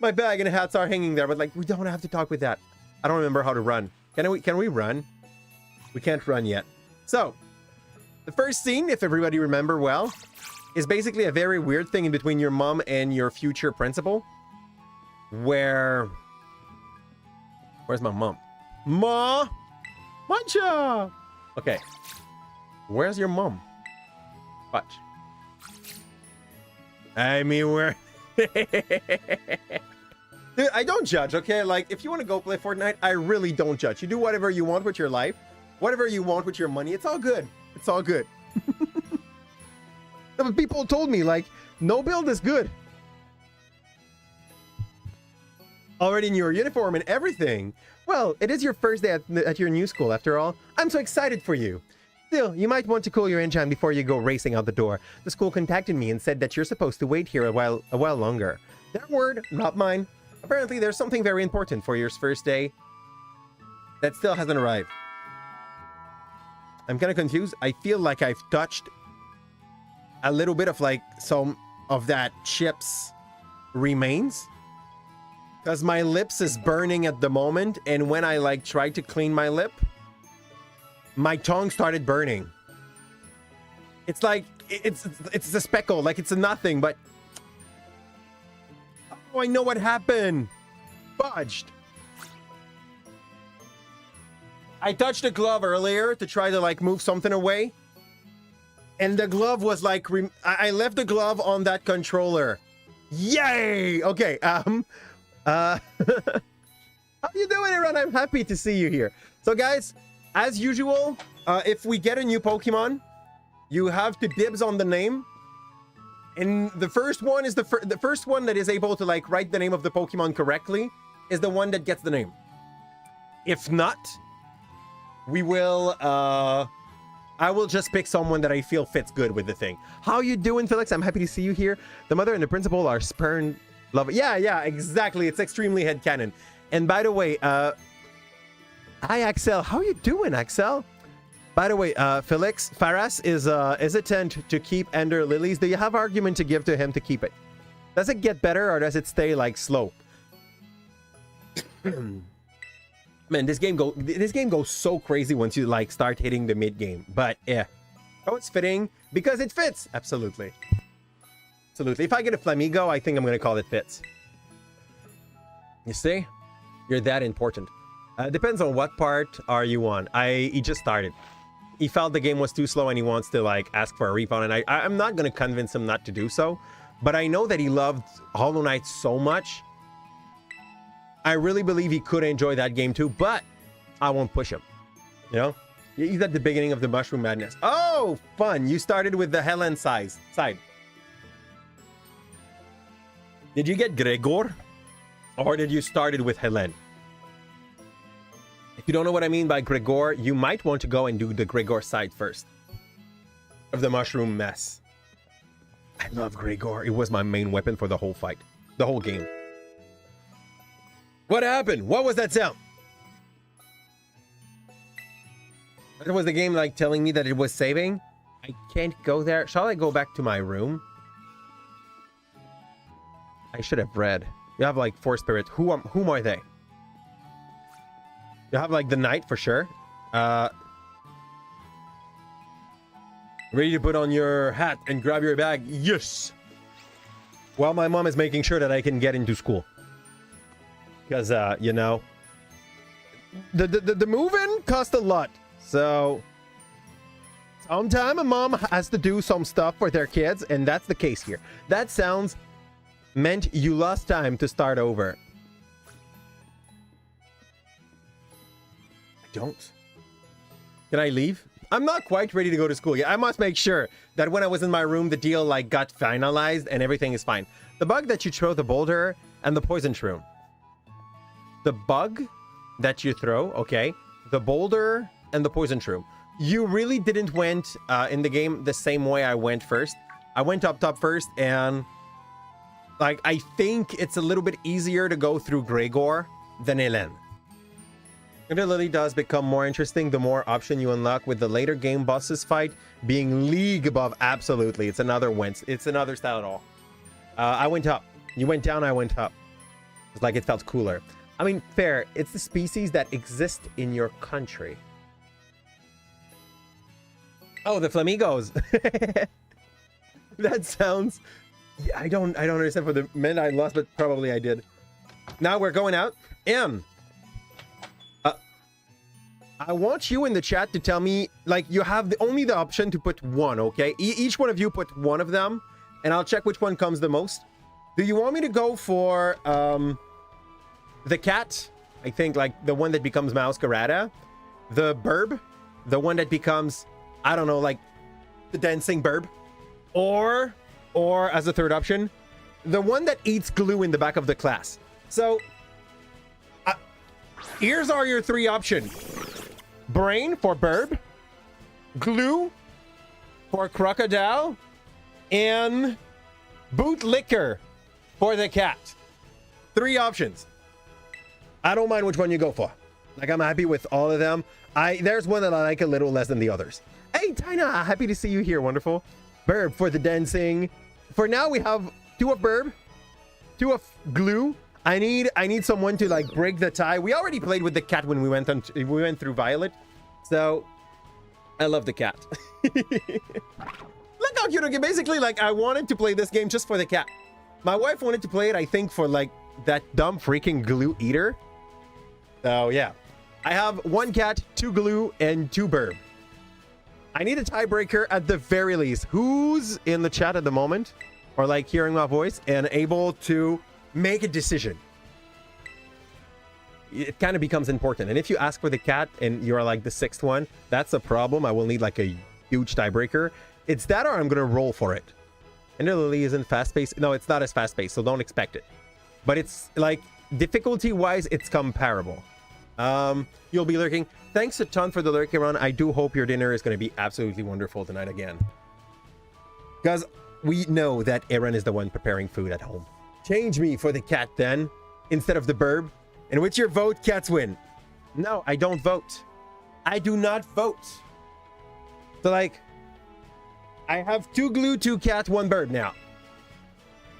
My bag and hats are hanging there, but like, we don't have to talk with that. I don't remember how to run. Can we run? We can't run yet. So, the first scene, if everybody remember well, is basically a very weird thing in between your mom and your future principal. Where's my mom? Ma! Mancha! Okay. Where's your mom? Watch. I mean, where... Dude, I don't judge, okay? Like, if you want to go play Fortnite, I really don't judge. You do whatever you want with your life. Whatever you want with your money. It's all good. It's all good. But people told me, like, no build is good. Already in your uniform and everything. Well, it is your first day at your new school, after all. I'm so excited for you. Still, you might want to cool your engine before you go racing out the door. The school contacted me and said that you're supposed to wait here a while longer. Their word, not mine. Apparently, there's something very important for your first day that still hasn't arrived. I'm kind of confused. I feel like I've touched a little bit of like some of that chips remains. Because my lips is burning at the moment, and when I like tried to clean my lip, my tongue started burning. It's like it's a speckle, like it's a nothing, but oh, I know what happened. Fudged. I touched a glove earlier to try to like move something away, and the glove was like I left the glove on that controller. Yay! Okay, how you doing, everyone? I'm happy to see you here. So guys, as usual, if we get a new Pokemon, you have to dibs on the name. And the first one is the first one that is able to like write the name of the Pokemon correctly is the one that gets the name. If not, we will I will just pick someone that I feel fits good with the thing. How you doing, Felix? I'm happy to see you here. The mother and the principal are spurned love. Yeah, exactly. It's extremely headcanon. And by the way, hi Axel. How you doing, Axel? By the way, Felix Faras is hesitant to keep Ender Lilies. Do you have argument to give to him to keep it? Does it get better or does it stay like slow? Man, this game goes so crazy once you like start hitting the mid game. But yeah, oh, it's fitting because it fits. Absolutely. Absolutely. If I get a Flamigo, I think I'm gonna call it Fits. You see, you're that important. Depends on what part are you on. He just started. He felt the game was too slow and he wants to like ask for a refund, and I'm not gonna convince him not to do so, but I know that he loved Hollow Knight so much. I really believe he could enjoy that game too, but I won't push him. You know, he's at the beginning of the Mushroom Madness. Oh, fun! You started with the Helen side. Did you get Gregor, or did you started with Helen? If you don't know what I mean by Gregor, you might want to go and do the Gregor side first of the mushroom mess. I love Gregor. It was my main weapon for the whole fight, the whole game. What happened? What was that sound? That was the game like telling me that it was saving. I can't go there. Shall I go back to my room? I should have read. You have like 4 spirits. Whom are they? You have like the knight for sure. Ready to put on your hat and grab your bag? Yes. While my mom is making sure that I can get into school. Because you know, the move-in cost a lot. So sometimes a mom has to do some stuff for their kids, and that's the case here. That sounds meant you lost time to start over. I don't. Can I leave? I'm not quite ready to go to school yet. I must make sure that when I was in my room, the deal like got finalized and everything is fine. The bug that you throw the boulder and the poison shroom. The bug that you throw, okay. The boulder and the poison shroom. You really didn't went in the game the same way I went first. I went up top first, and like I think it's a little bit easier to go through Gregor than Helen. It really does become more interesting the more option you unlock, with the later game bosses fight being league above. Absolutely, it's another style at all. I went up. You went down, I went up. It's like it felt cooler. I mean, fair. It's the species that exist in your country. Oh, the flamingos. That sounds... I don't understand for the men I lost, but probably I did. Now we're going out. I want you in the chat to tell me, like, you have only the option to put one, okay? Each one of you put one of them, and I'll check which one comes the most. Do you want me to go for the cat? I think, like, the one that becomes Masquerada. The burb. The one that becomes, I don't know, like, the dancing burb. Or as a third option, the one that eats glue in the back of the class. So, here's are your three options. Brain for burb, glue for crocodile, and bootlicker for the cat. Three options. I don't mind which one you go for. Like, I'm happy with all of them. There's one that I like a little less than the others. Hey, Tina, happy to see you here. Wonderful. Burb for the dancing. For now, we have 2 of burb, 2 of glue. I need someone to like break the tie. We already played with the cat when we went through Violet, so I love the cat. Look how cute! Okay, basically, like I wanted to play this game just for the cat. My wife wanted to play it, I think, for like that dumb freaking glue eater. So yeah, I have 1 cat, 2 glue, and 2 burb. I need a tiebreaker at the very least. Who's in the chat at the moment, or like hearing my voice and able to make a decision? It kind of becomes important. And if you ask for the cat and you're like the 6th one, that's a problem. I will need like a huge tiebreaker. It's that or I'm gonna roll for it. And Lily isn't fast-paced. No, it's not as fast-paced, so don't expect it. But it's like difficulty-wise, it's comparable. You'll be lurking. Thanks a ton for the lurking run. I do hope your dinner is going to be absolutely wonderful tonight again. Because we know that Aaron is the one preparing food at home. Change me for the cat then, instead of the burb. And with your vote, cats win. No, I don't vote. I do not vote. So like, I have 2 glue, 2 cat, 1 burb now.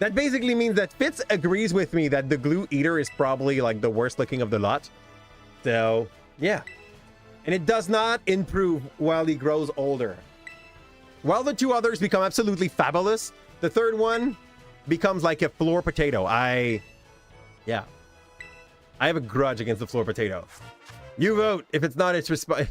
That basically means that Fitz agrees with me that the glue eater is probably like the worst looking of the lot. So, yeah. And it does not improve while he grows older. While the 2 others become absolutely fabulous, the 3rd one becomes like a floor potato. Yeah. I have a grudge against the floor potato. You vote. If it's not, it's I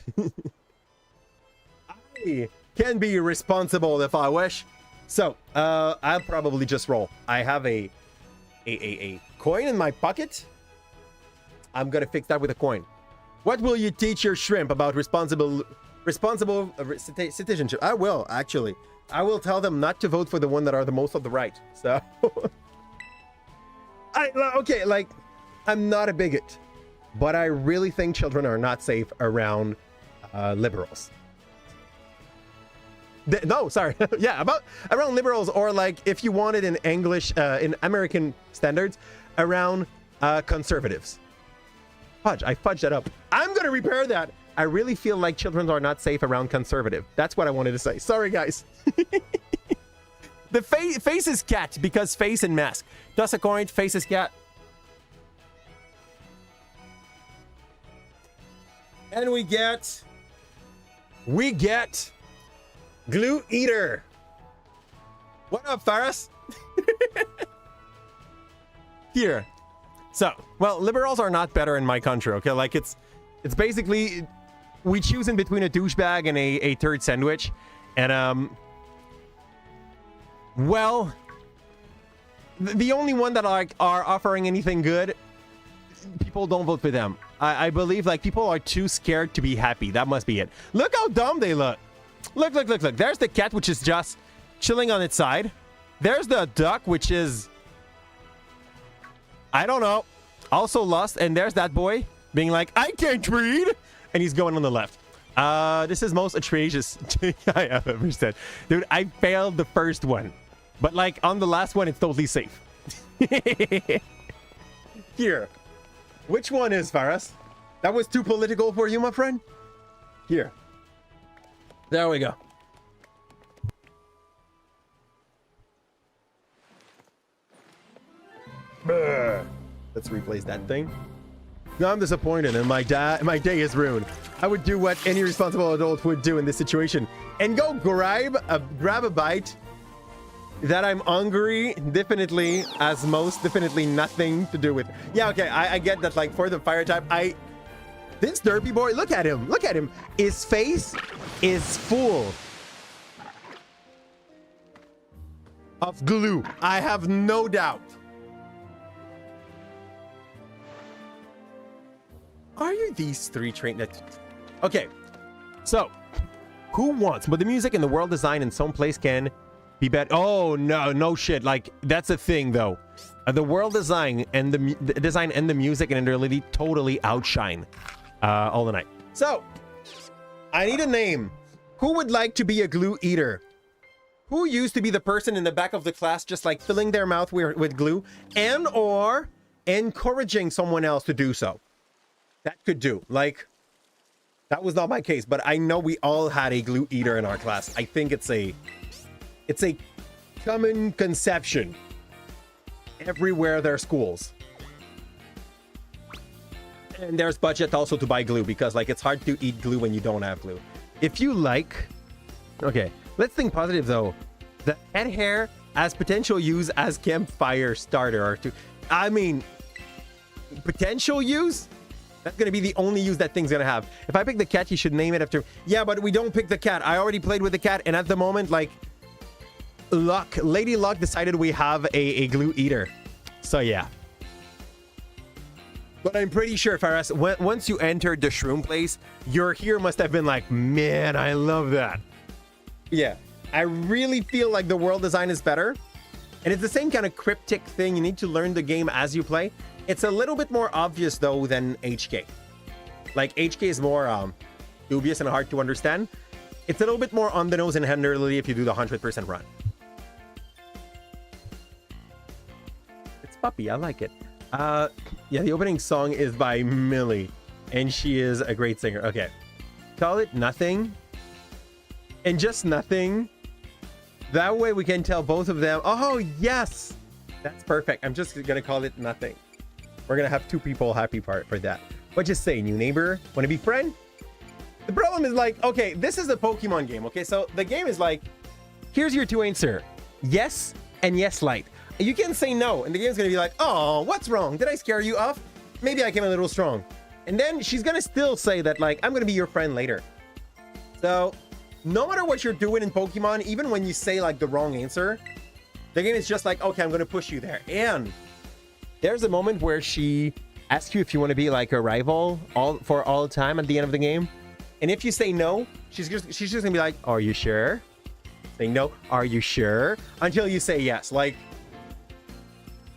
can be responsible if I wish. So, I'll probably just roll. I have a coin in my pocket. I'm gonna fix that with a coin. What will you teach your shrimp about responsible citizenship? I will, actually. I will tell them not to vote for the one that are the most of the right. So, okay, like, I'm not a bigot, but I really think children are not safe around liberals. No, sorry. Yeah, around liberals, or like if you want it in English, in American standards, around conservatives. I fudged that up. I'm gonna repair that. I really feel like children are not safe around conservative. That's what I wanted to say. Sorry, guys. The face is cat because face and mask. Toss a coin. Face is cat. And we get glue eater. What up, Faris? Here. So, well, liberals are not better in my country, okay? Like, it's basically, we choose in between a douchebag and a turd sandwich. And, well, the only one that are offering anything good, people don't vote for them. I believe, like, people are too scared to be happy. That must be it. Look how dumb they look. Look. There's the cat, which is just chilling on its side. There's the duck, which is, I don't know, also lost. And there's that boy being like, I can't read. And he's going on the left. This is most atrocious I have ever said. Dude, I failed the first one. But like on the last one, it's totally safe. Here. Which one is, Faris? That was too political for you, my friend? Here. There we go. Let's replace that thing. Now I'm disappointed and my day is ruined. I would do what any responsible adult would do in this situation and go grab a bite that I'm hungry definitely nothing to do with. Yeah, okay, I get that, like, for the fire type, this derpy boy, look at him. His face is full of glue. I have no doubt. Are you these three trained? Okay, so who wants? But the music and the world design in some place can be bad. Oh no shit! Like, that's a thing though. The world design and the music and really totally outshine all the night. So I need a name. Who would like to be a glue eater? Who used to be the person in the back of the class just like filling their mouth with glue and or encouraging someone else to do so? That could do. Like, that was not my case, but I know we all had a glue eater in our class. I think it's a common conception everywhere there are schools. And there's budget also to buy glue because, like, it's hard to eat glue when you don't have glue. If you like... Okay, let's think positive, though. The head hair has potential use as campfire starter or to... I mean, potential use? That's going to be the only use that thing's going to have. If I pick the cat, you should name it after... Yeah, but we don't pick the cat. I already played with the cat, and at the moment, like... Lady Luck decided we have a glue eater. So, yeah. But I'm pretty sure, Faras, once you entered the shroom place, your hair must have been like, man, I love that. Yeah. I really feel like the world design is better. And it's the same kind of cryptic thing. You need to learn the game as you play. It's a little bit more obvious, though, than HK. Like, HK is more dubious and hard to understand. It's a little bit more on the nose and tenderly if you do the 100% run. It's puppy. I like it. Yeah, the opening song is by Millie, and she is a great singer. Okay. Call it Nothing. And just Nothing. That way we can tell both of them. Oh, yes! That's perfect. I'm just going to call it Nothing. We're going to have two people happy for that. But just say, new neighbor, want to be friend? The problem is like, okay, this is a Pokemon game, okay? So the game is like, here's your two answer. Yes and yes light. You can say no, and the game's going to be like, oh, what's wrong? Did I scare you off? Maybe I came a little strong. And then she's going to still say that, like, I'm going to be your friend later. So no matter what you're doing in Pokemon, even when you say, like, the wrong answer, the game is just like, okay, I'm going to push you there. And there's a moment where she asks you if you want to be like a rival for all time at the end of the game. And if you say no, she's just going to be like, are you sure? Say no, are you sure? Until you say yes. Like,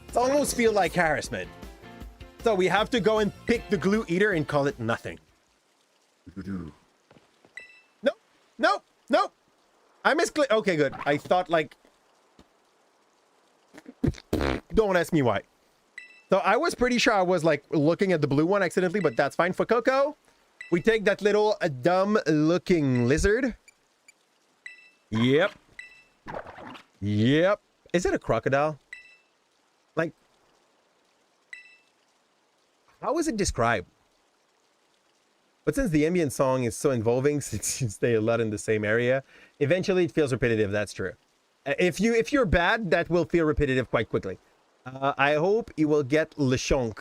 it almost feel like harassment. So we have to go and pick the glue eater and call it Nothing. No. I misclicked. Okay, good. I thought like... Don't ask me why. So I was pretty sure I was like looking at the blue one accidentally, but that's fine. For Coco, we take that little dumb looking lizard. Yep. Is it a crocodile? Like, how is it described? But since the ambient song is so involving, since you stay a lot in the same area, eventually it feels repetitive. That's true. If you're bad, that will feel repetitive quite quickly. I hope it will get Lechonk,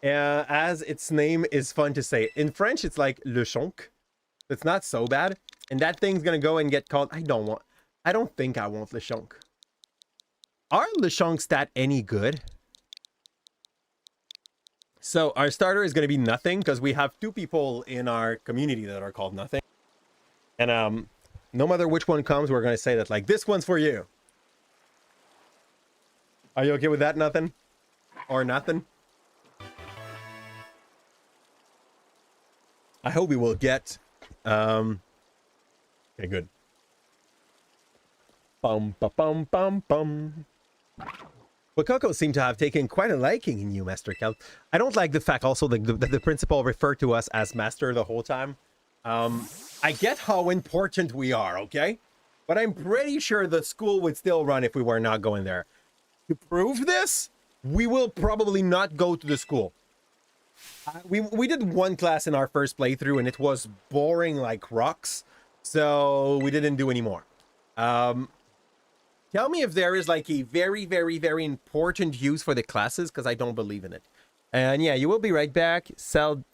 as its name is fun to say. In French, it's like Lechonk. It's not so bad. And that thing's gonna go and get called... I don't think I want Lechonk. Are Lechonks that any good? So our starter is gonna be Nothing, because we have two people in our community that are called Nothing. And no matter which one comes, we're gonna say that, like, this one's for you. Are you okay with that, Nothing? Or Nothing? I hope we will get... Okay, good. Bum, ba, bum, bum, bum. But Coco seemed to have taken quite a liking in you, Master Cal. I don't like the fact also that the principal referred to us as Master the whole time. I get how important we are, okay? But I'm pretty sure the school would still run if we were not going there. To prove this, we will probably not go to the school. We did one class in our first playthrough, and it was boring like rocks, so we didn't do any more. Tell me if there is like a very, very, very important use for the classes, because I don't believe in it. And yeah, you will be right back.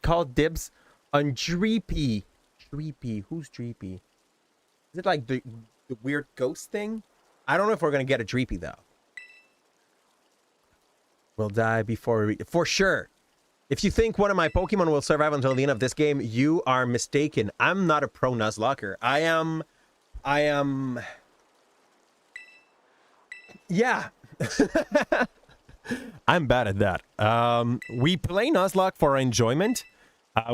Call dibs on Dreepy. Dreepy, who's Dreepy? Is it like the weird ghost thing? I don't know if we're gonna get a Dreepy though. We'll die before we... For sure. If you think one of my Pokemon will survive until the end of this game, you are mistaken. I'm not a pro Nuzlocker. I am... Yeah. I'm bad at that. We play Nuzlocke for enjoyment.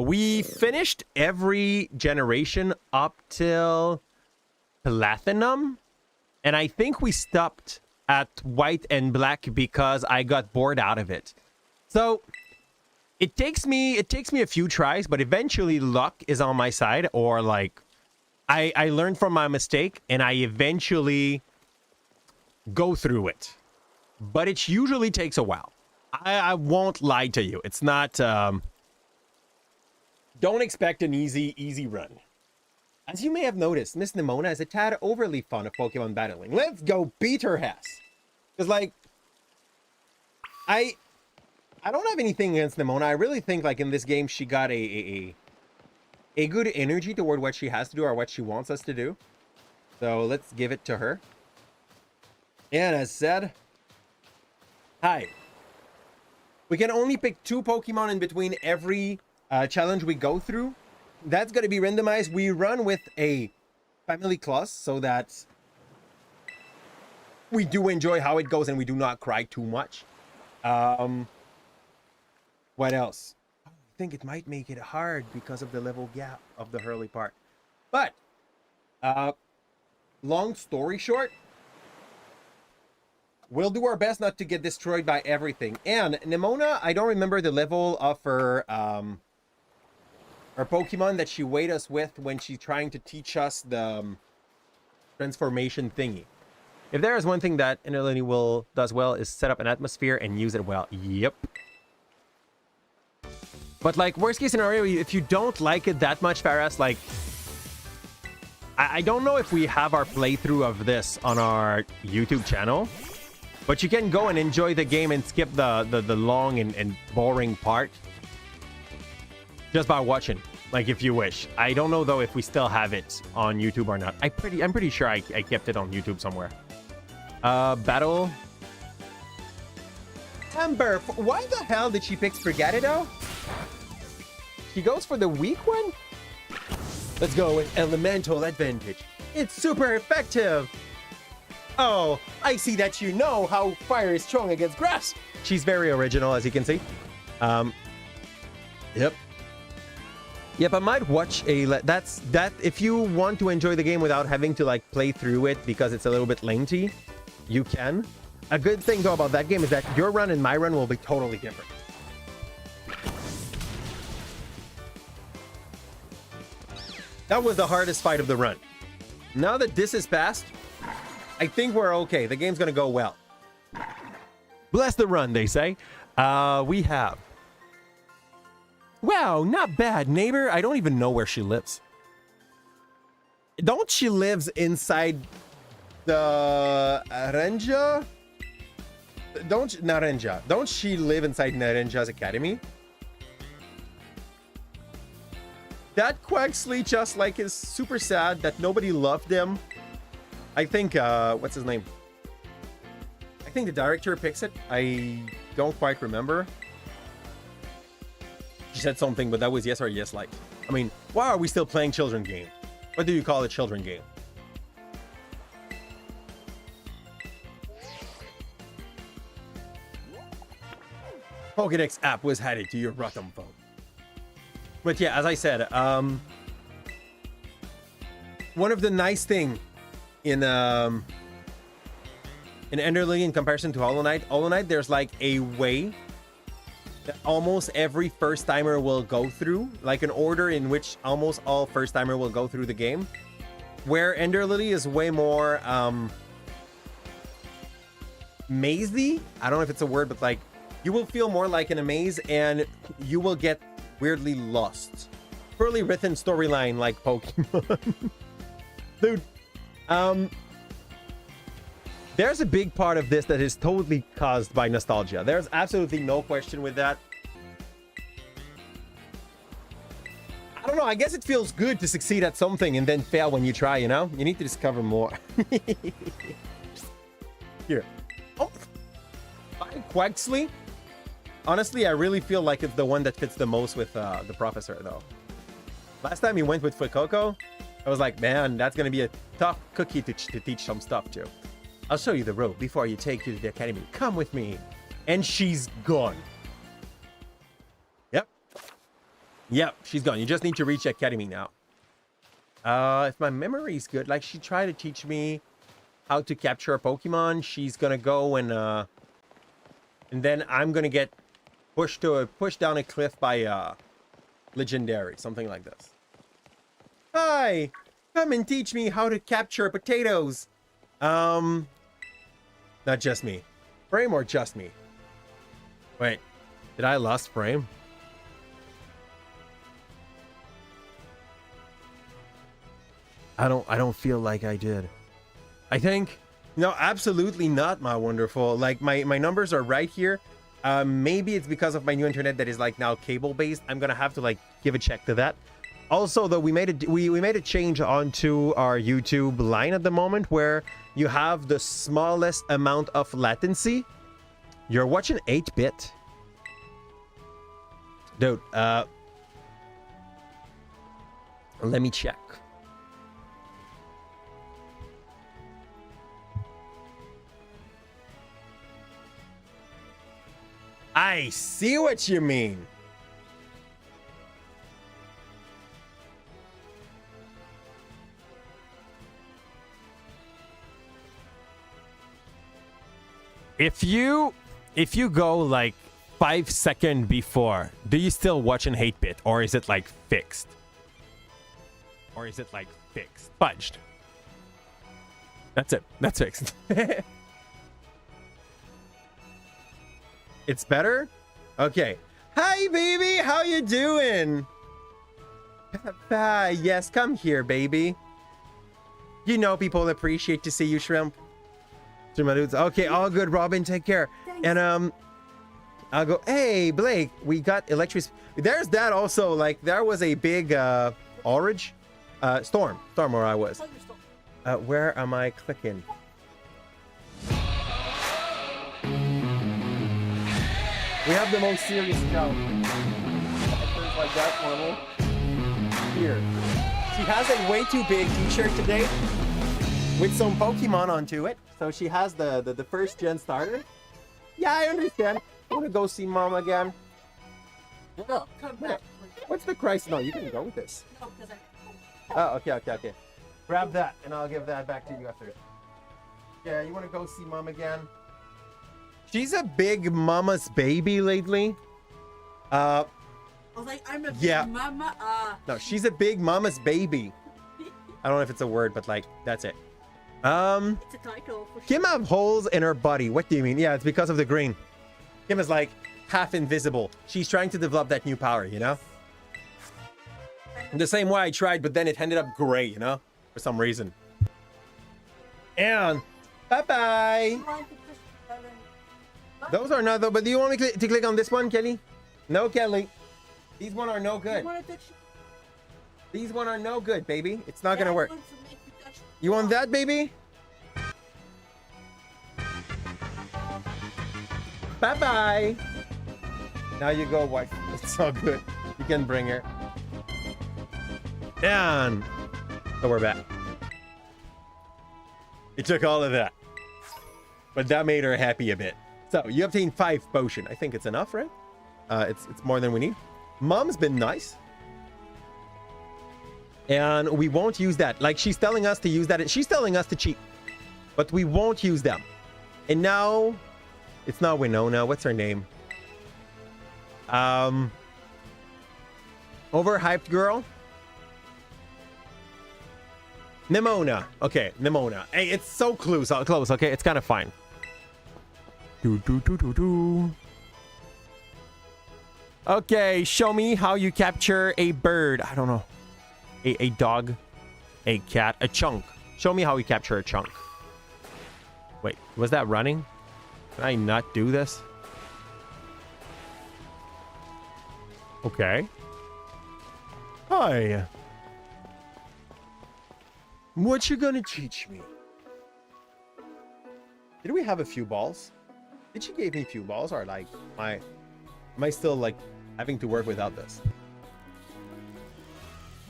We finished every generation up till Platinum. And I think we stopped at White and Black because I got bored out of it. So it takes me a few tries, but eventually luck is on my side, or like I learned from my mistake and I eventually go through it. But it usually takes a while. I won't lie to you. It's not don't expect an easy run. As you may have noticed, Miss Nimona is a tad overly fond of Pokemon battling. Let's go beat her ass. Because, like, I don't have anything against Nimona. I really think, like, in this game, she got a good energy toward what she has to do or what she wants us to do. So let's give it to her. And as said, hi. We can only pick 2 Pokemon in between every challenge we go through. That's going to be randomized. We run with a family class so that we do enjoy how it goes and we do not cry too much. What else? I think it might make it hard because of the level gap of the early part. But, long story short, we'll do our best not to get destroyed by everything. And Nimona, I don't remember the level of her Pokemon that she weighed us with when she's trying to teach us the transformation thingy. If there is one thing that Enerlini does well is set up an atmosphere and use it well. Yep. But like worst case scenario, if you don't like it that much, Faras, like I don't know if we have our playthrough of this on our YouTube channel, but you can go and enjoy the game and skip the long and boring part just by watching, like if you wish. I don't know though if we still have it on YouTube or not. I'm pretty sure I kept it on YouTube somewhere. Battle. Amber, why the hell did she pick Sprigatito? She goes for the weak one? Let's go with Elemental Advantage. It's super effective. Oh, I see that you know how fire is strong against grass. She's very original, as you can see. Yep. Yep, I might watch that if you want to enjoy the game without having to like play through it because it's a little bit lengthy, you can. A good thing though about that game is that your run and my run will be totally different. That was the hardest fight of the run. Now that this is past, I think we're okay. The game's gonna go well. Bless the run, they say. We have... Wow, not bad, neighbor. I don't even know where she lives. Don't she lives inside the Narenja? Don't she live inside Narenja's academy? That Quaxley just like is super sad that nobody loved him. I think, what's his name? I think the director picks it. I don't quite remember. She said something, but that was yes or yes like. I mean, why are we still playing children game? What do you call a children game? Pokédex app was added to your Rotom phone. But yeah, as I said, one of the nice thing in Enderly in comparison to Hollow Knight, there's like a way that almost every first timer will go through, like an order in which almost all first timer will go through the game, where Ender Lily is way more mazy. I don't know if it's a word, but like you will feel more like in a maze and you will get weirdly lost. Poorly written storyline like Pokemon. Dude, there's a big part of this that is totally caused by nostalgia. There's absolutely no question with that. I don't know. I guess it feels good to succeed at something and then fail when you try, you know? You need to discover more. Here. Oh. Quaxley. Honestly, I really feel like it's the one that fits the most with the professor, though. Last time he went with Fuecoco, I was like, man, that's going to be a tough cookie to teach some stuff to. I'll show you the road before you take you to the academy. Come with me. And she's gone. Yep, she's gone. You just need to reach academy now. If my memory is good, like she tried to teach me how to capture a Pokemon. She's gonna go and then I'm gonna get pushed down a cliff by legendary, something like this. Hi, come and teach me how to capture potatoes. Not just me. Frame or just me? Wait, did I lost Frame? I don't feel like I did. I think no, absolutely not, my wonderful. Like my numbers are right here. Maybe it's because of my new internet that is like now cable based. I'm gonna have to like give a check to that. Also, though, we made a change onto our YouTube line at the moment where you have the smallest amount of latency. You're watching 8-bit. Dude, let me check. I see what you mean. If you go like 5 seconds before, do you still watch an 8-bit or is it like fixed? Or is it like fixed? Fudged. That's it. That's fixed. It's better? Okay. Hi, baby. How you doing? Yes, come here, baby. You know people appreciate to see you, Shrimp. Okay, all good, Robin. Take care. Thanks. And I'll go. Hey, Blake, we got electricity. There's that also. Like there was a big orange storm where I was. Where am I clicking? We have the most serious scout. Like that, normal. Here. She has a way too big t-shirt today with some Pokemon onto it. So she has the first gen starter. Yeah, I understand. I want to go see Mom again. No, come back. What's the Christ? No, you can go with this. No, because oh, okay. Grab that, and I'll give that back to you after. Yeah, you want to go see Mom again? She's a big mama's baby lately. I was like, I'm a big mama. No, she's a big mama's baby. I don't know if it's a word, but like, that's it. It's a title. Kim have holes in her body. What do you mean? Yeah, it's because of the green. Kim is like half invisible. She's trying to develop that new power, you know? The same way I tried, but then it ended up gray, you know? For some reason. And bye-bye. Those are not though, but do you want me to click on this one, Kelly? No, Kelly. These one are no good. These one are no good, baby. It's not gonna work. You want that, baby? Bye-bye. Now you go, wife. It's all good. You can bring her. And so we're back. It took all of that. But that made her happy a bit. So you obtained 5 potion. I think it's enough, right? It's more than we need. Mom's been nice. And we won't use that. Like she's telling us to use that. She's telling us to cheat. But we won't use them. And now it's not Winona. What's her name? Overhyped girl. Nimona. Okay, Nimona. Hey, it's so close. Okay, it's kind of fine. Okay, show me how you capture a bird. I don't know. A dog, a cat, a chunk. Show me how you capture a chunk. Wait, was that running? Can I not do this? Okay. Hi. What you gonna teach me? Did we have a few balls? Did she give me a few balls, or like am I still like having to work without this?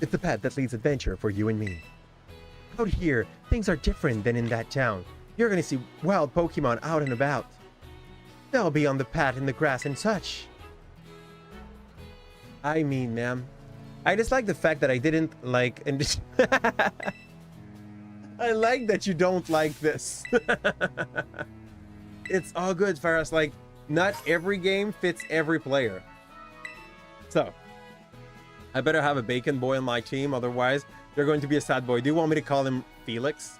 It's the path that leads adventure for you and me. Out here, things are different than in that town. You're gonna see wild Pokemon out and about. They'll be on the path in the grass and such. I mean, ma'am, I just like the fact that I didn't like and I like that you don't like this. It's all good for us. Like, not every game fits every player. So, I better have a bacon boy on my team, otherwise they're going to be a sad boy. Do you want me to call him Felix?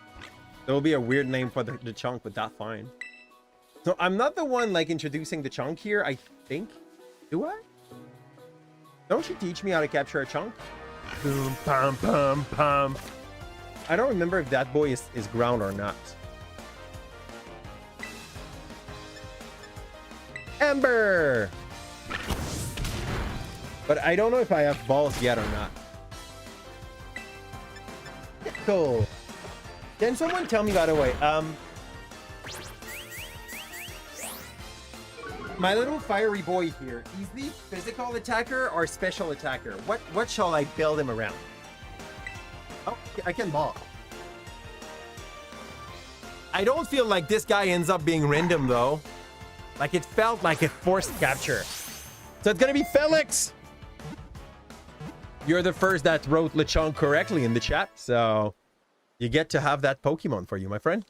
That will be a weird name for the chunk, but that's fine. So I'm not the one like introducing the chunk here, I think. Do I? Don't you teach me how to capture a chunk? Boom, pum, pum, pum. I don't remember if that boy is ground or not. Ember! But I don't know if I have balls yet or not. Cool. Can someone tell me, by the way, my little fiery boy here, is he physical attacker or special attacker? What shall I build him around? Oh, I can ball. I don't feel like this guy ends up being random though. Like it felt like a forced capture. So it's gonna be Felix. You're the first that wrote Lechonk correctly in the chat, so you get to have that Pokemon for you, my friend.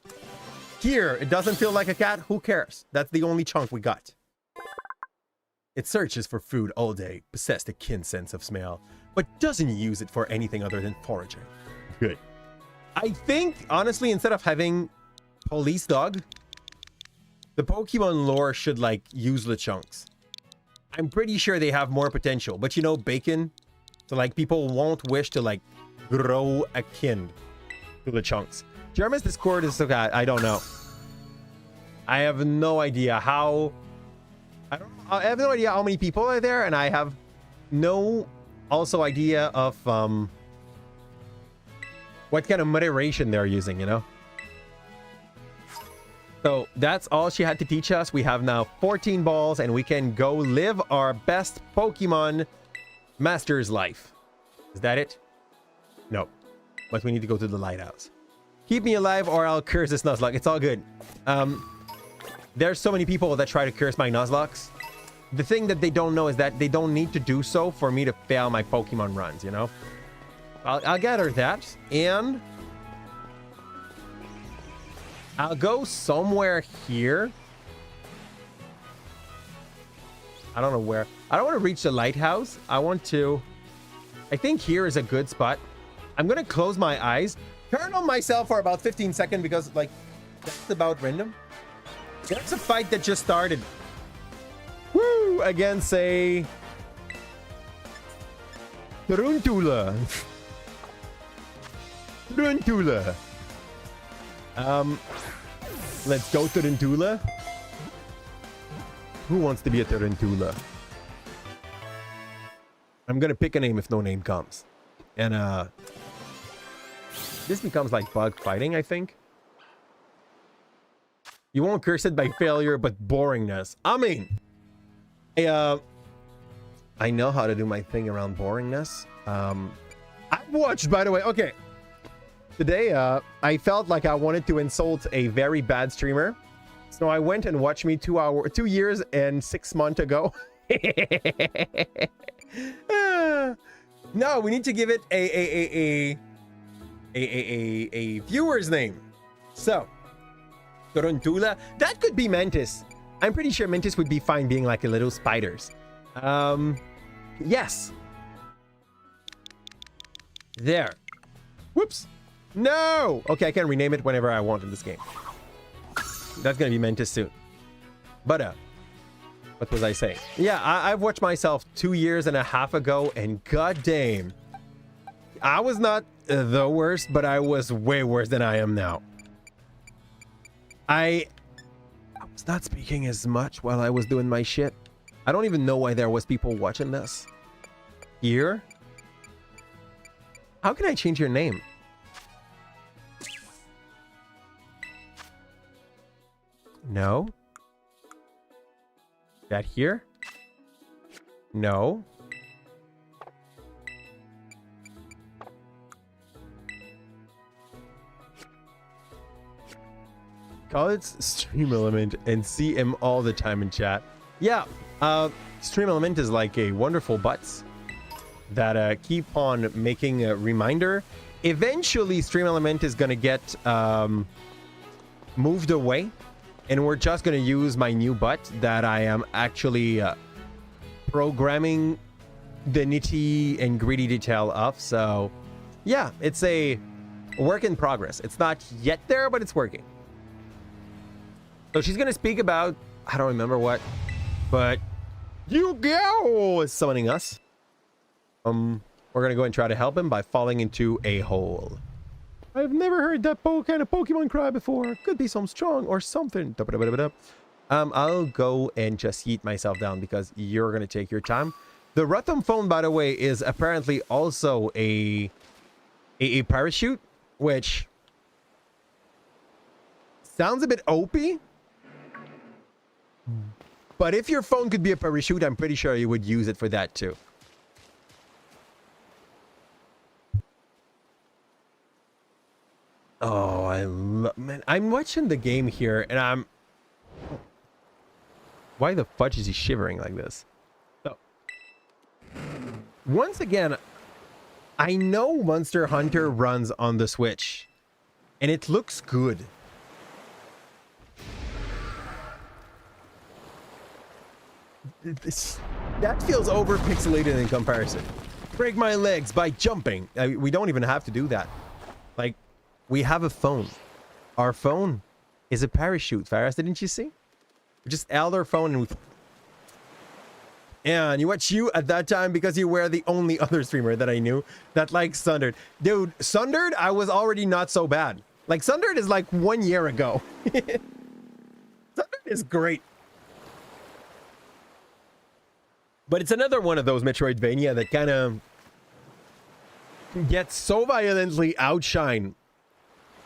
Here, it doesn't feel like a cat. Who cares? That's the only chunk we got. It searches for food all day, possessed a keen sense of smell, but doesn't use it for anything other than foraging. Good. I think, honestly, instead of having police dog, the Pokemon lore should, like, use Lechonks. I'm pretty sure they have more potential, but you know, bacon, so, like, people won't wish to, like, grow a kin to Lechonks. Jeremy's Discord is okay. I don't know. I have no idea how... I have no idea how many people are there, and I have no also idea of what kind of moderation they're using, you know? So that's all she had to teach us. We have now 14 balls, and we can go live our best Pokemon Master's life. Is that it? No. But we need to go to the lighthouse. Keep me alive or I'll curse this Nuzlocke. It's all good. There's so many people that try to curse my Nuzlockes. The thing that they don't know is that they don't need to do so for me to fail my Pokemon runs, you know? I'll gather that, and I'll go somewhere here. I don't know where. I don't want to reach the lighthouse. I want to... I think here is a good spot. I'm going to close my eyes, turn on myself for about 15 seconds because, like, that's about random. That's a fight that just started. Woo! Against a... Taruntula. Taruntula. Let's go Taruntula. Who wants to be a Tarantula? I'm gonna pick a name if no name comes. And this becomes like bug fighting, I think. You won't curse it by failure, but boringness. I mean, I know how to do my thing around boringness. I've watched, by the way, okay. Today, I felt like I wanted to insult a very bad streamer. So I went and watched me 2 years and 6 months ago. No, we need to give it a viewer's name. So, Tarantula, that could be Mantis. I'm pretty sure Mantis would be fine being like a little spiders. Yes. There. Whoops. No. Okay, I can rename it whenever I want in this game. That's gonna be Mantis soon. But what was I saying? Yeah, I've watched myself 2.5 years ago, and goddamn, I was not the worst, but I was way worse than I am now. I was not speaking as much while I was doing my shit. I don't even know why there was people watching this. Here? How can I change your name? No. That here? No. Call it Stream Element and see him all the time in chat. Yeah, Stream Element is like a wonderful butts that keep on making a reminder. Eventually, Stream Element is gonna get moved away, and we're just gonna use my new butt that I am actually programming the nitty and gritty detail of. So, yeah, it's a work in progress. It's not yet there, but it's working. So she's gonna speak about, I don't remember what, but Yu-Gi-Oh is summoning us. We're gonna go and try to help him by falling into a hole. I've never heard that kind of Pokemon cry before. Could be some strong or something. I'll go and just yeet myself down because you're gonna take your time. The Rotom phone, by the way, is apparently also a parachute, which sounds a bit OP. But if your phone could be a parachute, I'm pretty sure you would use it for that too. Oh, man, I'm watching the game here and I'm... Why the fudge is he shivering like this? So, once again, I know Monster Hunter runs on the Switch and it looks good. That feels over pixelated in comparison. Break my legs by jumping. We don't even have to do that. Like, we have a phone. Our phone is a parachute, Faris. Didn't you see? We just held our phone and we... And you watch you at that time because you were the only other streamer that I knew that likes Sundered. Dude, Sundered, I was already not so bad. Like, Sundered is like 1 year ago. Sundered is great. But it's another one of those Metroidvania that kind of gets so violently outshined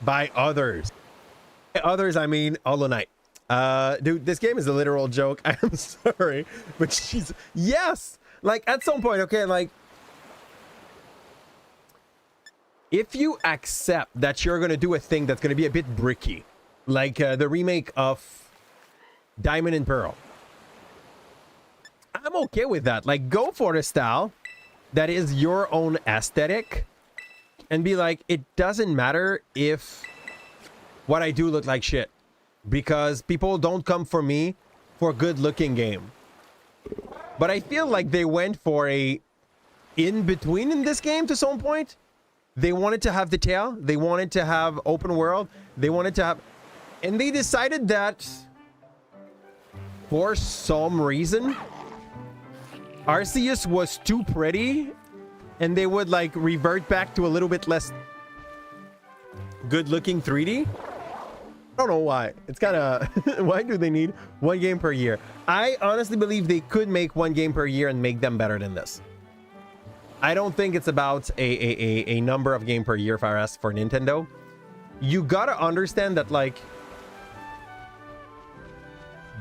by others. By others, I mean Hollow Knight. Dude, this game is a literal joke. I am sorry. But she's... Yes! Like, at some point, okay, like... If you accept that you're going to do a thing that's going to be a bit bricky, like the remake of Diamond and Pearl, I'm okay with that. Like, go for the style that is your own aesthetic and be like, it doesn't matter if what I do look like shit because people don't come for me for a good looking game. But I feel like they went for a in-between in this game to some point. They wanted to have detail. They wanted to have open world. They wanted to have... And they decided that for some reason... Arceus was too pretty and they would like revert back to a little bit less good looking 3D. I don't know why. It's kind of why do they need one game per year? I honestly believe they could make one game per year and make them better than this. I don't think it's about a number of game per year for Nintendo. You gotta understand that like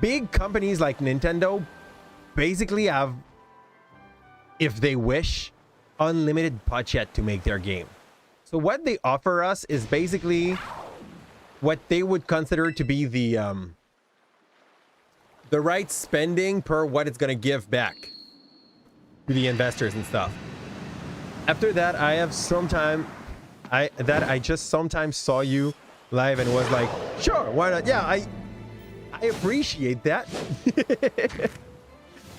big companies like Nintendo basically have, if they wish, unlimited budget to make their game. So what they offer us is basically what they would consider to be the right spending per what it's going to give back to the investors and stuff. After that, I just sometimes saw you live and was like, sure, why not? Yeah, I appreciate that.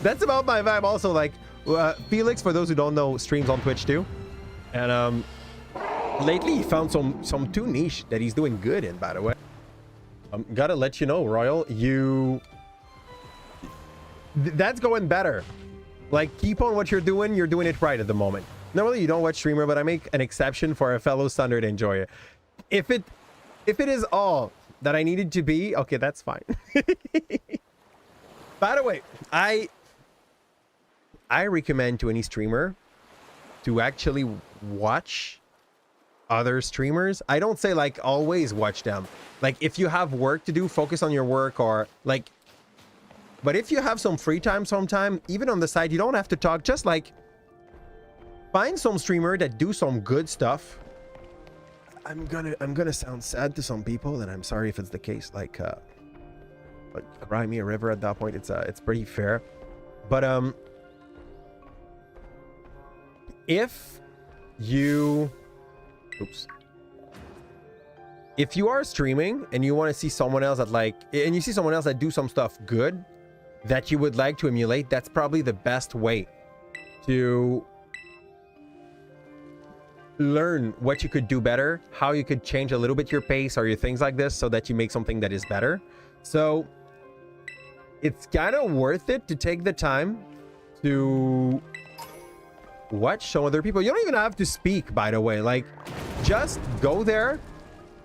That's about my vibe also. Like, Felix, for those who don't know, streams on Twitch too. And lately he found some too niche that he's doing good in, by the way. Gotta let you know, Royal, you That's going better. Like, keep on what you're doing. You're doing it right at the moment. Normally, you don't watch streamer, but I make an exception for a fellow standard enjoyer. If it is all that I needed to be, okay, that's fine. By the way, I recommend to any streamer to actually watch other streamers. I don't say like always watch them. Like if you have work to do, focus on your work, or like, but if you have some free time sometime, even on the side, you don't have to talk. Just like find some streamer that do some good stuff. I'm gonna sound sad to some people, and I'm sorry if it's the case. Like cry me a river at that point. It's pretty fair. But if you if you are streaming and you want to see someone else that like, and you see someone else that do some stuff good that you would like to emulate, that's probably the best way to learn what you could do better, how you could change a little bit your pace or your things like this so that you make something that is better. So it's kind of worth it to take the time to watch some other people. You don't even have to speak, by the way. Like, just go there,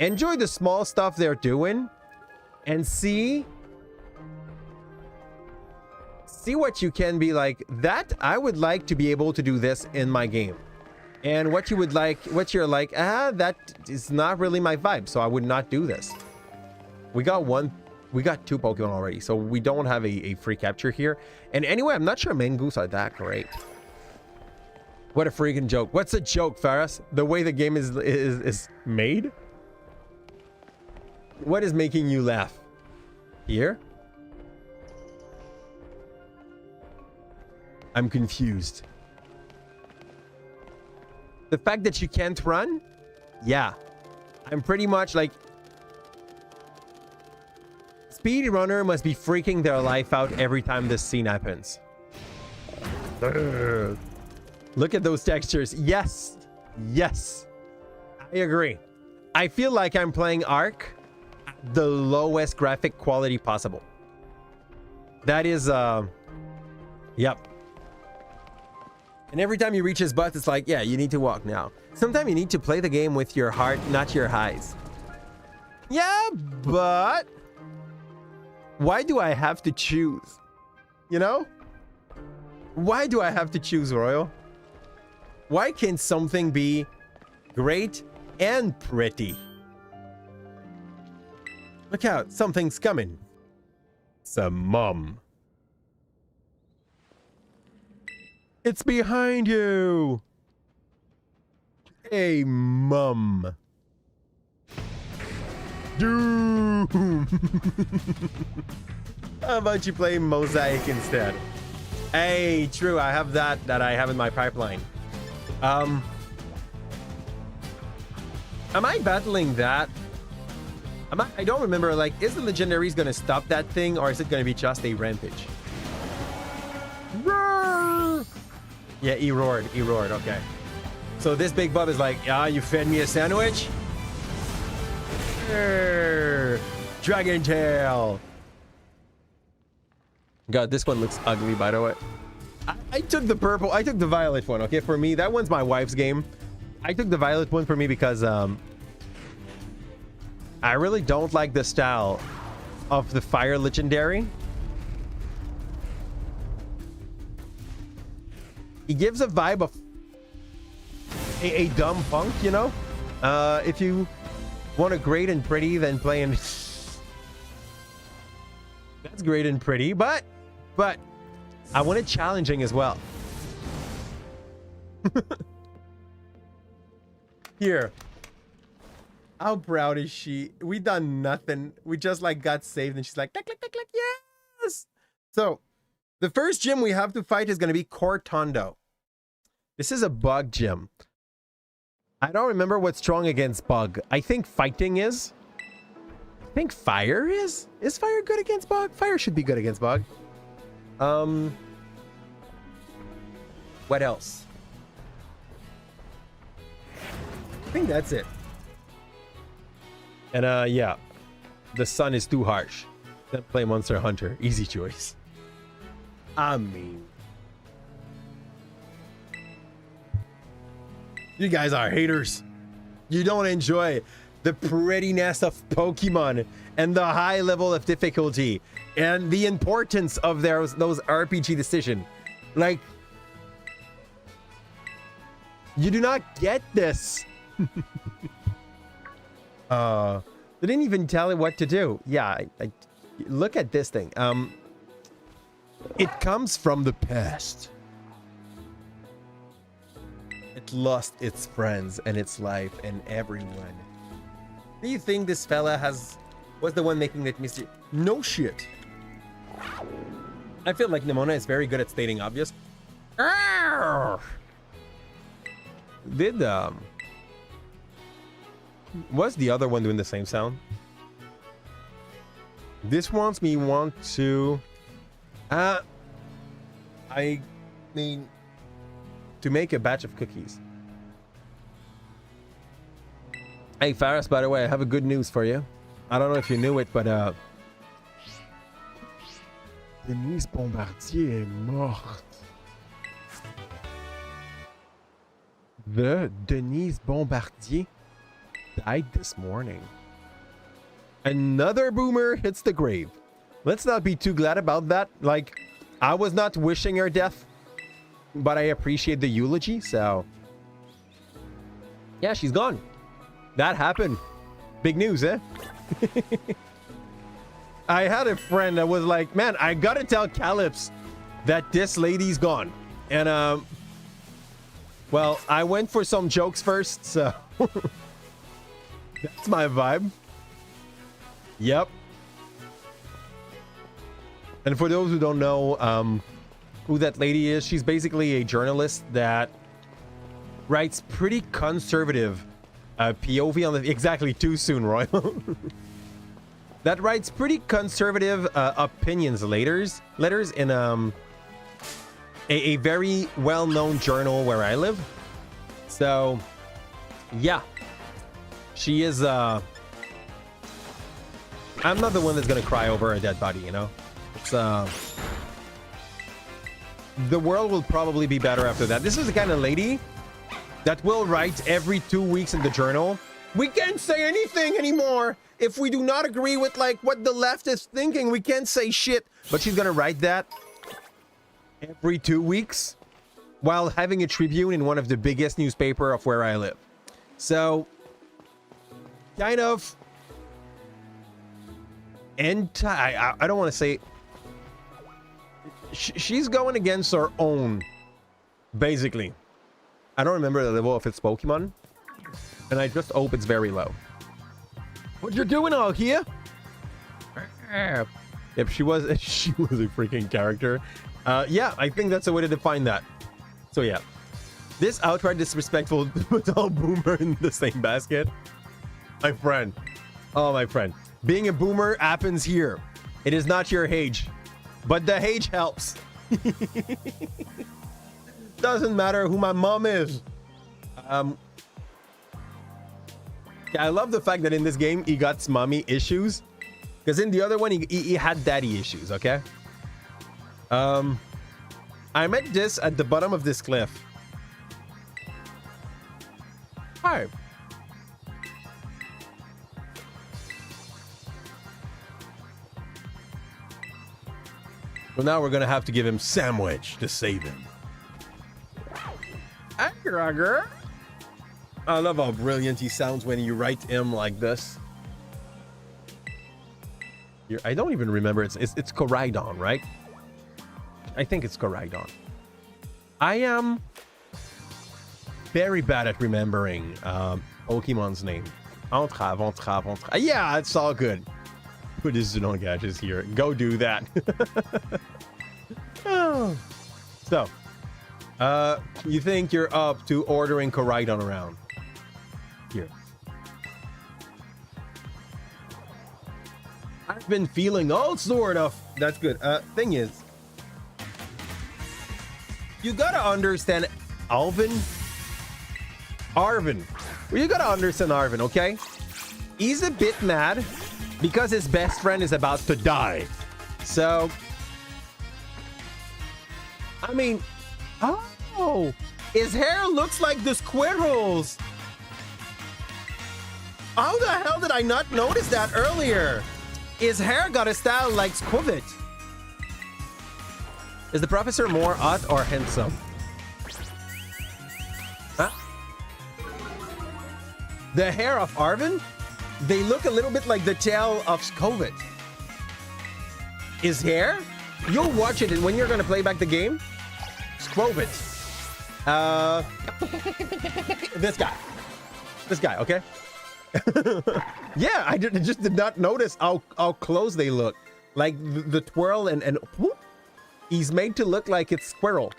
enjoy the small stuff they're doing, and see what you can be like. That I would like to be able to do this in my game. And what you would like, what you're like, that is not really my vibe, so I would not do this. We got two Pokemon already, so we don't have a free capture here. And anyway, I'm not sure Mangoose are that great. What a freaking joke. What's a joke, Faris? The way the game is made? What is making you laugh? Here? I'm confused. The fact that you can't run? Yeah. I'm pretty much like... Speedrunner must be freaking their life out every time this scene happens. Look at those textures. Yes. Yes. I agree. I feel like I'm playing Ark at the lowest graphic quality possible. That is... Yep. And every time you reach his butt, it's like, yeah, you need to walk now. Sometimes you need to play the game with your heart, not your eyes. Yeah, but... why do I have to choose? You know? Why do I have to choose, Royal? Why can't something be great and pretty? Look out, something's coming. Some mum. It's behind you. Hey, mum. Doom. How about you play Mosaic instead? Hey, true. I have that I have in my pipeline. Am I battling that? I don't remember. Like, is the legendaries gonna stop that thing, or is it gonna be just a rampage? Roar! Yeah, he roared. He roared. Okay. So this big bub is like, ah, you fed me a sandwich? Dragon tail. God, this one looks ugly, by the way. I took the purple. I took the violet one. Okay, for me, that one's my wife's game. I took the violet one for me because I really don't like the style of the fire legendary. He gives a vibe of a dumb punk, you know? If you want a great and pretty, then playing... That's great and pretty, but I want it challenging as well. Here. How proud is she? We done nothing. We just like got saved and she's like, click, click, click, click, yes! So, the first gym we have to fight is going to be Cortondo. This is a bug gym. I don't remember what's strong against bug. I think fighting is. I think fire is. Is fire good against bug? Fire should be good against bug. What else? I think that's it. And yeah. The sun is too harsh. Then play Monster Hunter. Easy choice. I mean, you guys are haters. You don't enjoy the prettiness of Pokemon and the high level of difficulty and the importance of those RPG decisions. Like, you do not get this. They didn't even tell it what to do. Yeah, look at this thing. It comes from the past. It lost its friends and its life and everyone. Do you think this fella was the one making that mystery? No shit. I feel like Nimona is very good at stating obvious. Was the other one doing the same sound? This want to I mean to make a batch of cookies. Hey Faris, by the way, I have a good news for you. I don't know if you knew it, but Denise Bombardier est morte. The Denise Bombardier died this morning. Another boomer hits the grave. Let's not be too glad about that. Like, I was not wishing her death, but I appreciate the eulogy, so yeah, she's gone. That happened. Big news, eh? I had a friend that was like, man, I gotta tell Calipze that this lady's gone. And well, I went for some jokes first, so that's my vibe. Yep. And for those who don't know who that lady is, she's basically a journalist that writes pretty conservative POV on the... Exactly, too soon, Royal. That writes pretty conservative opinions letters in a very well-known journal where I live. So, yeah. She is... I'm not the one that's gonna cry over a dead body, you know? It's, the world will probably be better after that. This is the kind of lady that will write every 2 weeks in the journal. We can't say anything anymore. If we do not agree with like what the left is thinking, we can't say shit. But she's gonna write that every 2 weeks while having a tribune in one of the biggest newspaper of where I live. So kind of I don't want to say she's going against her own, basically. I don't remember the level of its Pokemon, and I just hope it's very low. What you're doing out here? Yep, she was a freaking character. Yeah, I think that's a way to define that. So yeah, this outright disrespectful put all boomer in the same basket. My friend, oh my friend, being a boomer happens here. It is not your age, but the age helps. Doesn't matter who my mom is. Yeah, I love the fact that in this game he got mommy issues, because in the other one he had daddy issues. Okay. I met this at the bottom of this cliff. Hi. Well, now we're gonna have to give him sandwich to save him. Agger. I love how brilliant he sounds when you write him like this. I don't even remember. It's Koraidon, right? I think it's Koraidon. I am very bad at remembering Pokemon's name. Entrave. Yeah, it's all good. Put his gadgets here. Go do that. Oh. So, you think you're up to ordering Koraidon around? Here. I've been feeling all sort of. That's good. Thing is, you gotta understand Arvin. Well, you gotta understand Arvin, okay? He's a bit mad because his best friend is about to die. So I mean, oh, his hair looks like the squirrels. How the hell did I not notice that earlier? His hair got a style like Squivit. Is the professor more hot or handsome? Huh? The hair of Arvin? They look a little bit like the tail of Squivit. His hair? You'll watch it, and when you're gonna play back the game, Squivit. This guy, okay? Yeah, I just did not notice how close they look. Like the twirl and whoop, he's made to look like it's squirrel,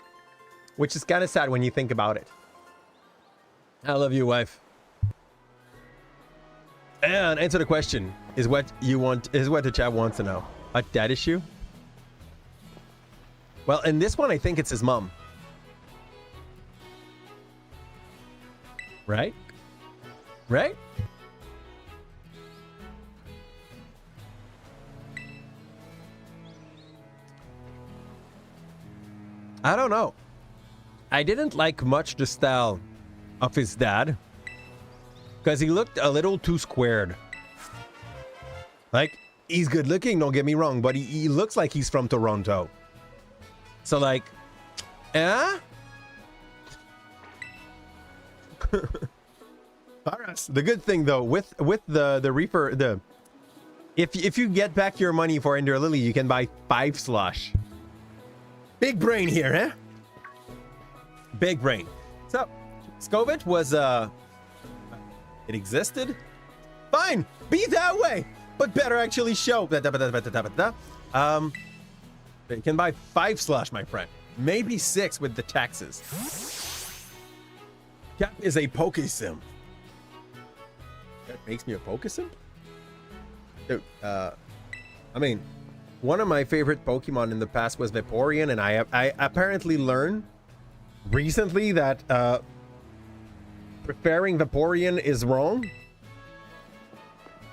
which is kind of sad when you think about it. I love you, wife. And answer the question is what you want, is what the chat wants to know. A dad issue? Well, in this one, I think it's his mom. Right? Right? I don't know. I didn't like much the style of his dad because he looked a little too squared. Like, he's good looking, don't get me wrong, but he looks like he's from Toronto. So like, eh? The good thing though, with the Reaper, if you get back your money for Ender Lily, you can buy 5 slosh. Big brain here, huh? Big brain. So, Skovich was, it existed? Fine, be that way, but better actually show. You can buy 5 slosh, my friend. Maybe 6 with the taxes. Cap is a Pokesim. That makes me a Pokesim? Dude, I mean, one of my favorite Pokemon in the past was Vaporeon, and I apparently learned recently that preferring Vaporeon is wrong.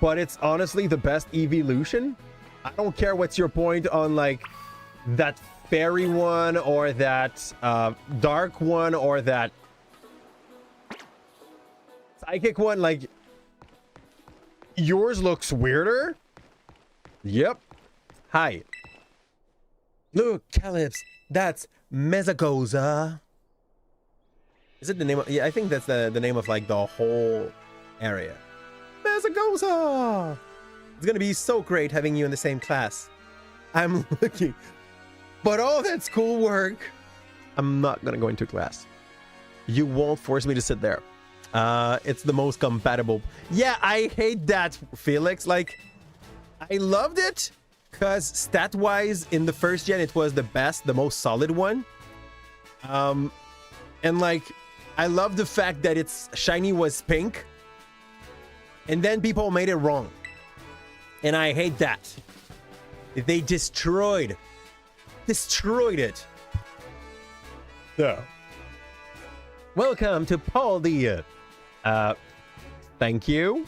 But it's honestly the best evolution. I don't care what's your point on like that fairy one or that dark one or that psychic one. Like, yours looks weirder. Yep. Hi. Look, Calipze. That's Mezagoza. Is it the name of... Yeah, I think that's the name of like the whole area. Mezagoza. It's gonna be so great having you in the same class. I'm looking. But all that schoolwork, I'm not gonna go into class. You won't force me to sit there. It's the most compatible. Yeah, I hate that, Felix. Like, I loved it because stat-wise in the first gen it was the best, the most solid one. And like, I love the fact that its shiny was pink, and then people made it wrong, and I hate that. They destroyed it. So, welcome to Paul the. Thank you.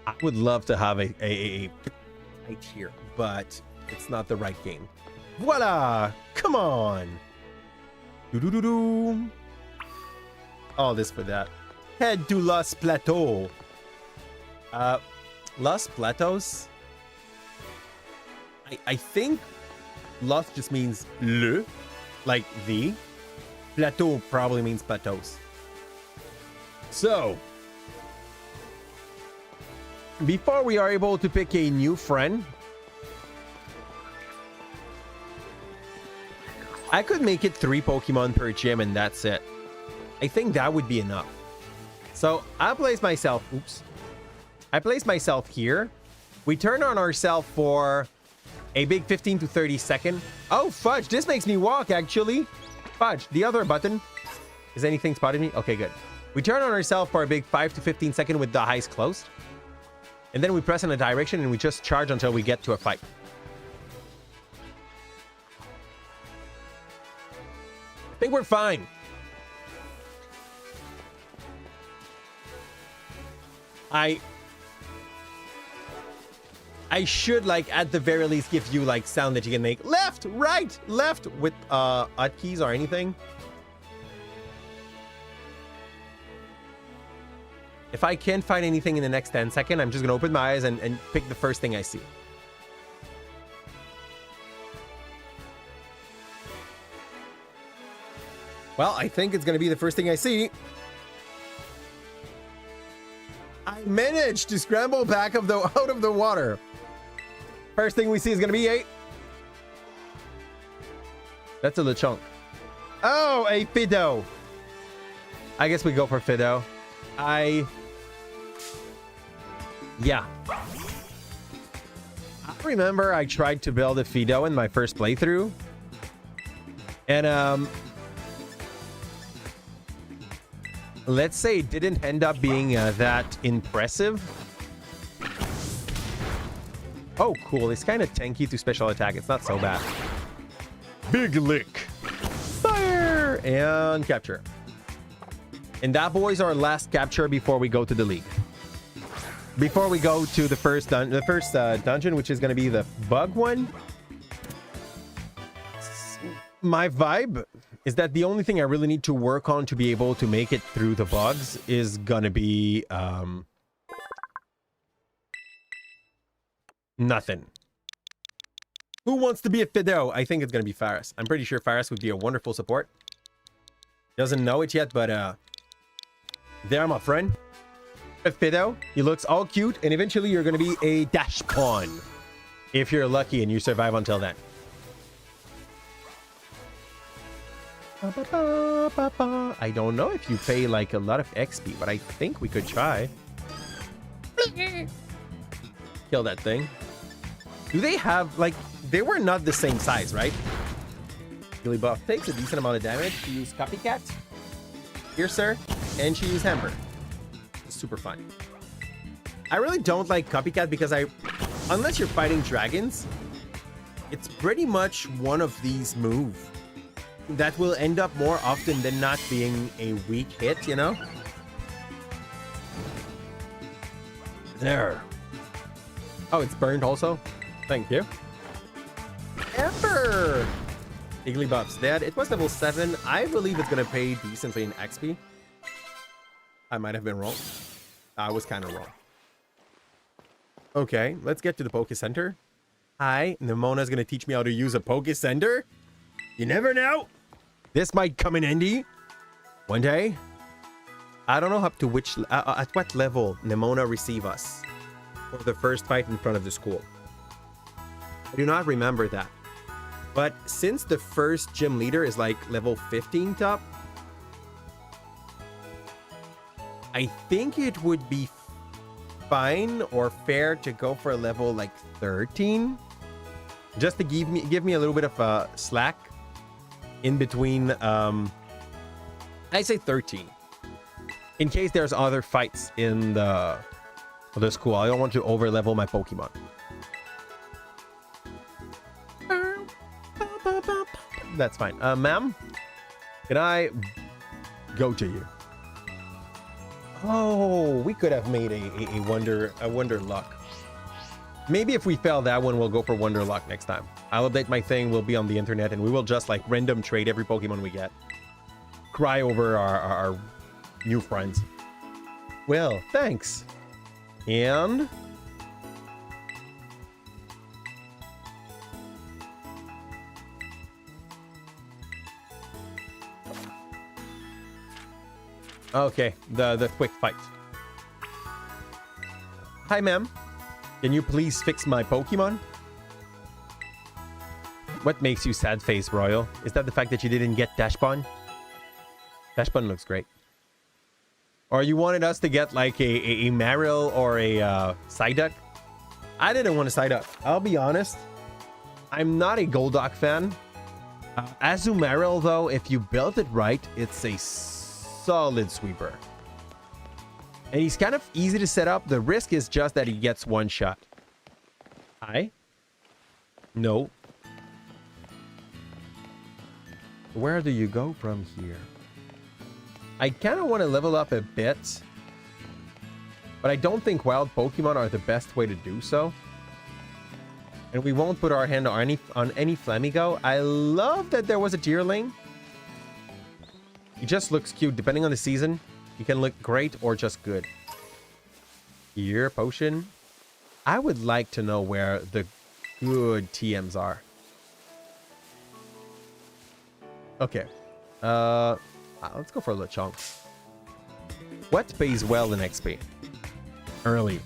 I would love to have a right here, but it's not the right game. Voila! Come on! Do. All this for that. Head to Los Plateaux. Los Plateaus? I think Los just means le, like the. Plateau probably means plateaus. So, before we are able to pick a new friend, I could make it 3 Pokemon per gym and that's it. I think that would be enough. So I place myself, I place myself here. We turn on ourselves for a big 15 to 30 second. Oh, fudge, this makes me walk actually. Fudge, the other button. Is anything spotting me? Okay, good. We turn on ourselves for a big 5 to 15 second with the eyes closed. And then we press in a direction and we just charge until we get to a fight. I think we're fine. I I should, like, at the very least give you, like, sound that you can make left, right, left with hotkeys or anything. If I can't find anything in the next 10 seconds, I'm just gonna open my eyes and pick the first thing I see. Well, I think it's gonna be the first thing I see. I managed to scramble back out of the water. First thing we see is gonna be a... That's a Lechonk. Oh, a Fido. I guess we go for Fido. Yeah. I remember I tried to build a Fido in my first playthrough. And, let's say it didn't end up being that impressive. Oh, cool. It's kind of tanky to special attack. It's not so bad. Big lick. Fire! And capture. And that, boys, our last capture before we go to the league. Before we go to the first dungeon, which is going to be the bug one. My vibe is that the only thing I really need to work on to be able to make it through the bugs is going to be... nothing. Who wants to be a Fido? I think it's going to be Faris. I'm pretty sure Faris would be a wonderful support. Doesn't know it yet, but there, my friend. A Fido. He looks all cute, and eventually you're going to be a dash pawn. If you're lucky and you survive until then. I don't know if you pay like a lot of XP, but I think we could try. Kill that thing. Do they have, like, they were not the same size, right? Billy Buff takes a decent amount of damage. She used Copycat. Here, sir. And she used Hammer. It's super fun. I really don't like Copycat because unless you're fighting dragons, it's pretty much one of these moves that will end up more often than not being a weak hit, you know? There. Oh, it's burned also? Thank you. Ember! Igglybuff's dead. It was level 7. I believe it's going to pay decently in XP. I might have been wrong. I was kind of wrong. Okay, let's get to the Poke Center. Hi, Nemona's going to teach me how to use a Poke Center. You never know. This might come in handy one day. I don't know up to which, at what level Nemona receive us for the first fight in front of the school. I do not remember that. But since the first gym leader is like level 15 top, I think it would be fine or fair to go for a level like 13. Just to give me a little bit of slack in between, I say 13. In case there's other fights in the school. I don't want to over level my Pokemon. That's fine. Ma'am, can I go to you? Oh, we could have made a Wonder Luck. Maybe if we fail that one, we'll go for Wonder Luck next time. I'll update my thing. We'll be on the internet, and we will just like random trade every Pokemon we get. Cry over our new friends. Well, thanks. And... okay, the quick fight. Hi, ma'am. Can you please fix my Pokemon? What makes you sad face, Royal? Is that the fact that you didn't get Dashpon? Dashpon looks great. Or you wanted us to get like a Marill or a Psyduck? I didn't want a Psyduck. I'll be honest. I'm not a Golduck fan. Azumarill, though, if you build it right, it's a solid sweeper. And he's kind of easy to set up. The risk is just that he gets one shot. Hi? No. Where do you go from here? I kind of want to level up a bit. But I don't think wild Pokemon are the best way to do so. And we won't put our hand on any Flamigo. I love that there was a tierling. He just looks cute. Depending on the season, he can look great or just good. Here, potion. I would like to know where the good TMs are. Okay. Let's go for Lechonk. What pays well in XP? Early.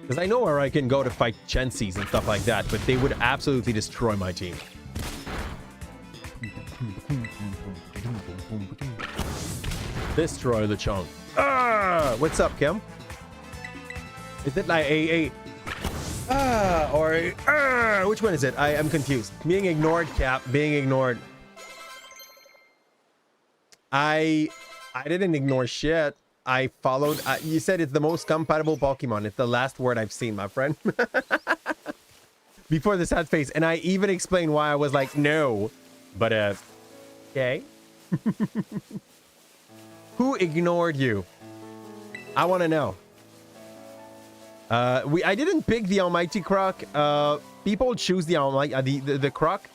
Because I know where I can go to fight Chensees and stuff like that, but they would absolutely destroy my team. Destroy the chunk. What's up, Kim? Is it like which one is it? I am confused. Being ignored, Cap. Being ignored. I didn't ignore shit. I followed. You said it's the most compatible Pokemon. It's the last word I've seen, my friend. Before the sad face, and I even explained why I was like no, but okay. Who ignored you? I want to know. I didn't pick the Almighty Croc. People choose the Almighty the Croc,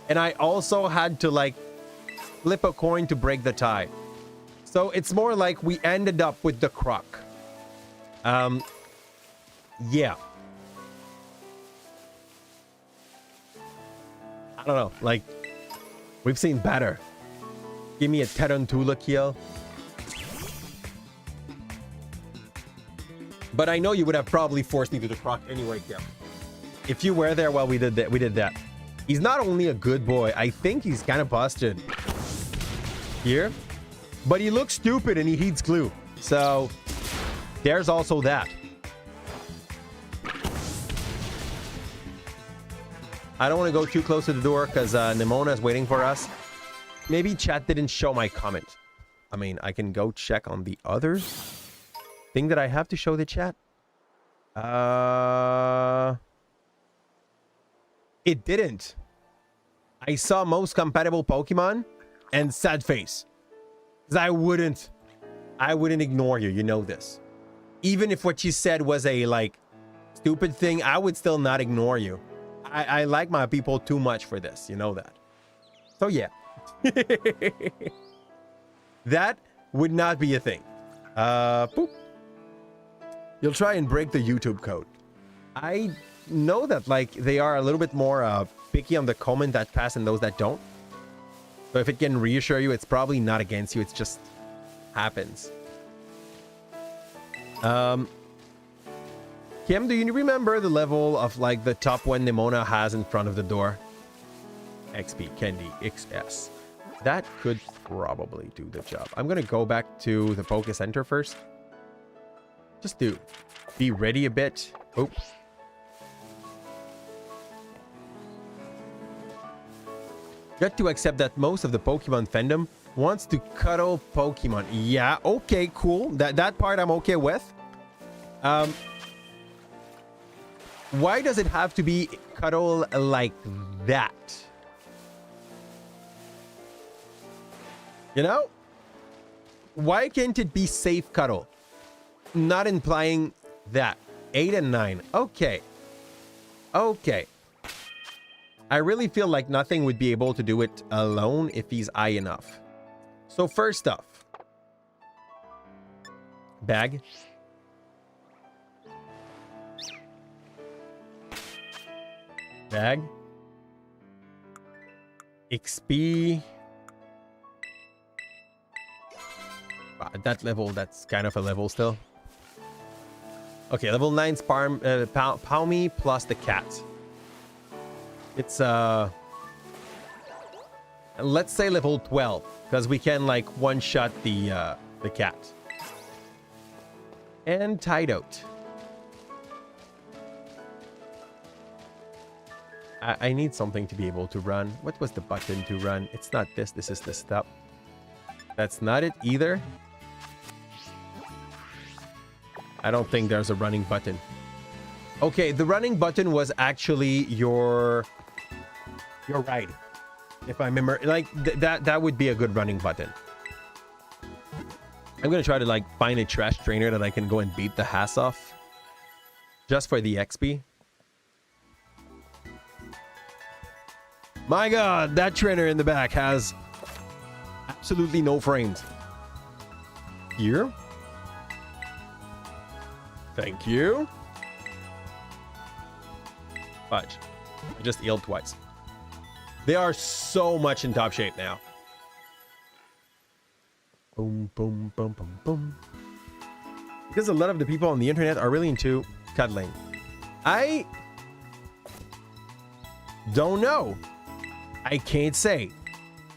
and I also had to like flip a coin to break the tie. So it's more like we ended up with the Croc. Yeah. I don't know. Like, we've seen better. Give me a Tarantula kill. But I know you would have probably forced me to the Croc anyway, Kim. If you were there while we did that. He's not only a good boy, I think he's kind of busted. Here. But he looks stupid and he heeds glue. So, there's also that. I don't want to go too close to the door because Nimona is waiting for us. Maybe chat didn't show my comment. I mean, I can go check on the other thing that I have to show the chat. It didn't. I saw most compatible Pokemon and sad face. Because I wouldn't ignore you. You know this. Even if what you said was a like stupid thing, I would still not ignore you. I like my people too much for this. You know that. So yeah. That would not be a thing. Boop. You'll try and break the YouTube code. I know that like they are a little bit more picky on the comment that pass and those that don't. So if it can reassure you, it's probably not against you. It just happens. Kim, do you remember the level of like the top one Nimona has in front of the door? XP, Candy, XS. That could probably do the job. I'm going to go back to the Poké Center first. Just to be ready a bit. Oh. Got to accept that most of the Pokemon fandom wants to cuddle Pokemon. Yeah, okay, cool. That part I'm okay with. Why does it have to be cuddle like that? You know? Why can't it be safe cuddle? Not implying that. 8 and 9. Okay. Okay. I really feel like nothing would be able to do it alone if he's high enough. So first off. Bag. Bag. XP. At that level, that's kind of a level still. Okay, level 9 Palmy plus the cat. It's let's say level 12 because we can like one-shot the cat. And Tideout. I need something to be able to run. What was the button to run? It's not this. This is the step. That's not it either. I don't think there's a running button. Okay, the running button was actually your ride. If I remember, like that would be a good running button. I'm gonna try to like find a trash trainer that I can go and beat the ass off. Just for the XP. My god, that trainer in the back has absolutely no frames. Here. Thank you. Fudge. I just healed twice. They are so much in top shape now. Boom, boom, boom, boom, boom. Because a lot of the people on the internet are really into cuddling. I don't know. I can't say.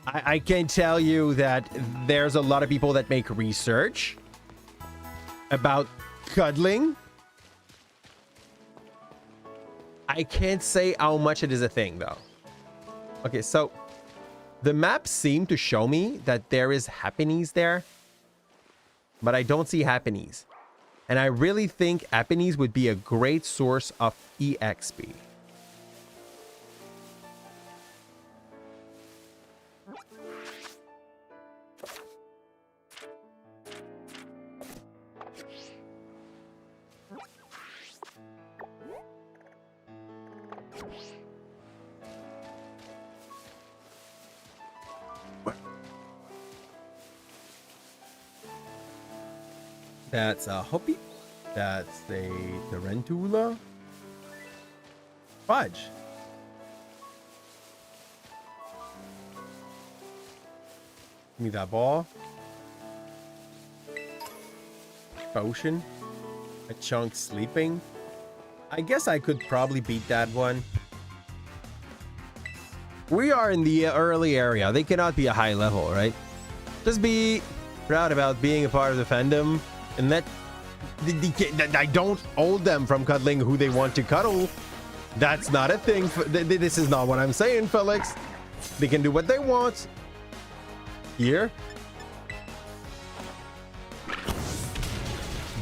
I can tell you that there's a lot of people that make research about cuddling. I can't say how much it is a thing, though. Okay, so the map seemed to show me that there is happenings there, but I don't see happenings. And I really think happenings would be a great source of EXP. That's a Hoppy. That's a Tarantula. Fudge. Give me that ball. Potion. A chunk sleeping. I guess I could probably beat that one. We are in the early area. They cannot be a high level, right? Just be proud about being a part of the fandom. And that I don't hold them from cuddling who they want to cuddle. That's not a thing. This is not what I'm saying, Felix. They can do what they want. Here.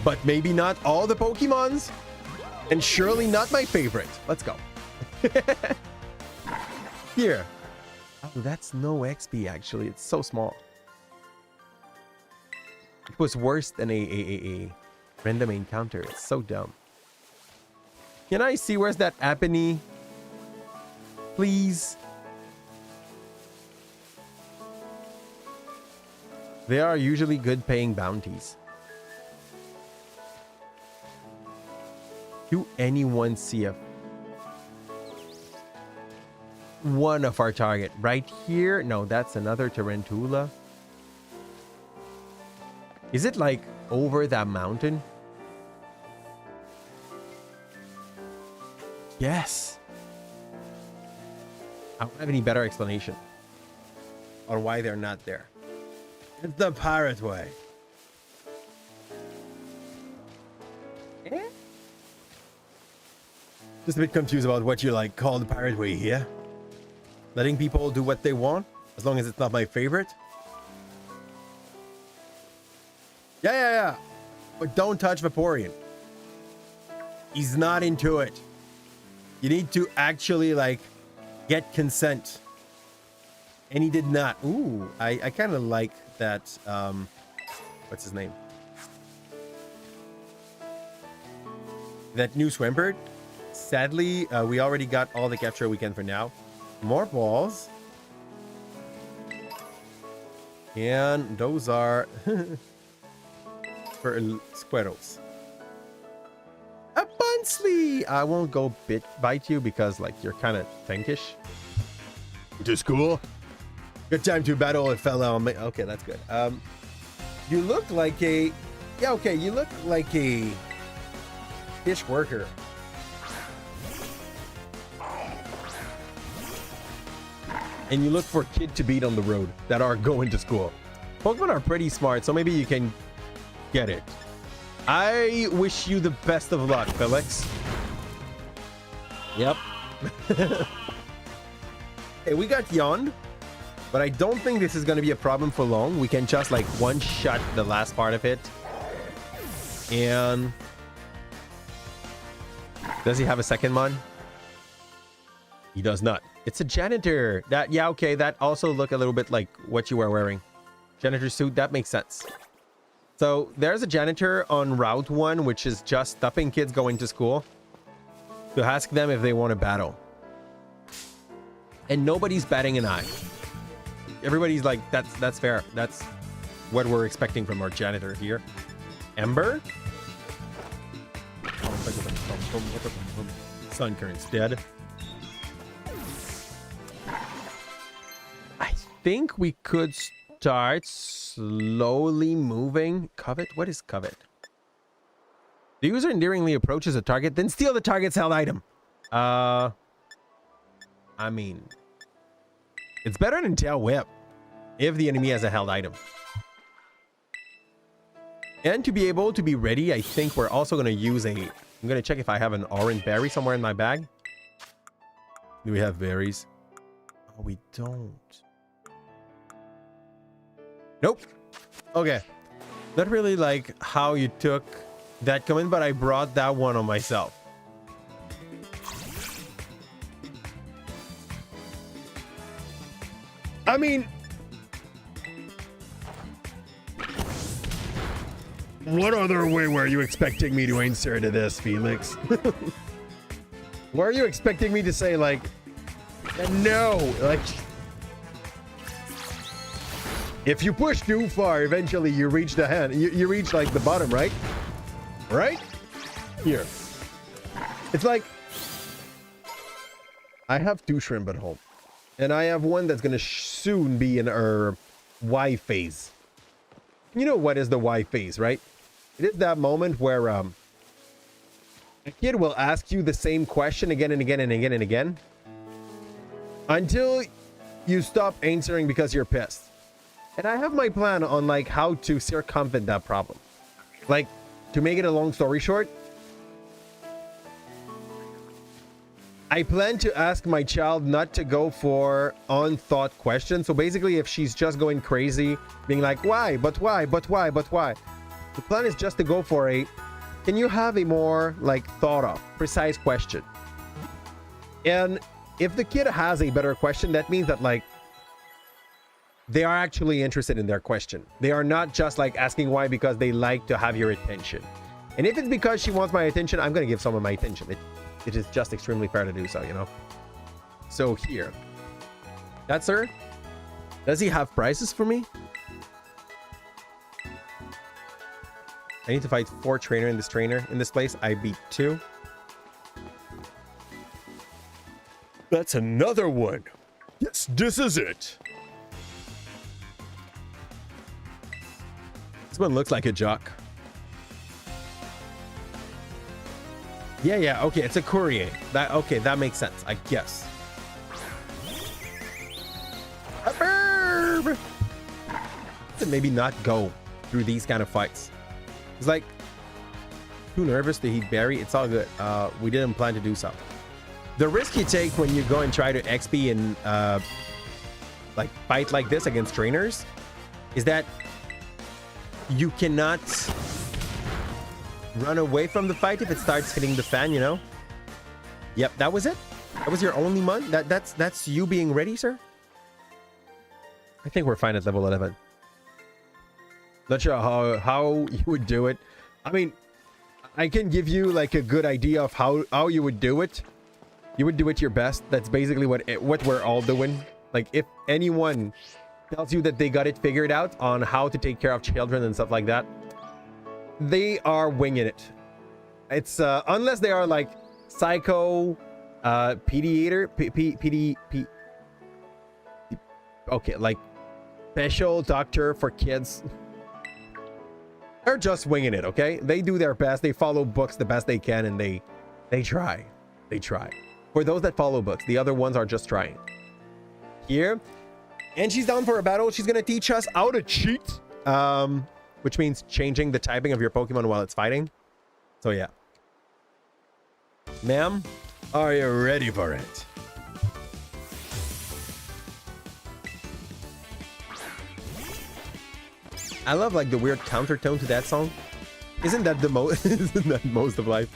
But maybe not all the Pokemons. And surely not my favorite. Let's go. Here. Oh, that's no XP, actually. It's so small. It was worse than a random encounter. It's so dumb. Can I see where's that Apony? Please. They are usually good paying bounties. Do anyone see one of our target right here? No, that's another Tarantula. Is it like over that mountain? Yes. I don't have any better explanation on why they're not there. It's the pirate way. Just a bit confused about what you like call the pirate way here. Letting people do what they want, as long as it's not my favorite. Yeah. But don't touch Vaporeon. He's not into it. You need to actually, like, get consent. And he did not. Ooh, I kind of like that, what's his name? That new Swampert. Sadly, we already got all the capture weekend for now. More balls. And those are... for squirrels. A Bunsley! I won't go bite you because, like, you're kind of tankish. To school? Good time to battle a fella on me. Okay, that's good. You look like a... Yeah, okay, you look like a fish worker. And you look for kids to beat on the road that are going to school. Pokemon are pretty smart, so maybe you can get it. I wish you the best of luck, Felix. Yep. Hey, we got Yawned, but I don't think this is going to be a problem for long. We can just like one-shot the last part of it. And does he have a second one? He does not. It's a janitor. That, yeah, okay, that also look a little bit like what you were wearing. Janitor suit, that makes sense. So there's a janitor on Route 1, which is just stopping kids going to school. to ask them if they want to battle. And nobody's batting an eye. Everybody's like, that's fair. That's what we're expecting from our janitor here. Ember? Sun current's dead. I think we could start slowly moving. Covet? What is covet? The user endearingly approaches a target, then steal the target's held item. I mean, it's better than tail whip if the enemy has a held item. And to be able to be ready, I think we're also going to use a... I'm going to check if I have an orange berry somewhere in my bag. Do we have berries? Oh, we don't. Nope. Okay. Not really like how you took that comment, but I brought that one on myself. I mean... what other way were you expecting me to answer to this, Felix? Were you expecting me to say, like, no? Like, if you push too far, eventually you reach the hand. You reach, like, the bottom, right? Right? Here. It's like, I have 2 shrimp at home. And I have one that's going to soon be in our Y phase. You know what is the Y phase, right? It is that moment where a kid will ask you the same question again and again and again and again until you stop answering because you're pissed. And I have my plan on like how to circumvent that problem. Like, to make it a long story short, I plan to ask my child not to go for unthought questions. So basically, if she's just going crazy, being like, why, but why, but why, but why? The plan is just to go for a, can you have a more like thought of, precise question? And if the kid has a better question, that means that like, they are actually interested in their question. They are not just like asking why because they like to have your attention. And if it's because she wants my attention, I'm going to give someone my attention. It is just extremely fair to do so, you know? So here. That's her. Does he have prizes for me? I need to fight 4 trainer in this place. I beat 2. That's another one. Yes, this is it. This one looks like a jock. Yeah, okay, it's a courier. That makes sense, I guess. A burb! To maybe not go through these kind of fights. It's like too nervous to heat berry. It's all good. We didn't plan to do so. The risk you take when you go and try to XP and like fight like this against trainers is that you cannot run away from the fight if it starts hitting the fan, you know? Yep, that was it. That was your only mon. That's you being ready, sir. I think we're fine at level 11. Not sure how you would do it. I mean, I can give you like a good idea of how you would do it. You would do it your best. That's basically what we're all doing. Like, if anyone tells you that they got it figured out on how to take care of children and stuff like that, they are winging it. It's unless they are like psycho pediator, okay, like special doctor for kids. They're just winging it, okay? They do their best. They follow books the best they can, and they try. They try. For those that follow books, the other ones are just trying. Here, and she's down for a battle. She's gonna teach us how to cheat, which means changing the typing of your Pokemon while it's fighting. So yeah, ma'am, are you ready for it? I love like the weird countertone to that song. Isn't that the most? Isn't that most of life?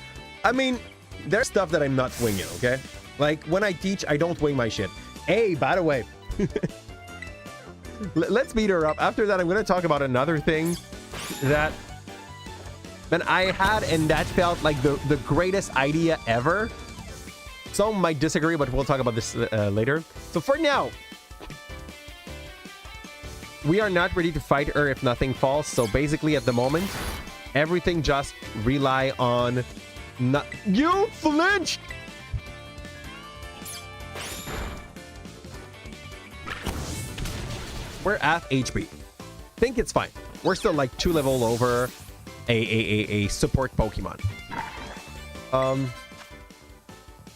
I mean, there's stuff that I'm not winging, okay? Like when I teach, I don't wing my shit. Hey, by the way, let's beat her up. After that, I'm going to talk about another thing that I had, and that felt like the greatest idea ever. Some might disagree, but we'll talk about this later. So for now, we are not ready to fight her if nothing falls. So basically, at the moment, everything just rely on... You flinched! We're at HP. Think it's fine. We're still like 2 level over a support Pokemon.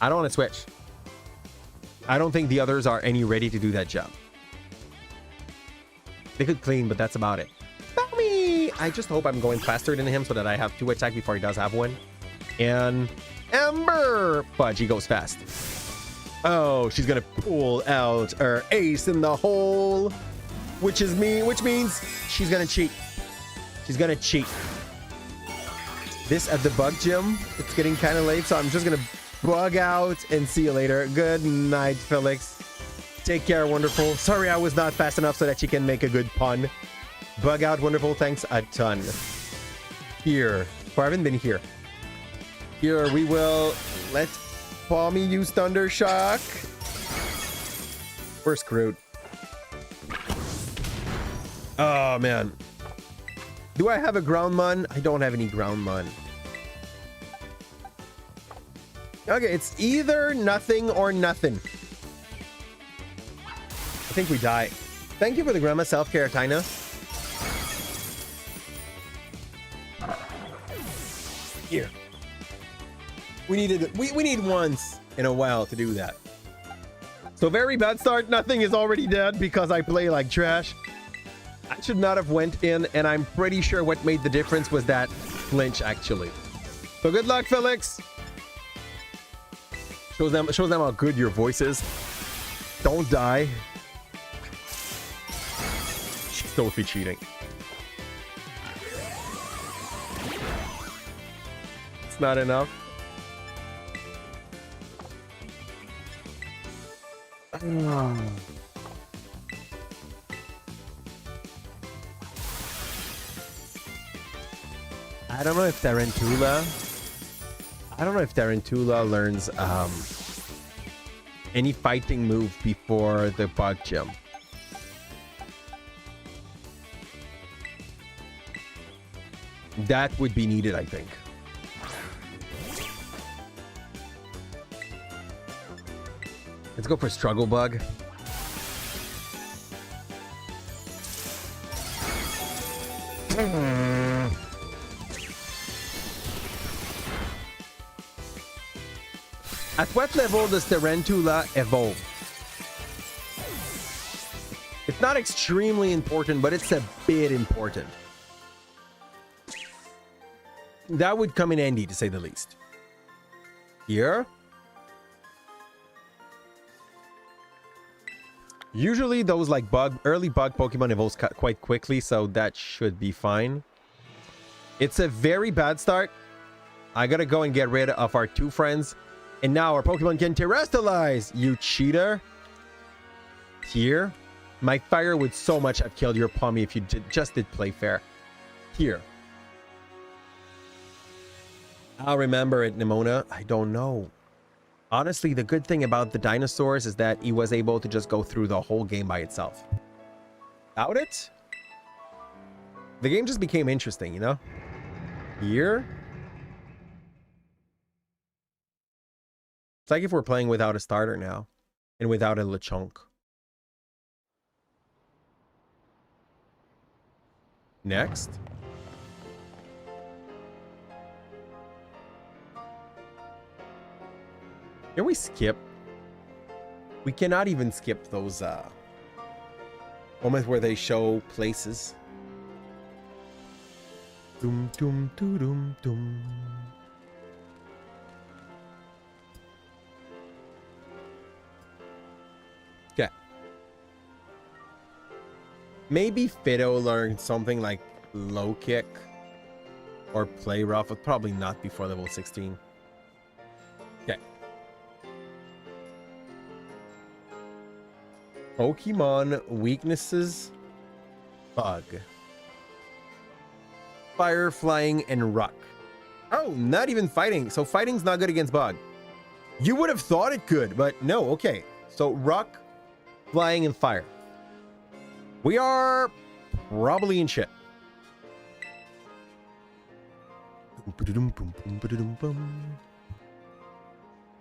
I don't want to switch. I don't think the others are any ready to do that job. They could clean, but that's about it. Tommy! I just hope I'm going faster than him so that I have 2 attack before he does have 1. And Ember! Fudge, he goes fast. Oh, she's gonna pull out her ace in the hole. Which means she's gonna cheat. She's gonna cheat. This at the bug gym, it's getting kind of late, so I'm just gonna bug out and see you later. Good night, Felix. Take care, wonderful. Sorry I was not fast enough so that you can make a good pun. Bug out, wonderful. Thanks a ton. Here. Oh, I haven't been here. Here, we will let Palmy use Thunder Shock. We're screwed. Oh, man. Do I have a Ground Mun? I don't have any Ground Mun. Okay, it's either nothing or nothing. I think we die. Thank you for the grandma self-care, Tina. Here. We needed it. We need once in a while to do that. So very bad start. Nothing is already dead because I play like trash. I should not have went in, and I'm pretty sure what made the difference was that flinch, actually. So good luck, Felix. Shows them how good your voice is. Don't die. She's totally cheating. It's not enough. I don't know if Tarantula learns any fighting move before the bug gym. That would be needed, I think. Let's go for Struggle Bug. At what level does Tarantula evolve? It's not extremely important, but it's a bit important. That would come in handy, to say the least. Here. Usually those like early bug Pokemon evolves quite quickly, so that should be fine. It's a very bad start. I gotta go and get rid of our 2 friends. And now our Pokemon can terrestrialize, you cheater. Here. My fire would so much have killed your Pommy if you just did play fair. Here. I'll remember it, Nimona. I don't know. Honestly, the good thing about the dinosaurs is that he was able to just go through the whole game by itself. Doubt it? The game just became interesting, you know? Here? It's like if we're playing without a starter now. And without a Lechonk. Next. Can we skip? We cannot even skip those moments where they show places. Doom, doom, doo, doom, doom. Okay. Maybe Fido learned something like low kick or play rough, but probably not before level 16. Okay. Pokemon weaknesses. Bug. Fire, flying, and rock. Oh, not even fighting. So fighting's not good against bug. You would have thought it could, but no. Okay. So rock, flying, and fire. We are probably in shit.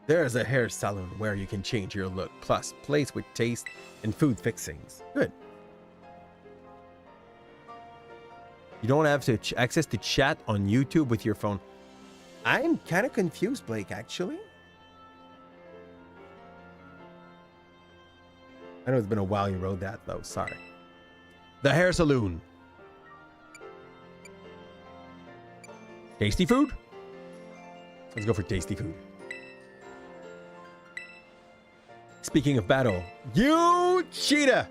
There's a hair salon where you can change your look, plus place with taste and food fixings. Good. You don't have to access to chat on YouTube with your phone. I'm kind of confused, Blake, actually. I know it's been a while you wrote that, though. Sorry. The hair saloon. Tasty food? Let's go for tasty food. Speaking of battle, you cheetah!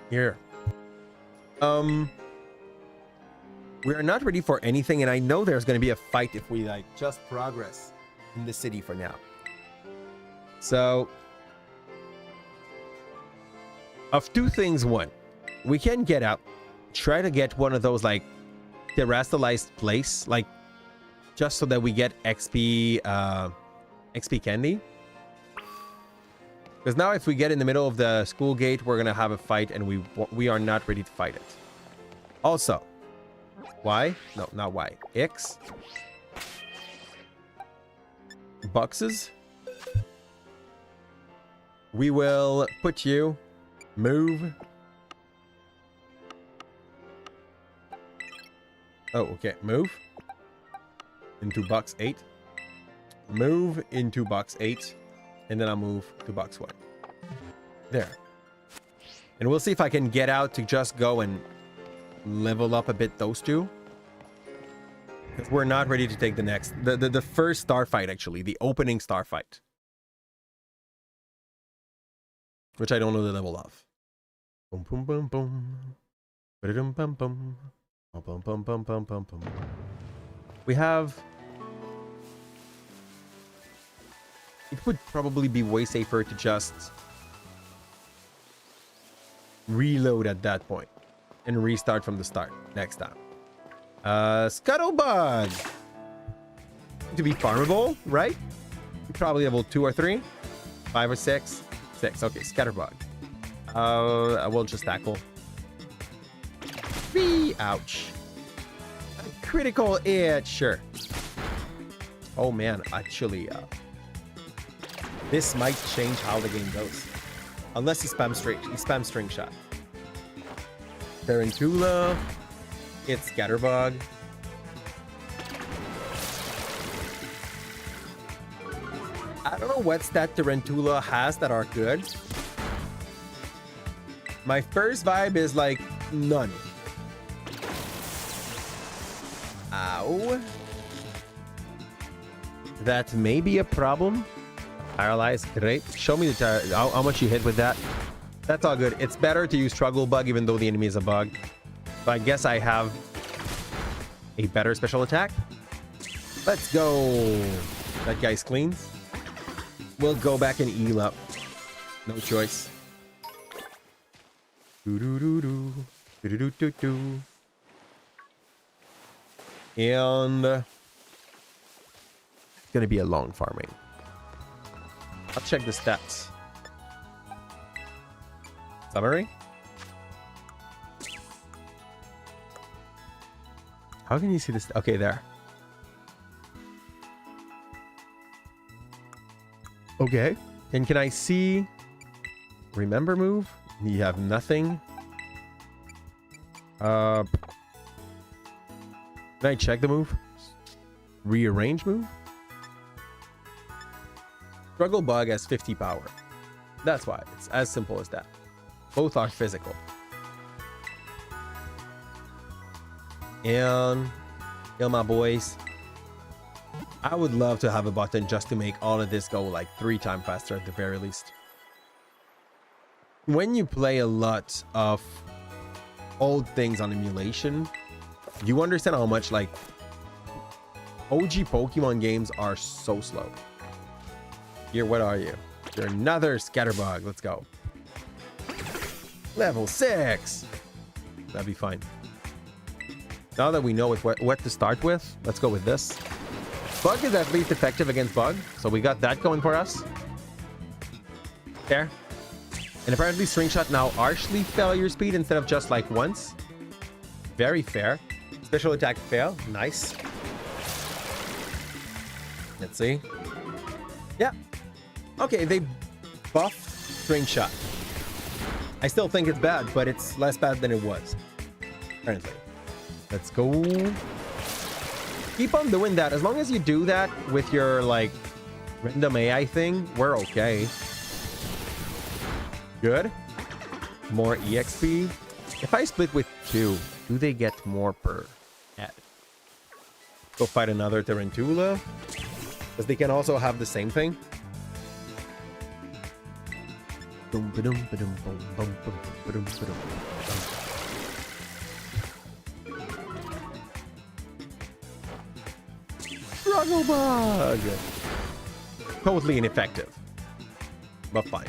Here. We are not ready for anything, and I know there's going to be a fight if we, like, just progress in the city for now. So, of two things, one, we can get out, try to get one of those, like, terrestrialized place, like, just so that we get XP candy. Because now if we get in the middle of the school gate, we're going to have a fight, and we are not ready to fight it. Also, Y? No, not Y. X. Boxes. We will put you. Move. Oh, okay. Move. Into box 8. Move into box 8. And then I'll move to box 1. There. And we'll see if I can get out to just go and level up a bit those two. Because we're not ready to take the next. The first star fight, actually. The opening star fight. Which I don't know the level of. Boom, boom, boom, boom. Ba-dum, bum, bum. Bum, bum, bum, bum, bum, bum, bum. We have... It would probably be way safer to just reload at that point and restart from the start next time. Scuttlebug! To be farmable, right? Probably level 2 or 3, 5 or 6. 6. Okay, Scatterbug. I will just tackle. Ouch. A critical hit, sure. Oh man, actually, this might change how the game goes. Unless he spams string shot. Tarantula. It's Scatterbug. I don't know what stat Tarantula has that are good. My first vibe is like none. Ow. That may be a problem. Paralyzed, great. Show me the how much you hit with that. That's all good. It's better to use Struggle Bug even though the enemy is a bug. But I guess I have a better special attack. Let's go. That guy's clean. We'll go back and heal up. No choice. Do-do-do-do. Do-do-do-do-do. And it's gonna be a long farming. I'll check the stats. Summary. How can you see this? Okay, there. Okay. And can I see remember move? You have nothing. Can I check the move? Rearrange move? Struggle Bug has 50 power. That's why. It's as simple as that. Both are physical. And kill my boys. I would love to have a button just to make all of this go like 3 times faster at the very least. When you play a lot of old things on emulation, you understand how much like OG Pokemon games are so slow. Here, what are you? You're another Scatterbug. Let's go. Level 6. That'd be fine. Now that we know what to start with, let's go with this. Bug is at least effective against Bug, so we got that going for us. There. And apparently String Shot now harshly failure speed instead of just like once. Very fair. Special attack fail. Nice. Let's see. Yeah. Okay, they buffed String Shot. I still think it's bad, but it's less bad than it was. Apparently. Let's go. Keep on doing that. As long as you do that with your, like, random AI thing, we're okay. Good. More EXP. If I split with 2, do they get more per head? Go fight another Tarantula. Because they can also have the same thing. Struggle Bug! Totally ineffective. But fine.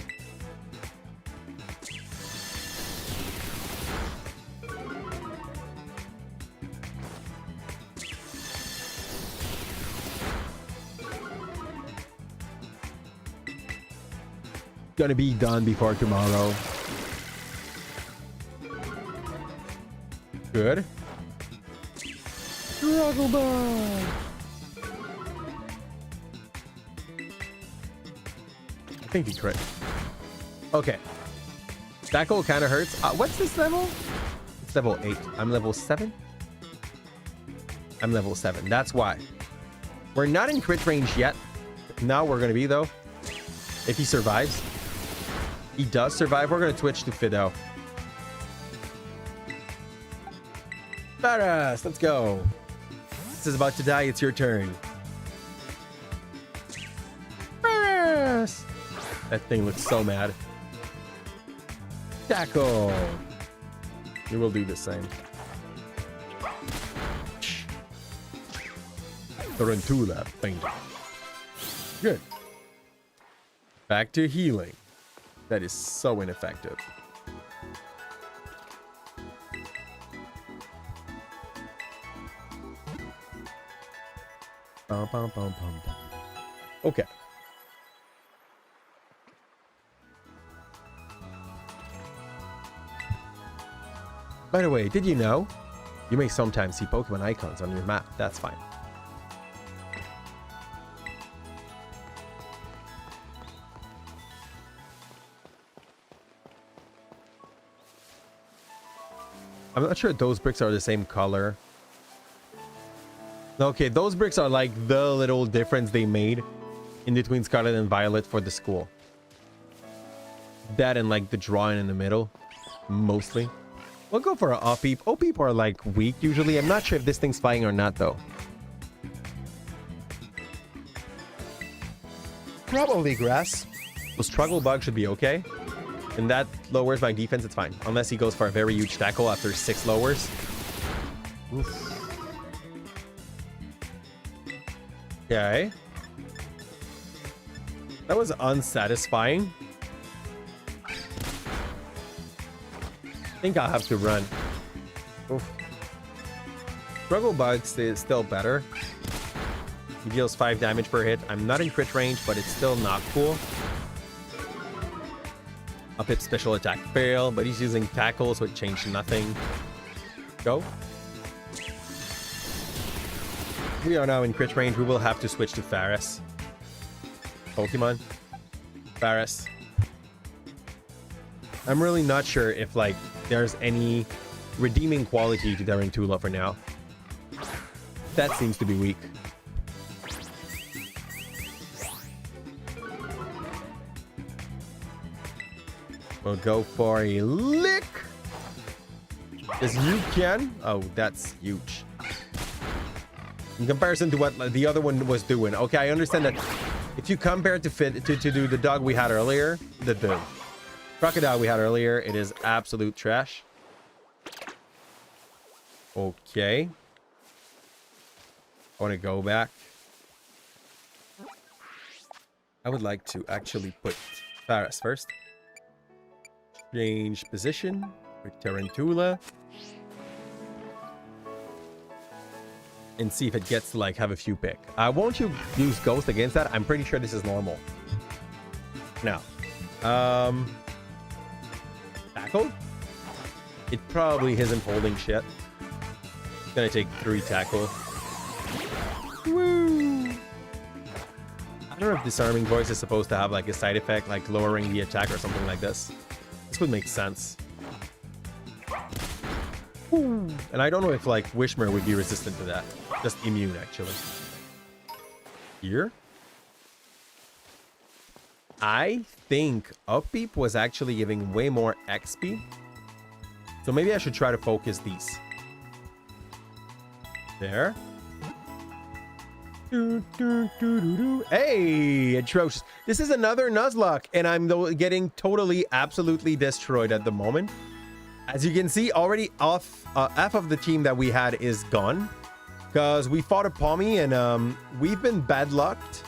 Gonna be done before tomorrow. Good. Struggle Bug! I think he crit. Okay. Tackle kind of hurts. What's this level? It's level 8. I'm level 7? I'm level 7. That's why. We're not in crit range yet. Now we're going to be, though. If he survives. He does survive. We're going to switch to Fido. Badass, let's go. This is about to die. It's your turn. Badass. That thing looks so mad. Tackle. We will do the same. Tarantula thing. Good. Back to healing. That is so ineffective. Okay. By the way, did you know? You may sometimes see Pokemon icons on your map. That's fine. I'm not sure those bricks are the same color. Okay, those bricks are like the little difference they made in between Scarlet and Violet for the school. That and like the drawing in the middle, mostly. We'll go for an Opeep. Opeep are like weak usually. I'm not sure if this thing's flying or not though. Probably grass. So Struggle Bug should be okay. And that lowers my defense, it's fine. Unless he goes for a very huge tackle after 6 lowers. Oof. Okay. That was unsatisfying. I think I'll have to run. Oof. Struggle Bug is still better. He deals 5 damage per hit. I'm not in crit range, but it's still not cool. Up hit special attack fail, but he's using tackle, so it changed nothing. Go. We are now in crit range. We will have to switch to Faris. Pokemon. Faris. I'm really not sure if like there's any redeeming quality to Tarantula for now. That seems to be weak. We'll go for a lick. As you can. Oh, that's huge. In comparison to what the other one was doing. Okay, I understand that if you compare it to do the dog we had earlier, the crocodile we had earlier, it is absolute trash. Okay. I want to go back. I would like to actually put Faris first. Change position with Tarantula. and see if it gets to like have a few pick. Won't you use Ghost against that? I'm pretty sure this is normal. Now, tackle? It probably isn't holding shit. It's gonna take 3 tackle. Woo! I don't know if disarming voice is supposed to have like a side effect, like lowering the attack or something like this. This would make sense. Woo. And I don't know if like Wishmer would be resistant to that. Just immune actually. Here? I think Upbeep was actually giving way more XP. So maybe I should try to focus these. There. Hey, atrocious. This is another Nuzlocke, and I'm getting totally, absolutely destroyed at the moment. As you can see, already half of the team that we had is gone. Because we fought a Pommy, and we've been bad lucked.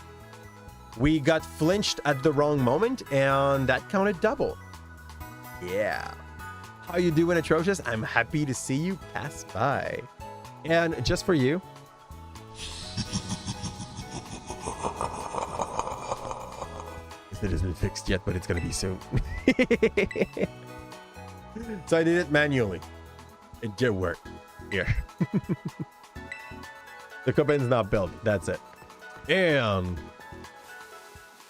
We got flinched at the wrong moment, and that counted double. Yeah. How you doing, atrocious? I'm happy to see you pass by. And just for you. It isn't fixed yet, but it's gonna be soon. So I did it manually. It did work. Here. The cabin's not built. That's it. And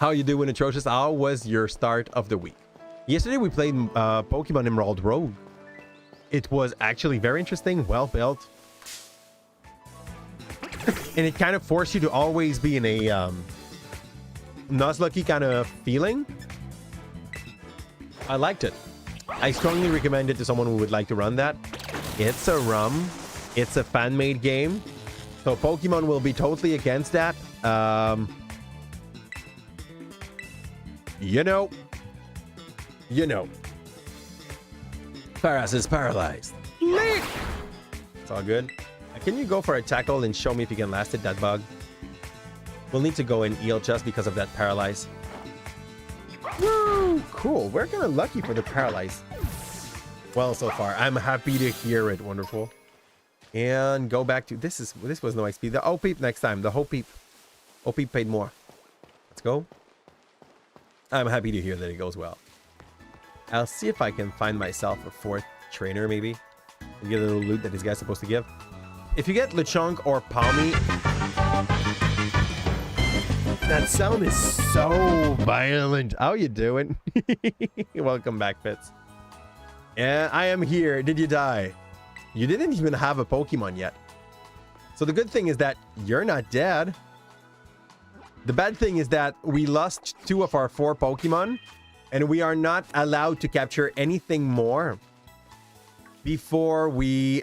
how you doing, atrocious? How was your start of the week? Yesterday we played Pokemon Emerald Road. It was actually very interesting, well built. And it kind of forced you to always be in a Nuzlocke kind of feeling. I liked it. I strongly recommend it to someone who would like to run that. It's a rum. It's a fan-made game. So Pokemon will be totally against that. You know. Paras is paralyzed. It's all good. Can you go for a tackle and show me if you can last it, that bug? We'll need to go and heal just because of that paralyze. Woo! Cool. We're kind of lucky for the paralyze. Well, so far. I'm happy to hear it. Wonderful. And go back to... This was no XP. The O-Peep next time. The Ho-Peep. O-Peep paid more. Let's go. I'm happy to hear that it goes well. I'll see if I can find myself a 4th trainer, maybe. And get a little loot that this guy's supposed to give. If you get Lechonk or Palmy... That sound is so violent. How you doing? Welcome back, Fitz. Yeah, I am here. Did you die? You didn't even have a Pokemon yet. So the good thing is that you're not dead. The bad thing is that we lost 2 of our 4 Pokemon. And we are not allowed to capture anything more before we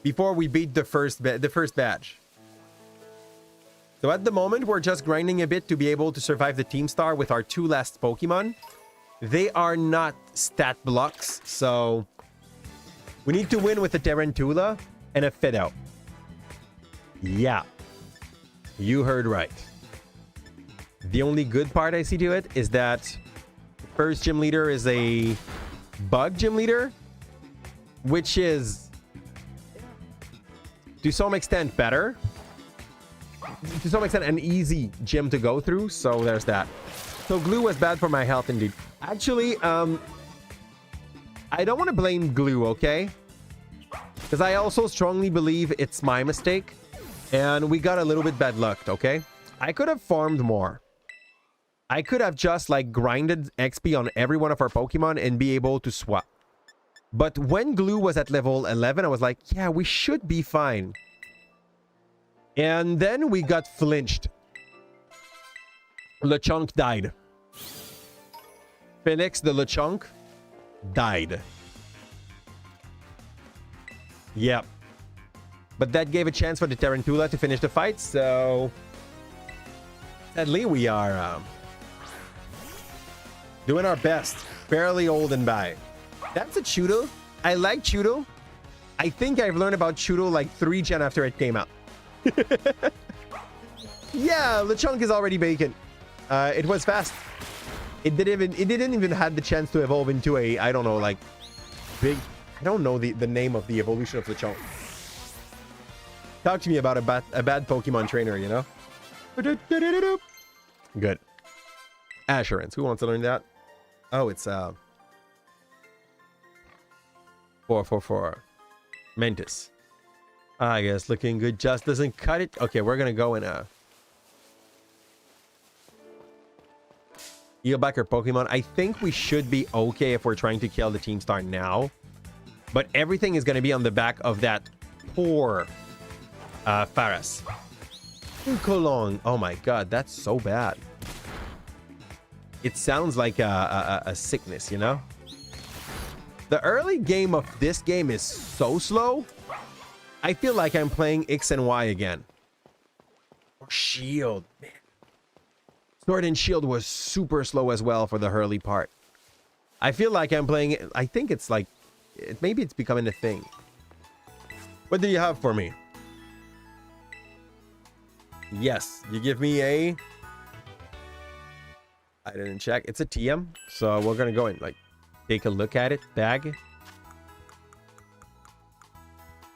beat the first badge. So at the moment, we're just grinding a bit to be able to survive the Team Star with our 2 last Pokemon. They are not stat blocks, so we need to win with a Tarantula and a Fidough. Yeah, you heard right. The only good part I see to it is that the first gym leader is a bug gym leader, which is to some extent better. To some extent an easy gym to go through, so there's that. So glue was bad for my health indeed. Actually, I don't want to blame glue, okay? Because I also strongly believe it's my mistake. And we got a little bit bad luck, okay? I could have farmed more. I could have just like grinded XP on every one of our Pokemon and be able to swap. But when glue was at level 11, I was like, yeah, we should be fine. And then we got flinched. Lechonk died. Phoenix the Lechonk died. Yep. But that gave a chance for the Tarantula to finish the fight, so... Sadly, we are doing our best. Fairly old and by. That's a Chudo. I like Chudo. I think I've learned about Chudo like 3 gen after it came out. Yeah, Lechonk is already bacon. It was fast. It didn't even have the chance to evolve into a, I don't know, like big... I don't know the name of the evolution of Lechonk. Talk to me about a bad Pokemon trainer, you know? Good. Assurance. Who wants to learn that? Oh, it's 444. Mentis. I guess looking good just doesn't cut it. Okay, we're gonna go in heal back our Pokemon. I think we should be okay if we're trying to kill the Team Star now. But everything is gonna be on the back of that poor Faras. Kolong. Oh my god, that's so bad. It sounds like a sickness, you know? The early game of this game is so slow. I feel like I'm playing X and Y again. Or Shield, man. Sword and Shield was super slow as well for the early part. I feel like I'm playing it. I think it's like, maybe it's becoming a thing. What do you have for me? Yes, you give me a... I didn't check. It's a TM. So we're going to go and like take a look at it. Bag.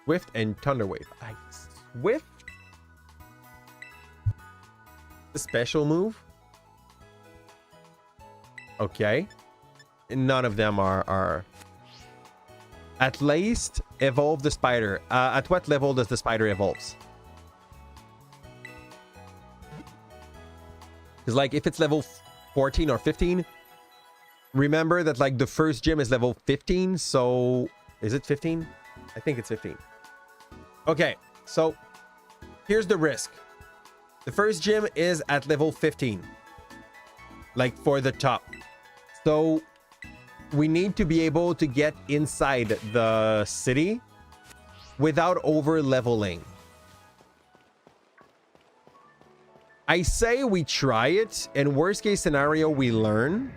Swift and Thunderwave. Swift? The special move? Okay. None of them are... At least evolve the spider. At what level does the spider evolves? Because like if it's level 14 or 15, remember that like the first gym is level 15. So is it 15? I think it's 15. Okay, so here's the risk. The first gym is at level 15, like for the top. So we need to be able to get inside the city without over leveling. I say we try it, and worst case scenario, we learn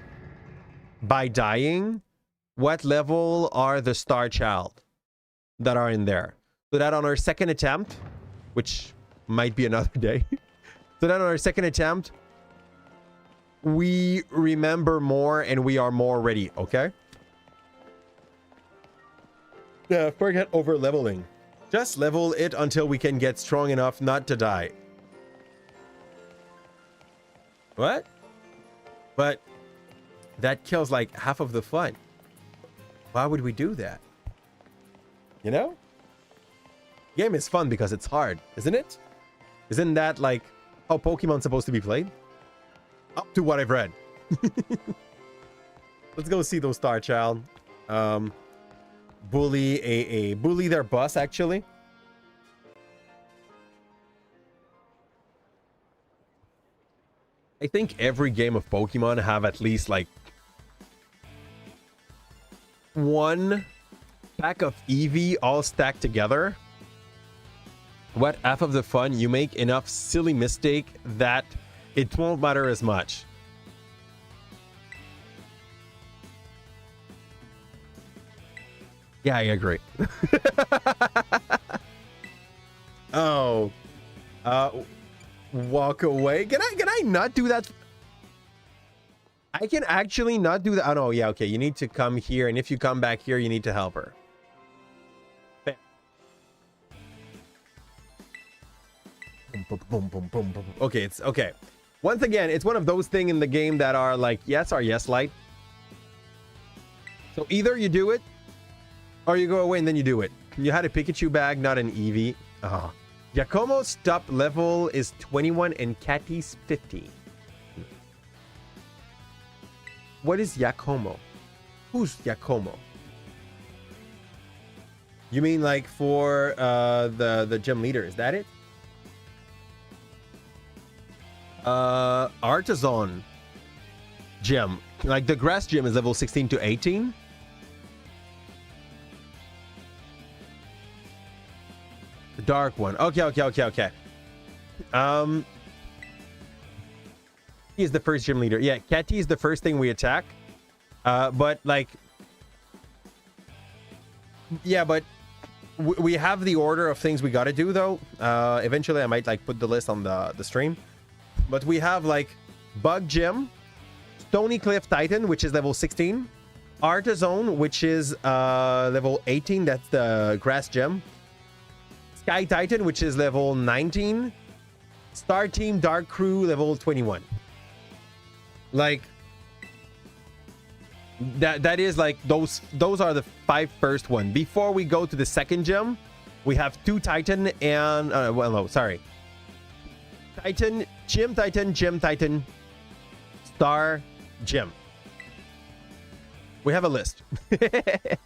by dying what level are the Star Child that are in there. So that on our second attempt, which might be another day, so that on our second attempt, we remember more and we are more ready, okay? Yeah, forget over leveling. Just level it until we can get strong enough not to die. What? But that kills like half of the fun. Why would we do that? You know? Game is fun because it's hard, isn't it? Isn't that like how Pokemon's supposed to be played? Up to what I've read. Let's go see those Star Child. Bully bully their boss actually. I think every game of Pokemon have at least like one pack of Eevee all stacked together. What half of the fun, you make enough silly mistake that it won't matter as much. Yeah, I agree. Oh. Walk away. Can I not do that? I can actually not do that. Oh no, yeah, okay. You need to come here, and if you come back here, you need to help her. Boom, boom, boom, boom, boom. Okay, it's okay. Once again, it's one of those things in the game that are like yes or yes light. So either you do it, or you go away and then you do it. You had a Pikachu bag, not an Eevee. Oh. Giacomo's top level is 21 and Catty's 50. What is Giacomo? Who's Giacomo? You mean like for the gym leader? Is that it? Artisan gym. Like the grass gym is level 16 to 18. The dark one. Okay. He is the first gym leader. Yeah, Catty is the first thing we attack. But like, yeah, but we have the order of things we got to do though. Eventually I might like put the list on the stream. But we have like Bug Gym, Stony Cliff Titan, which is level 16, Artisan, which is level 18. That's the grass gym. Sky Titan, which is level 19. Star Team Dark Crew, level 21. Like, that is like, those are the 5 first one. Before we go to the second gym, we have 2 Titan and, well, no, sorry. Titan, Gym Titan, Star, Gym. We have a list. I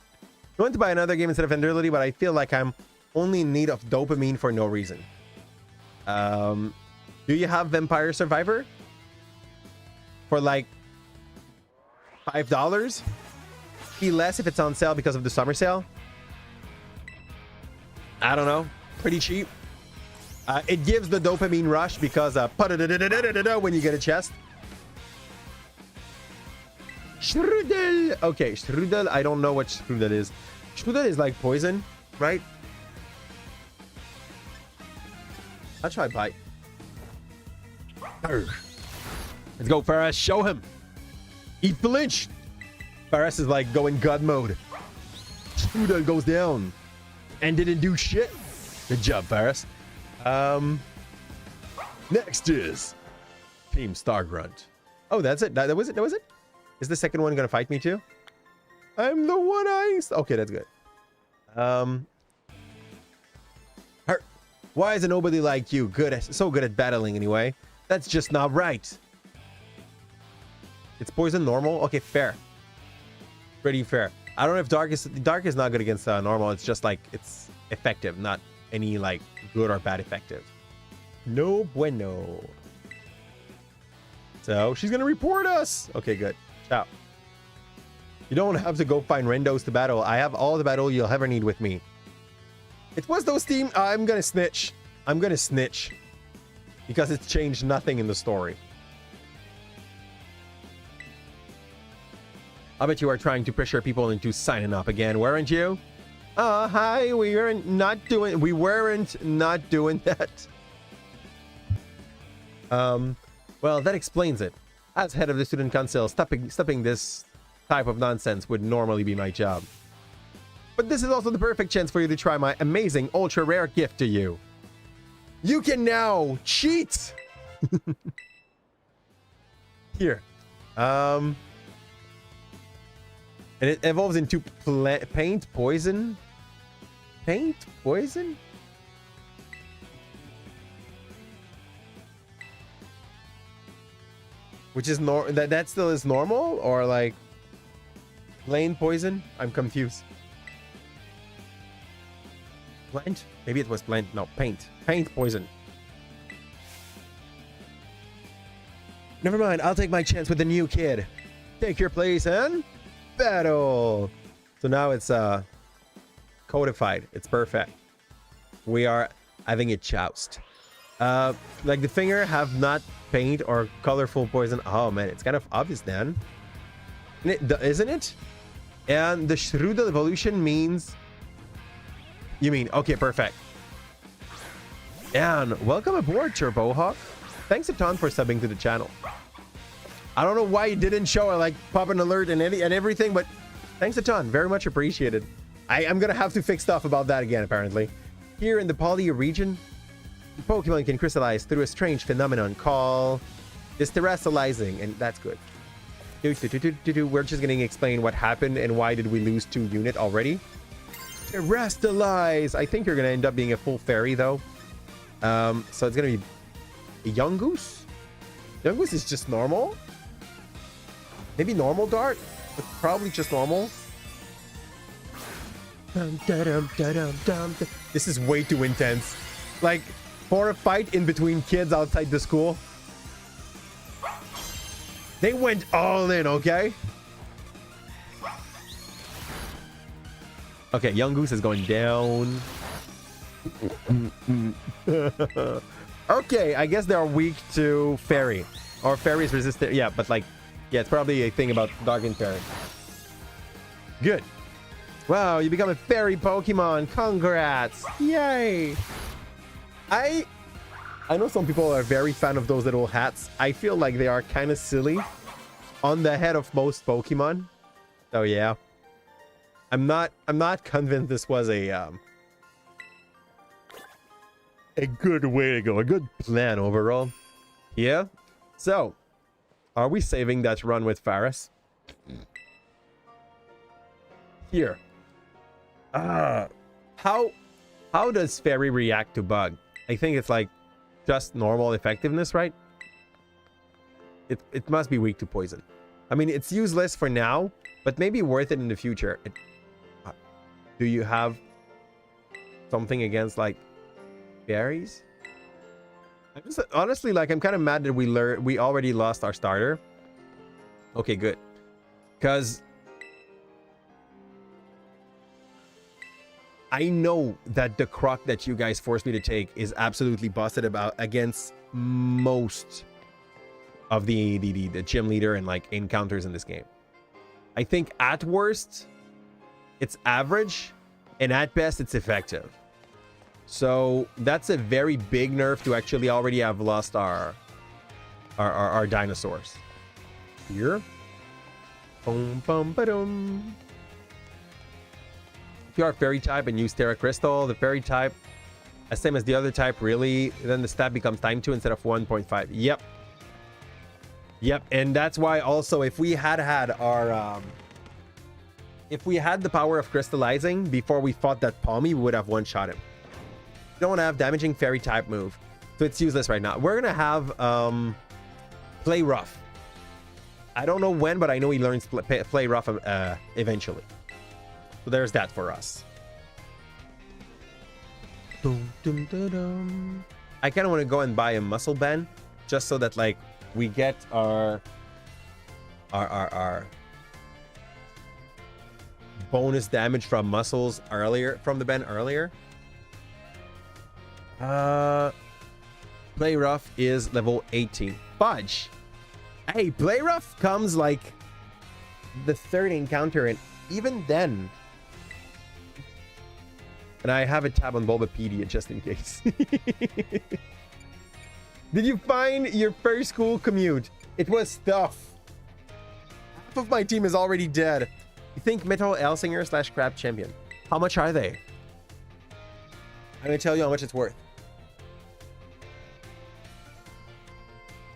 want to buy another game instead of Enderlity, but I feel like I'm only in need of dopamine for no reason. Do you have Vampire Survivor? For like $5? Be less if it's on sale because of the summer sale. I don't know. Pretty cheap. It gives the dopamine rush because when you get a chest. Strudel. Okay, Strudel. I don't know what Strudel is. Strudel is like poison, right? I'll try bite. Let's go, Faris. Show him. He flinched. Faris is like going God mode. Strudel goes down and didn't do shit. Good job, Faris. Next is Team Star Grunt. Oh, that's it. That was it. That was it. Is the second one gonna fight me too? I'm the one eyes. Okay, that's good. Why is nobody like you so good at battling anyway? That's just not right. It's poison normal. Okay, fair. Pretty fair. I don't know if dark is not good against normal. It's just like it's effective, not any like good or bad effective. No bueno. So she's gonna report us. Okay, good. Ciao. You don't have to go find Rendos to battle. I have all the battle you'll ever need with me. It was those team. I'm gonna snitch. I'm gonna snitch because it's changed nothing in the story. I bet you are trying to pressure people into signing up again, weren't you? Hi, we weren't not doing that. Well, that explains it. As head of the student council, stopping this type of nonsense would normally be my job. But this is also the perfect chance for you to try my amazing ultra rare gift to you. You can now cheat. Here. And it evolves into paint poison. Paint poison? Which is that still is normal, or like plain poison? I'm confused. Plant? Maybe it was plant. No, paint. Paint poison. Never mind. I'll take my chance with the new kid. Take your place and battle. So now it's codified. It's perfect. We are having it joust. Like the finger have not paint or colorful poison. Oh man, it's kind of obvious then, isn't it? And the Strudel evolution means you mean okay, perfect. And welcome aboard, Turbohawk. Thanks a ton for subbing to the channel. I don't know why you didn't show like pop an alert and everything, but thanks a ton, very much appreciated. I'm gonna have to fix stuff about that again apparently. Here in the Poly region, Pokemon can crystallize through a strange phenomenon called Terastallizing, and that's good. We're just gonna explain what happened and why did we lose 2 units already. Terastallize! I think you're gonna end up being a full fairy though. So it's gonna be a young goose. Young goose is just normal. Maybe normal dart, but probably just normal. This is way too intense. Like, for a fight in between kids outside the school. They went all in, okay? Okay, young goose is going down. Okay, I guess they are weak to fairy. Or fairies resistant. Yeah, but like, yeah, it's probably a thing about Dark Fairy. Good. Wow, you become a fairy Pokemon. Congrats. Yay. I know some people are very fan of those little hats. I feel like they are kind of silly on the head of most Pokemon. So yeah. I'm not convinced this was a A good way to go. A good plan overall. Yeah. So, are we saving that run with Faris? Here. How does Fairy react to bug? I think it's like just normal effectiveness, right? It must be weak to poison. I mean, it's useless for now, but maybe worth it in the future. Do you have something against like fairies? I'm just honestly like I'm kind of mad that we already lost our starter. Okay, good. Because I know that the croc that you guys forced me to take is absolutely busted about against most of the gym leader and like encounters in this game. I think at worst it's average and at best it's effective. So that's a very big nerf to actually already have lost our dinosaurs. Here. Boom, boom, ba-dum. If you are fairy type and use Terra Crystal, the fairy type, same as the other type, really, then the stat becomes time 2 instead of 1.5. Yep. Yep, and that's why also if we had our if we had the power of crystallizing before we fought that Palmy, we would have one-shot him. Don't have damaging fairy type move, so it's useless right now. We're gonna have play rough. I don't know when, but I know he learns play rough eventually. So there's that for us. I kind of want to go and buy a muscle band just so that like we get our bonus damage from muscles earlier, from the band earlier. Play rough is level 18. Fudge. Hey, play rough comes like the third encounter, and even then. And I have a tab on Bulbapedia just in case. Did you find your first school commute? It was tough. Half of my team is already dead. You think Metal Elsinger / Crab Champion? How much are they? I'm gonna tell you how much it's worth.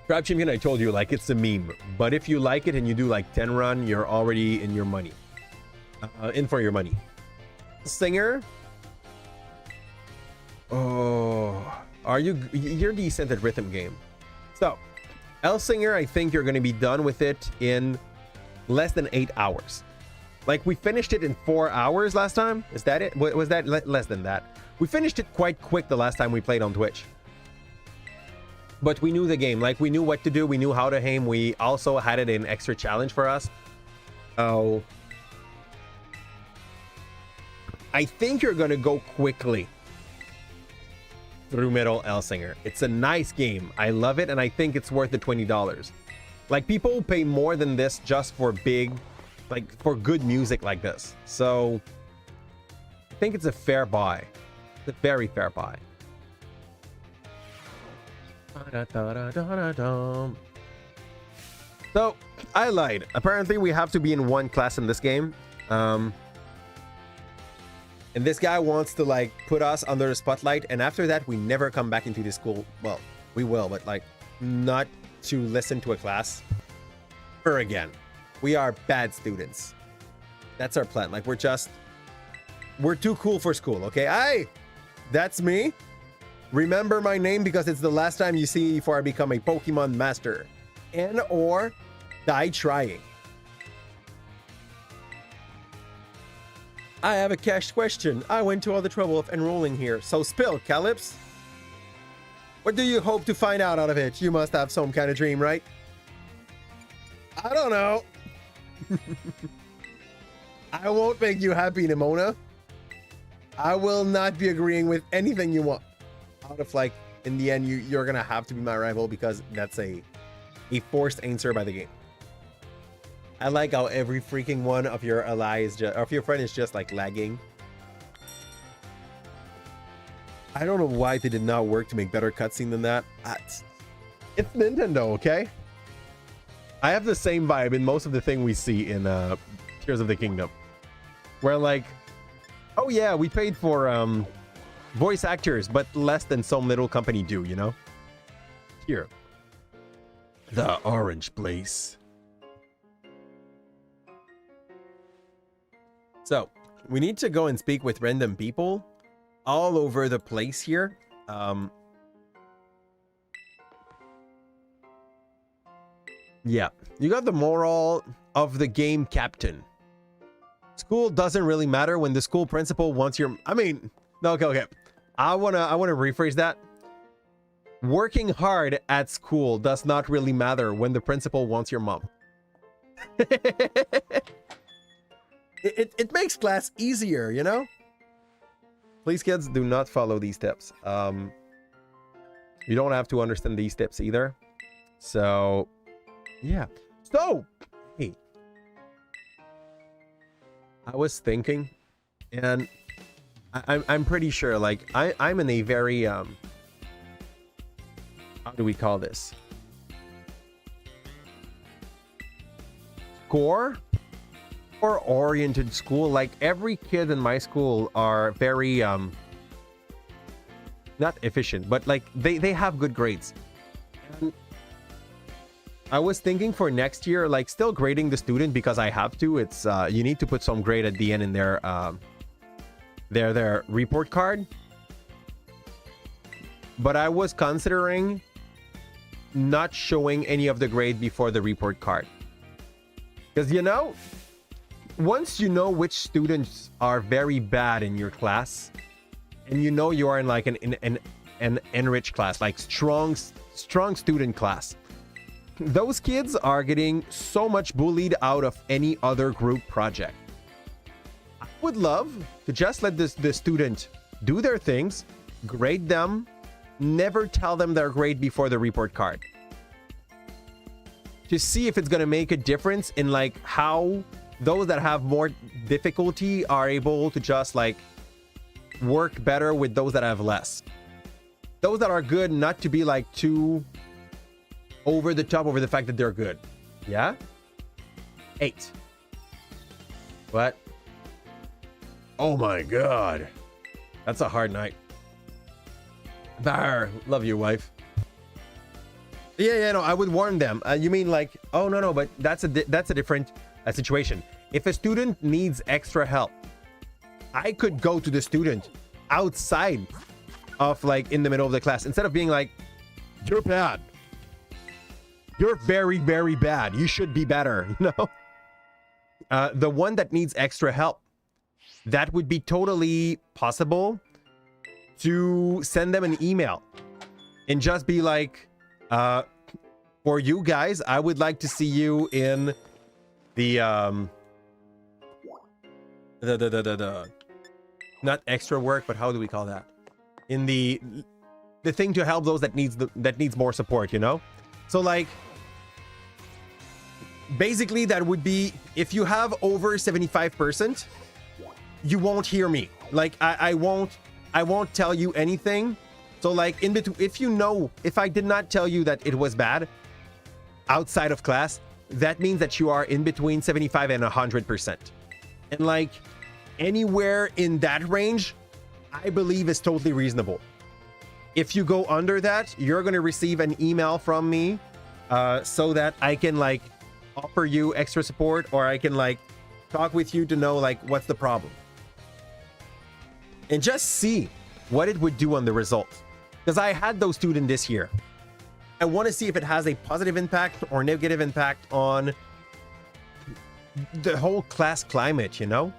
Crab Champion, I told you, like, it's a meme. But if you like it and you do like 10 run, you're already in your money. In for your money. Singer. Oh, you're decent at rhythm game. So, Elsinger, I think you're going to be done with it in less than 8 hours. Like, we finished it in 4 hours last time. Is that it? Was that less than that? We finished it quite quick the last time we played on Twitch. But we knew the game. Like, we knew what to do. We knew how to aim. We also had it in extra challenge for us. Oh. I think you're going to go quickly through Metal Elsinger. It's a nice game. I love it, and I think it's worth the $20. Like, people pay more than this just for big, like, for good music like this. So, I think it's a fair buy. It's a very fair buy. So, I lied. Apparently, we have to be in one class in this game. And this guy wants to like put us under the spotlight, and after that we never come back into the school. Well, we will, but like not to listen to a class ever again. We are bad students. That's our plan. Like, we're too cool for school. Okay, that's me. Remember my name because it's the last time you see me before I become a Pokemon master, and or die trying. I have a cached question. I went to all the trouble of enrolling here. So spill, Calipze. What do you hope to find out of it? You must have some kind of dream, right? I don't know. I won't make you happy, Nimona. I will not be agreeing with anything you want. Out of like, in the end, you're gonna have to be my rival because that's a forced answer by the game. I like how every freaking one of your allies, or if your friend is just like lagging. I don't know why they did not work to make better cutscene than that. It's Nintendo, okay? I have the same vibe in most of the thing we see in Tears of the Kingdom, where like, oh yeah, we paid for voice actors, but less than some little company do, you know? Here. The orange place. So, we need to go and speak with random people all over the place here. Yeah, you got the moral of the game captain. School doesn't really matter when the school principal wants your... I mean, no, okay. I wanna rephrase that. Working hard at school does not really matter when the principal wants your mom. it makes class easier, you know? Please, kids, do not follow these tips. You don't have to understand these tips either. So, yeah. So, hey. I was thinking, and I'm pretty sure, like, I'm in a very, how do we call this? Core-oriented school. Like, every kid in my school are very, not efficient, but, like, they have good grades. And I was thinking for next year, like, still grading the student because I have to. It's, you need to put some grade at the end in their report card. But I was considering not showing any of the grade before the report card. Because, you know, once you know which students are very bad in your class, and you know you are in like an enriched class, like strong student class, those kids are getting so much bullied out of any other group project. I would love to just let the student do their things, grade them, never tell them their grade before the report card. To see if it's going to make a difference in like how those that have more difficulty are able to just like work better with those that have less. Those that are good, not to be like too over the top over the fact that they're good. Yeah? 8. What? Oh my god. That's a hard night. Bar. Love you, wife. Yeah, no, I would warn them. You mean like, oh, no, but that's a different situation. If a student needs extra help, I could go to the student outside of like in the middle of the class instead of being like, you're bad. You're very, very bad. You should be better, you know? The one that needs extra help, that would be totally possible to send them an email and just be like, for you guys, I would like to see you in the not extra work, but how do we call that? In the thing to help those that needs more support, you know? So like, basically that would be if you have over 75%, you won't hear me. Like I won't tell you anything. So like in between, if I did not tell you that it was bad outside of class, that means that you are in between 75 and 100%. And like anywhere in that range, I believe is totally reasonable. If you go under that, you're going to receive an email from me so that I can like offer you extra support, or I can like talk with you to know like what's the problem. And just see what it would do on the results. Because I had those students this year. I want to see if it has a positive impact or negative impact on the whole class climate, you know?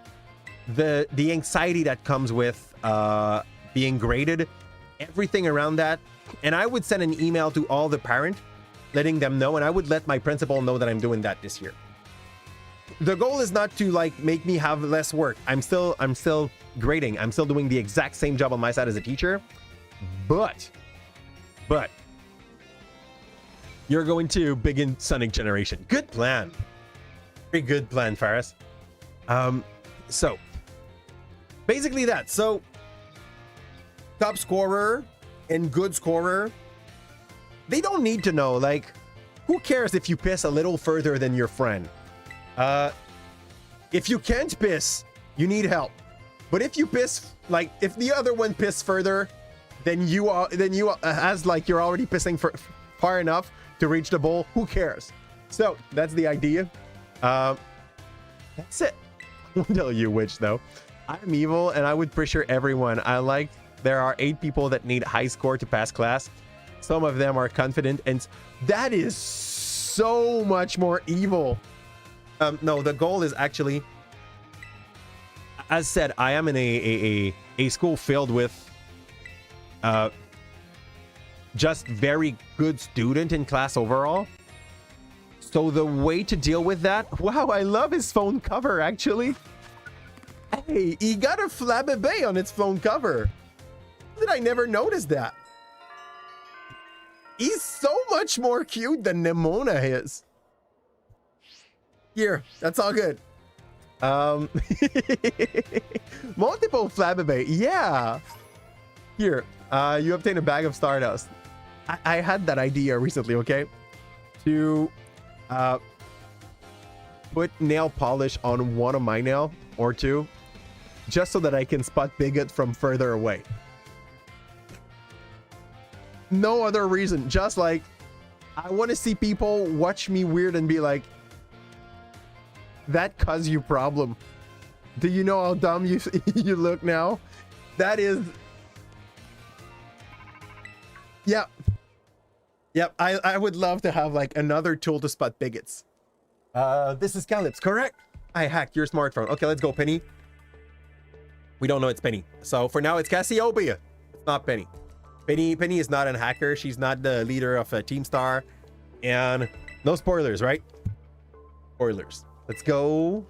The anxiety that comes with being graded, everything around that. And I would send an email to all the parents, letting them know, and I would let my principal know that I'm doing that this year. The goal is not to like make me have less work. I'm still grading. I'm still doing the exact same job on my side as a teacher. But you're going to begin Sonic Generation. Good plan. Very good plan, Faris. So basically that. So top scorer and good scorer, they don't need to know. Like, who cares if you piss a little further than your friend? If you can't piss, you need help. But if you piss, like, if the other one piss further, then you as like you're already pissing for far enough to reach the bowl, who cares? So that's the idea. That's it. I won't tell you which though. I'm evil and I would pressure everyone. There are 8 people that need high score to pass class. Some of them are confident, and that is so much more evil. No, the goal is actually, as said, I am in a school filled with just very good student in class overall. So the way to deal with that, wow, I love his phone cover actually. Hey, he got a Flabébé on its phone cover. How did I never notice that? He's so much more cute than Nemona is. Here, that's all good. Multiple Flabébé, yeah. Here, you obtain a bag of Stardust. I had that idea recently, okay? To put nail polish on one of my nail or two, just so that I can spot bigot from further away. No other reason, just like I want to see people watch me weird and be like, that cause you problem. Do you know how dumb you you look now? That is, yep. I would love to have like another tool to spot bigots. This is Calipze, correct? I hacked your smartphone. Okay, let's go, Penny. We don't know it's Penny, so for now it's Cassiopeia. It's not Penny. Penny is not a hacker. She's not the leader of Team Star. And no spoilers, right? Spoilers. Let's go.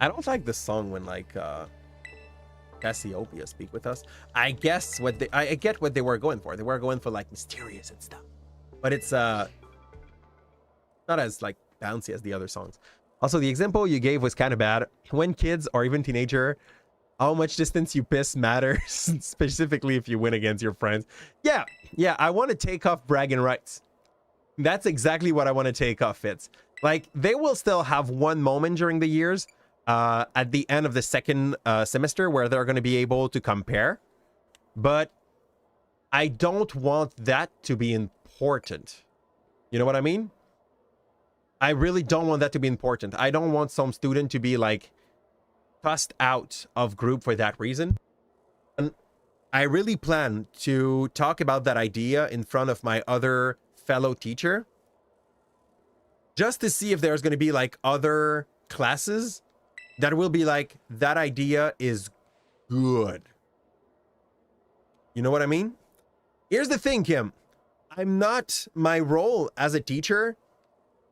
I don't like this song when like Cassiopeia speak with us. I guess I get what they were going for. They were going for like mysterious and stuff. But it's not as like bouncy as the other songs. Also, the example you gave was kind of bad. When kids or even teenager, how much distance you piss matters, specifically if you win against your friends. Yeah, I want to take off bragging rights. That's exactly what I want to take off, Fitz. Like, they will still have one moment during the years at the end of the second semester where they're going to be able to compare. But I don't want that to be important. You know what I mean? I really don't want that to be important. I don't want some student to be like tossed out of group for that reason. And I really plan to talk about that idea in front of my other fellow teacher, just to see if there's going to be like other classes that will be like, that idea is good. You know what I mean? Here's the thing, Kim. My role as a teacher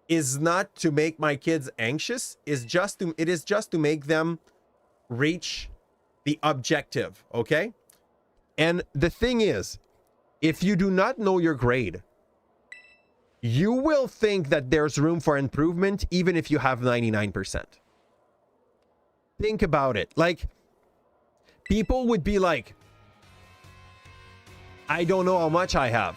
is not to make my kids anxious. It is just to make them reach the objective, okay? And the thing is, if you do not know your grade, you will think that there's room for improvement even if you have 99%. Think about it. Like, people would be like, I don't know how much I have.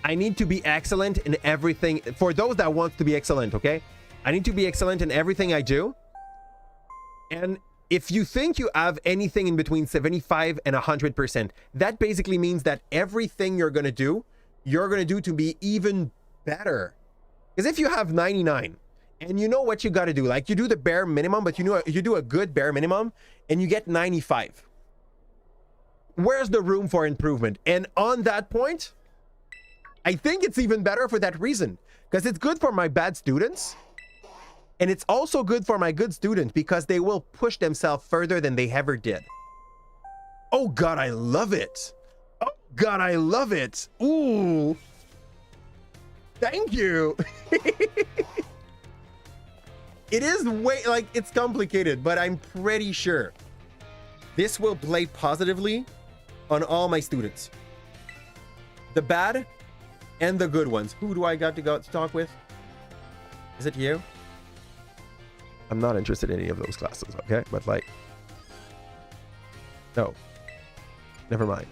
I need to be excellent in everything. For those that want to be excellent, okay? I need to be excellent in everything I do. And if you think you have anything in between 75 and 100%, that basically means that everything you're going to do to be even better. Because if you have 99 and you know what you got to do, like you do the bare minimum, but you do a good bare minimum and you get 95. Where's the room for improvement? And on that point, I think it's even better for that reason, because it's good for my bad students. And it's also good for my good students because they will push themselves further than they ever did. Oh God, I love it. Oh God, I love it. Ooh. Thank you. It is like, it's complicated, but I'm pretty sure this will play positively on all my students. The bad and the good ones. Who do I got to go to talk with? Is it you? I'm not interested in any of those classes, okay? But like, no, never mind.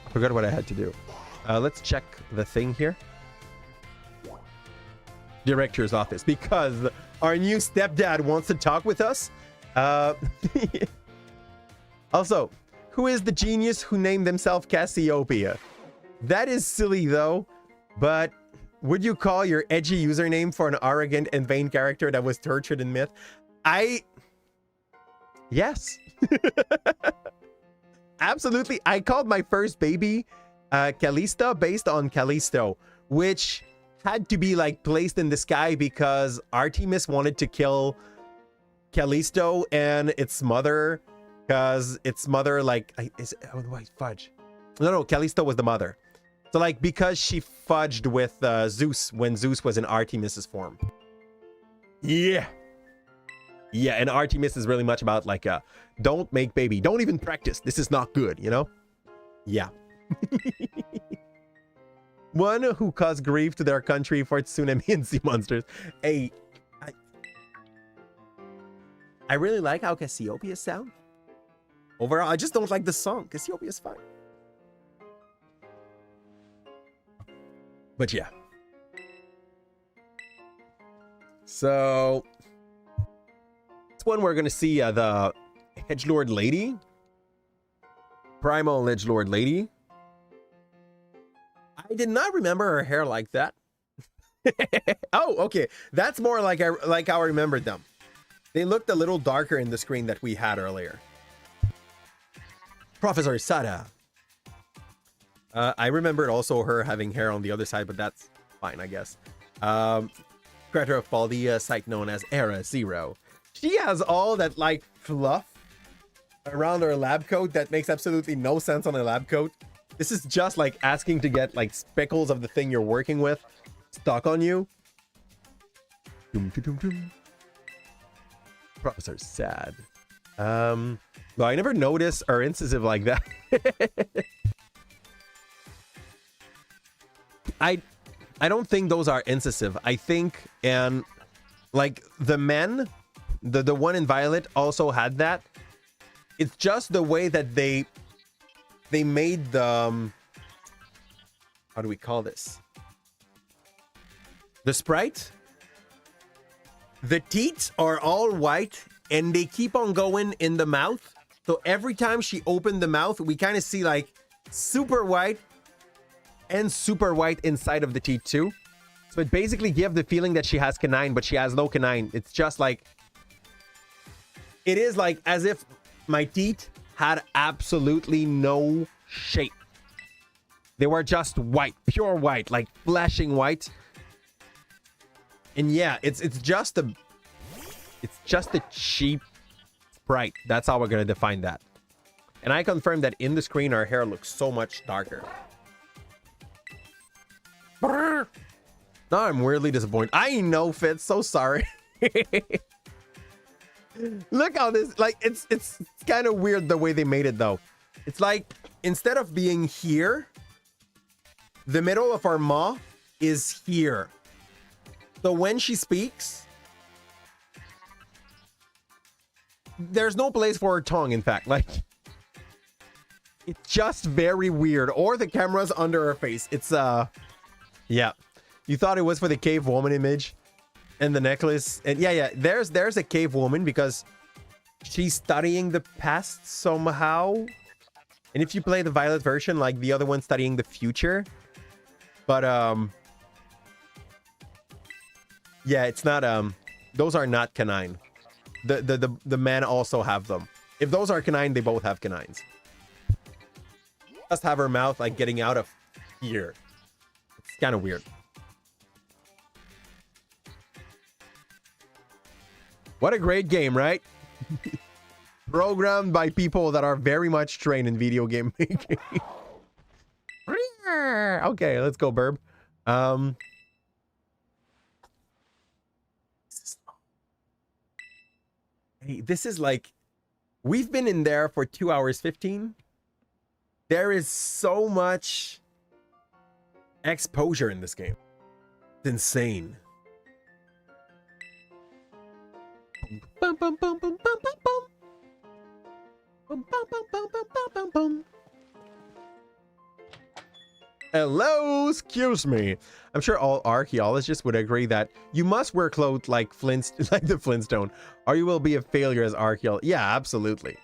I forgot what I had to do. Let's check the thing here. director's office because our new stepdad wants to talk with us. Also, who is the genius who named themselves Cassiopeia? That is silly though, but would you call your edgy username for an arrogant and vain character that was tortured in myth? Yes. Absolutely. I called my first baby Calista based on Callisto, which had to be like placed in the sky because Artemis wanted to kill Callisto and its mother, because its mother fudge. No, Callisto was the mother. So like because she fudged with Zeus when Zeus was in Artemis's form. Yeah, and Artemis is really much about like don't make baby, don't even practice, this is not good, you know? Yeah. One who caused grief to their country for tsunami and sea monsters. Hey, I really like how Cassiopeia sound. Overall, I just don't like the song. Cassiopeia is fine. But yeah. So this one we're gonna see the Edgelord Lady. Primal Edgelord Lady. I did not remember her hair like that. Oh, okay. That's more like how I remembered them. They looked a little darker in the screen that we had earlier. Professor Sada. I remembered also her having hair on the other side, but that's fine, I guess. Creator of Faldia, site known as Era Zero. She has all that like fluff around her lab coat that makes absolutely no sense on a lab coat. This is just like asking to get like speckles of the thing you're working with stuck on you. Professor Sad. Well, I never noticed or incisive like that. I don't think those are incisive. I think, and like the men, the one in Violet also had that. It's just the way that they made the how do we call this? The sprite. The teats are all white and they keep on going in the mouth. So every time she opened the mouth, we kind of see like super white and super white inside of the teeth too. So it basically gives the feeling that she has canine, but she has no canine. It's just like, it is like as if my teeth had absolutely no shape. They were just white, pure white, like flashing white. And yeah, it's just a cheap sprite. That's how we're gonna define that. And I confirm that in the screen our hair looks so much darker. Now I'm weirdly disappointed. I know, Fitz, so sorry. Look how this, like, it's kind of weird the way they made it though. It's like instead of being here, the middle of our maw is here. So when she speaks, there's no place for her tongue, in fact. Like, it's just very weird. Or the camera's under her face. It's, yeah. You thought it was for the cave woman image and the necklace. And yeah, there's a cave woman because she's studying the past somehow. And if you play the Violet version, like the other one studying the future. But, yeah, it's not, those are not canine. The men also have them. If those are canine, they both have canines. Just have her mouth like getting out of here. It's kind of weird. What a great game, right? Programmed by people that are very much trained in video game making. Okay, let's go, Burb. Hey, this is like, we've been in there for 2 hours 15. There is so much exposure in this game. It's insane. Bum, bum, bum, bum, bum, bum, bum. Bum, bum, bum, bum, bum, bum, bum. Hello, excuse me. I'm sure all archaeologists would agree that you must wear clothes like like the Flintstone, or you will be a failure as archaeologist. Yeah, absolutely.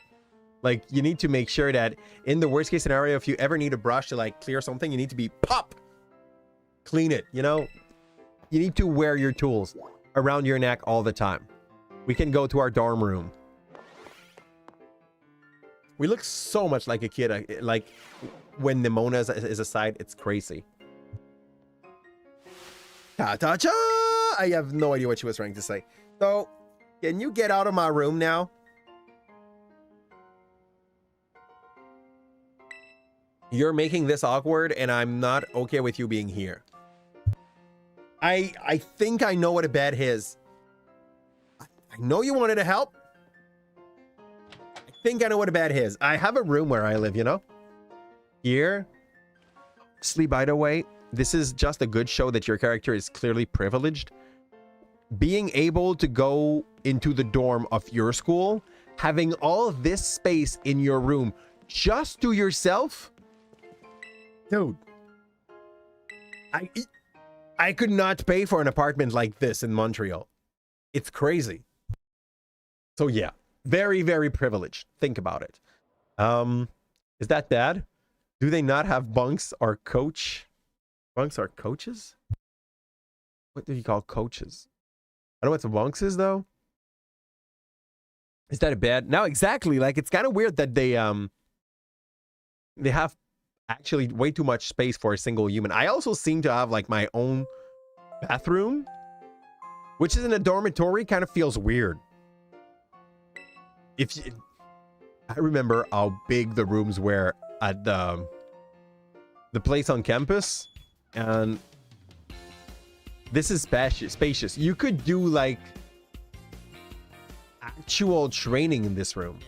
Like, you need to make sure that in the worst case scenario, if you ever need a brush to like clear something, you need to be pop, clean it, you know? You need to wear your tools around your neck all the time. We can go to our dorm room. We look so much like a kid, like when Nimona is aside, it's crazy. Ta-ta-cha! I have no idea what she was trying to say. So, can you get out of my room now? You're making this awkward, and I'm not okay with you being here. I think I know what a bed is. I know you wanted to help. I think I know what a bed is. I have a room where I live, you know? Here. Actually, by the way, this is just a good show that your character is clearly privileged. Being able to go into the dorm of your school, having all this space in your room just to yourself. Dude, I could not pay for an apartment like this in Montreal. It's crazy. So yeah, very, very privileged. Think about it. Is that bad? Do they not have bunks or coach? Bunks are coaches? What do you call coaches? I don't know what bunks is though. Is that a bad? No, exactly. Like, it's kind of weird that they have actually way too much space for a single human. I also seem to have like my own bathroom, which is in a dormitory. Kind of feels weird. I remember how big the rooms were at the place on campus, and this is spacious. You could do like actual training in this room.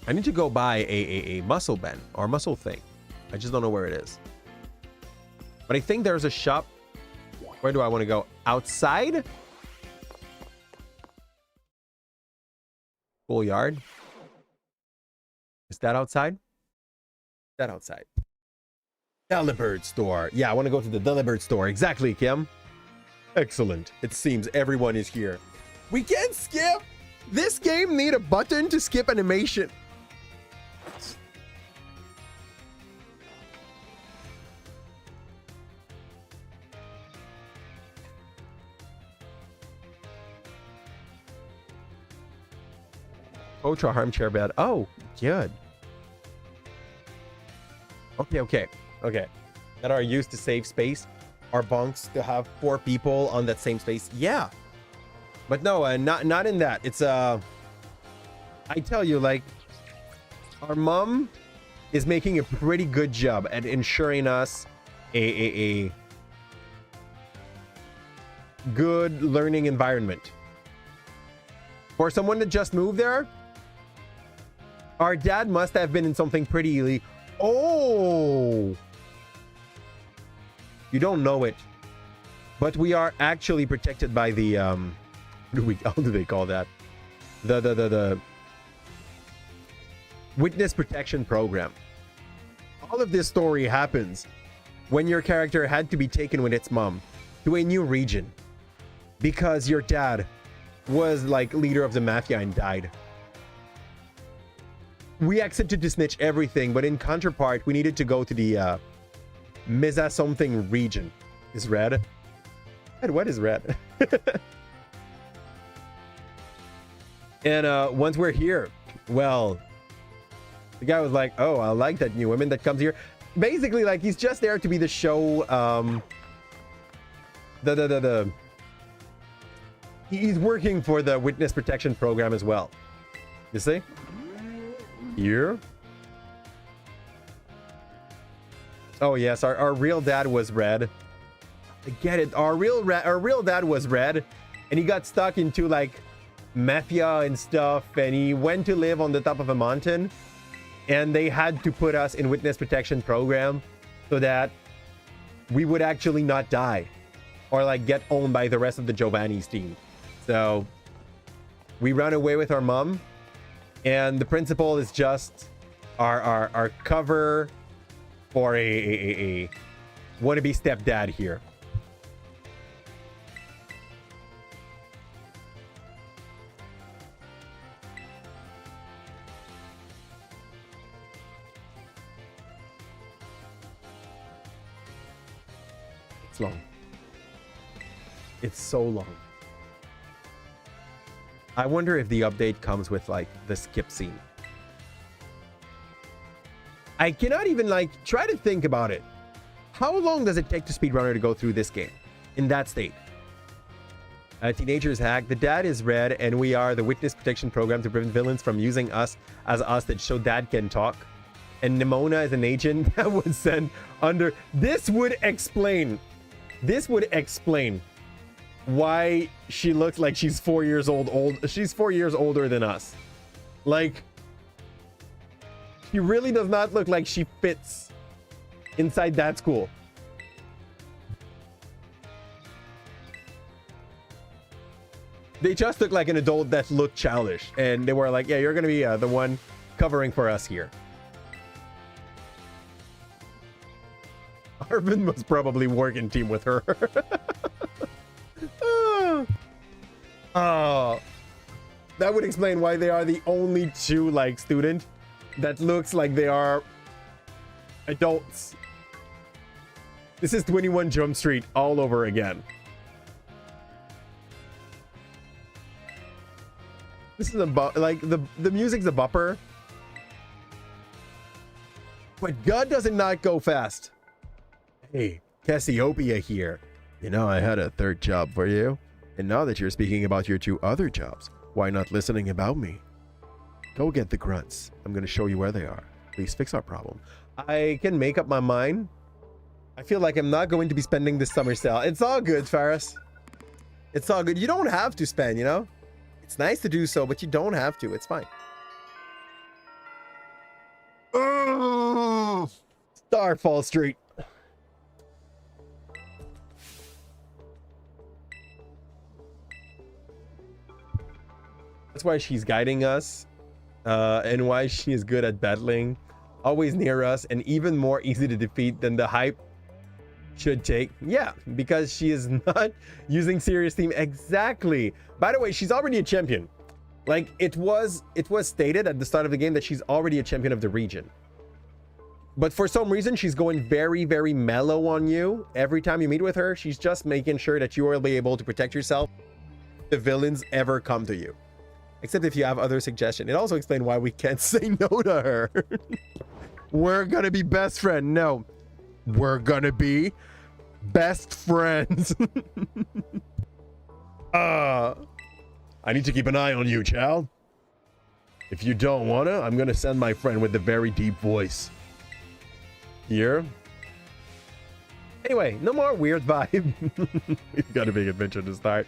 I need to go buy a muscle band or muscle thing. I just don't know where it is. But I think there's a shop. Where do I want to go? Outside? Schoolyard? Is that outside? Is that outside? Delibird store. Yeah, I want to go to the Delibird store. Exactly, Kim. Excellent. It seems everyone is here. We can't skip. This game need a button to skip animation. Ultra armchair bed. Oh, good. Okay. That are used to save space. Are bunks to have 4 people on that same space? Yeah. But no, not in that. It's I tell you, like, our mom is making a pretty good job at ensuring us a good learning environment. For someone to just move there, our dad must have been in something pretty illegal. Oh! You don't know it, but we are actually protected by the how do they call that? The witness protection program. All of this story happens when your character had to be taken with its mom to a new region because your dad was like leader of the mafia and died. We accepted to snitch everything, but in counterpart, we needed to go to the Mesa something region. Is red? And what is red? And once we're here, well, the guy was like, oh, I like that new woman that comes here. Basically, like, he's just there to be the show, he's working for the witness protection program as well. You see? Here. Oh yes, our real dad was red. I get it. Our real dad was red, and he got stuck into like mafia and stuff, and he went to live on the top of a mountain, and they had to put us in witness protection program so that we would actually not die or like get owned by the rest of the Giovanni's team. So we ran away with our mom, and the principal is just our cover for a wannabe stepdad here. It's long. It's so long. I wonder if the update comes with like the skip scene. I cannot even like try to think about it. How long does it take to speedrunner to go through this game in that state? Teenagers hack. The dad is red, and we are the witness protection program to prevent villains from using us as hostage so dad can talk. And Nimona is an agent that was sent under. This would explain why she looks like she's 4 years old. She's 4 years older than us. Like, she really does not look like she fits inside that school. They just look like an adult that looked childish, and they were like, yeah, you're gonna be the one covering for us here. Arvin must probably work in team with her. Oh, that would explain why they are the only two like student that looks like they are adults. This is 21 Jump Street all over again. This is like the music's a bupper, but God does it not go fast. Hey, Cassiopeia here. You know, I had a third job for you. And now that you're speaking about your two other jobs, why not listening about me? Go get the grunts. I'm going to show you where they are. Please fix our problem. I can make up my mind. I feel like I'm not going to be spending this summer sale. It's all good, Faris. It's all good. You don't have to spend, you know? It's nice to do so, but you don't have to. It's fine. Oh, Starfall Street. That's why she's guiding us, and why she is good at battling, always near us, and even more easy to defeat than the hype should take. Yeah, because she is not using serious team. Exactly. By the way, she's already a champion. Like, it was stated at the start of the game that she's already a champion of the region. But for some reason, she's going very, very mellow on you. Every time you meet with her, she's just making sure that you will be able to protect yourself if the villains ever come to you. Except if you have other suggestions. It also explains why we can't say no to her. We're gonna be best friends. No. We're gonna be best friends. I need to keep an eye on you, child. If you don't wanna, I'm gonna send my friend with the very deep voice. Here. Anyway, no more weird vibe. We've got a big adventure to start.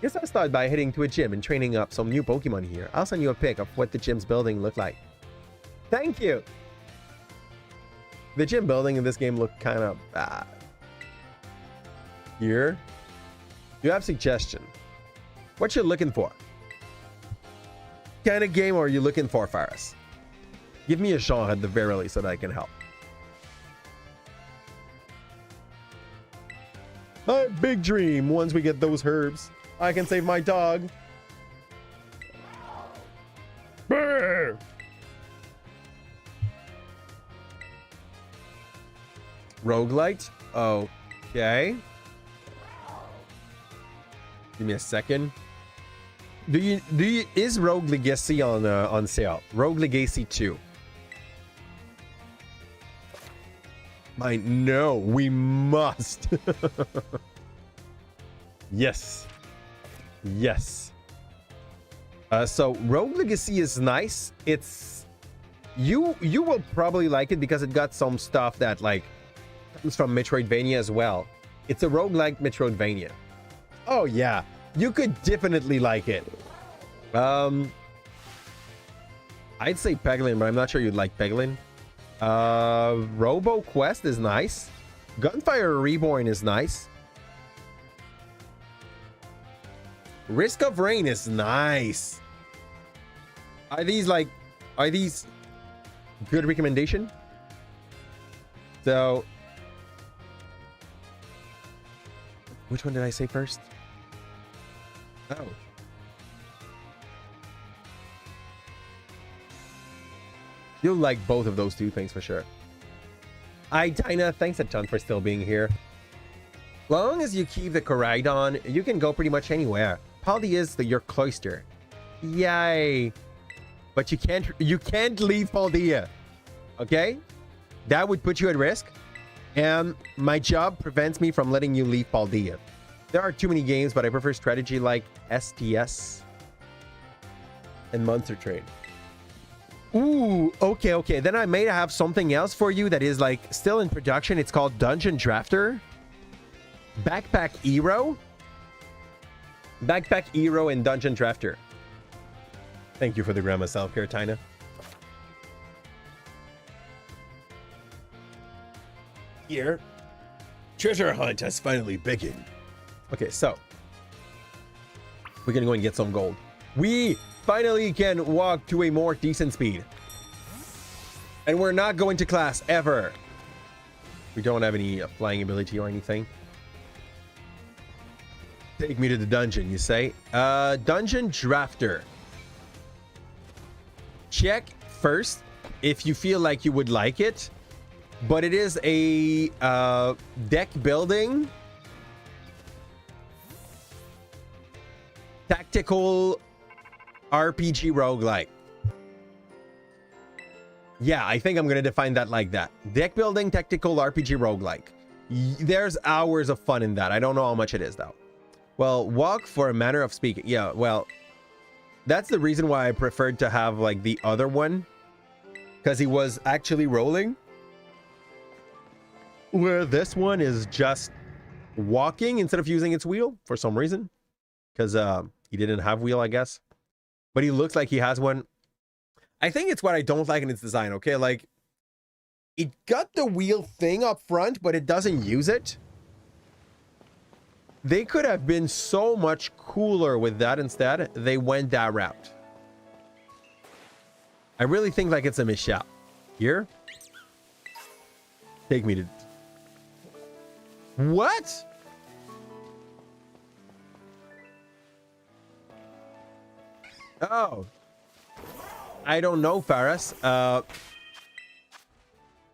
Guess I'll start by heading to a gym and training up some new Pokemon here. I'll send you a pic of what the gym's building look like. Thank you. The gym building in this game look kind of bad. Here. You have suggestion. What you looking for? What kind of game are you looking for, Faris? Give me a genre at the very least so that I can help. My big dream, once we get those herbs, I can save my dog. Brr! Roguelite? Okay. Give me a second. Is Rogue Legacy on sale? Rogue Legacy 2. No, we must. Yes. Yes. So Rogue Legacy is nice. It's you will probably like it because it got some stuff that like comes from Metroidvania as well. It's a roguelike Metroidvania. Oh yeah, you could definitely like it. I'd say Peglin, but I'm not sure you'd like Peglin. Robo Quest is nice. Gunfire Reborn is nice. Risk of Rain is nice. Are these good recommendation? So, which one did I say first? Oh. You'll like both of those two things for sure. Hi, Tina. Thanks a ton for still being here. Long as you keep the Koraidon, you can go pretty much anywhere. Paldi is your cloister. Yay. But you can't leave Paldea. Okay? That would put you at risk. And my job prevents me from letting you leave Paldea. There are too many games, but I prefer strategy like STS and Monster Train. Ooh, okay. Then I may have something else for you that is like still in production. It's called Dungeon Drafter. Backpack Hero. Backpack Hero and Dungeon Drafter. Thank you for the grandma self-care, Tina. Here. Treasure hunt has finally begun. Okay, so. We're gonna go and get some gold. We finally can walk to a more decent speed. And we're not going to class ever. We don't have any flying ability or anything. Take me to the dungeon, you say? Dungeon Drafter. Check first if you feel like you would like it. But it is a deck building tactical RPG roguelike. Yeah, I think I'm going to define that like that. Deck building tactical RPG roguelike. There's hours of fun in that. I don't know how much it is though. Well, walk for a manner of speaking. Yeah, well, that's the reason why I preferred to have like the other one, because he was actually rolling. Where this one is just walking instead of using its wheel for some reason, because he didn't have wheel, I guess, but he looks like he has one. I think it's what I don't like in its design. Okay, like it got the wheel thing up front, but it doesn't use it. They could have been so much cooler with that. Instead, they went that route. I really think like it's a mishap. Here, take me to. What? Oh, I don't know, Faris.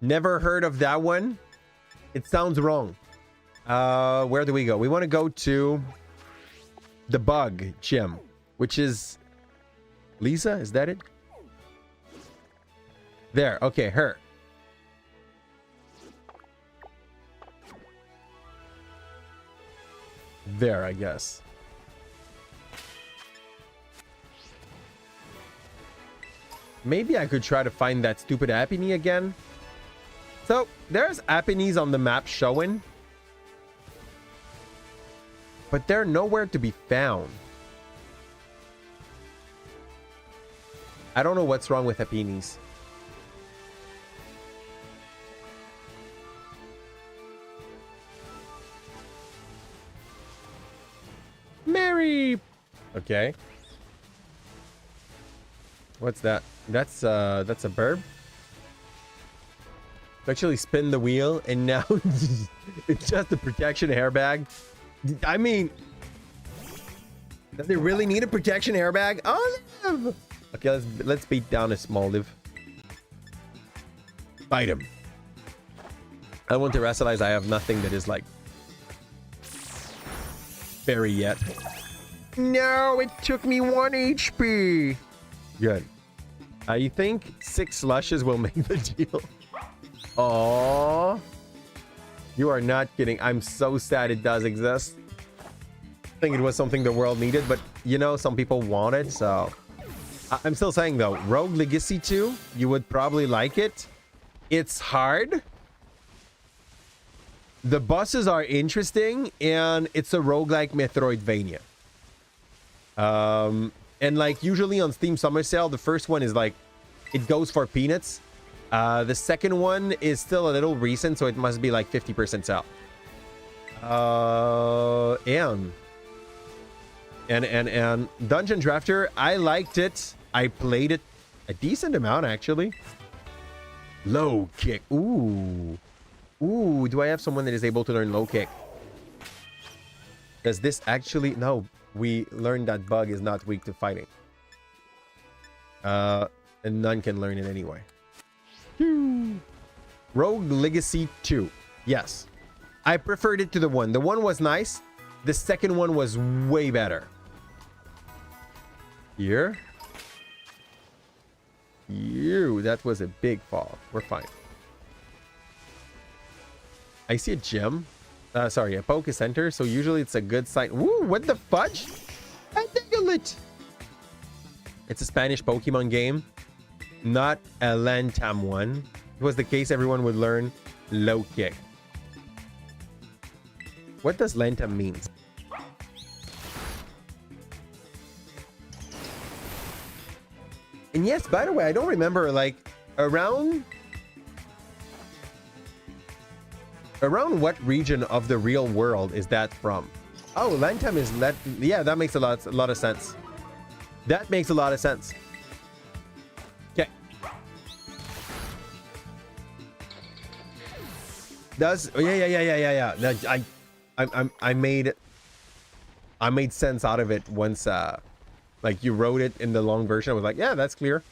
Never heard of that one. It sounds wrong. Where do we go? We want to go to the bug gym, which is Lisa. Is that it? There. Okay, her. There, I guess. Maybe I could try to find that stupid Apiny again. So, there's Apinies on the map showing. But they're nowhere to be found. I don't know what's wrong with Apinies. Mary. Okay. What's that? That's a burb. Actually spin the wheel and now it's just a protection airbag. I mean, does it really need a protection airbag? Olive. Okay, let's beat down a small live. Fight him. I want to wrestleize. I have nothing that is like fairy yet. No, it took me 1 HP. Good. You think 6 slushes will make the deal? Aww. You are not kidding. I'm so sad it does exist. I think it was something the world needed, but you know, some people want it, so... I'm still saying though, Rogue Legacy 2, you would probably like it. It's hard. The bosses are interesting, and it's a roguelike Metroidvania. And like usually on Steam Summer Sale, the first one is like, it goes for peanuts. The second one is still a little recent, so it must be like 50% sale. And And Dungeon Drafter, I liked it. I played it a decent amount, actually. Low kick. Ooh. Ooh, do I have someone that is able to learn low kick? Does this actually... No, we learned that bug is not weak to fighting. And none can learn it anyway. Rogue Legacy 2. Yes. I preferred it to the one. The one was nice. The second one was way better. Here. You, that was a big fall. We're fine. I see a gym. Sorry, a Poke Center. So usually it's a good sign. Woo, what the fudge? I tingle it. It's a Spanish Pokemon game. Not a Lantam one. If it was the case, everyone would learn low kick. What does Lantam mean? And yes, by the way, I don't remember, like, around what region of the real world is that from? Oh, Lantam is that. Yeah, that makes a lot of sense. That makes a lot of sense. Okay. Does yeah. I made sense out of it once. Like you wrote it in the long version. I was like, yeah, that's clear.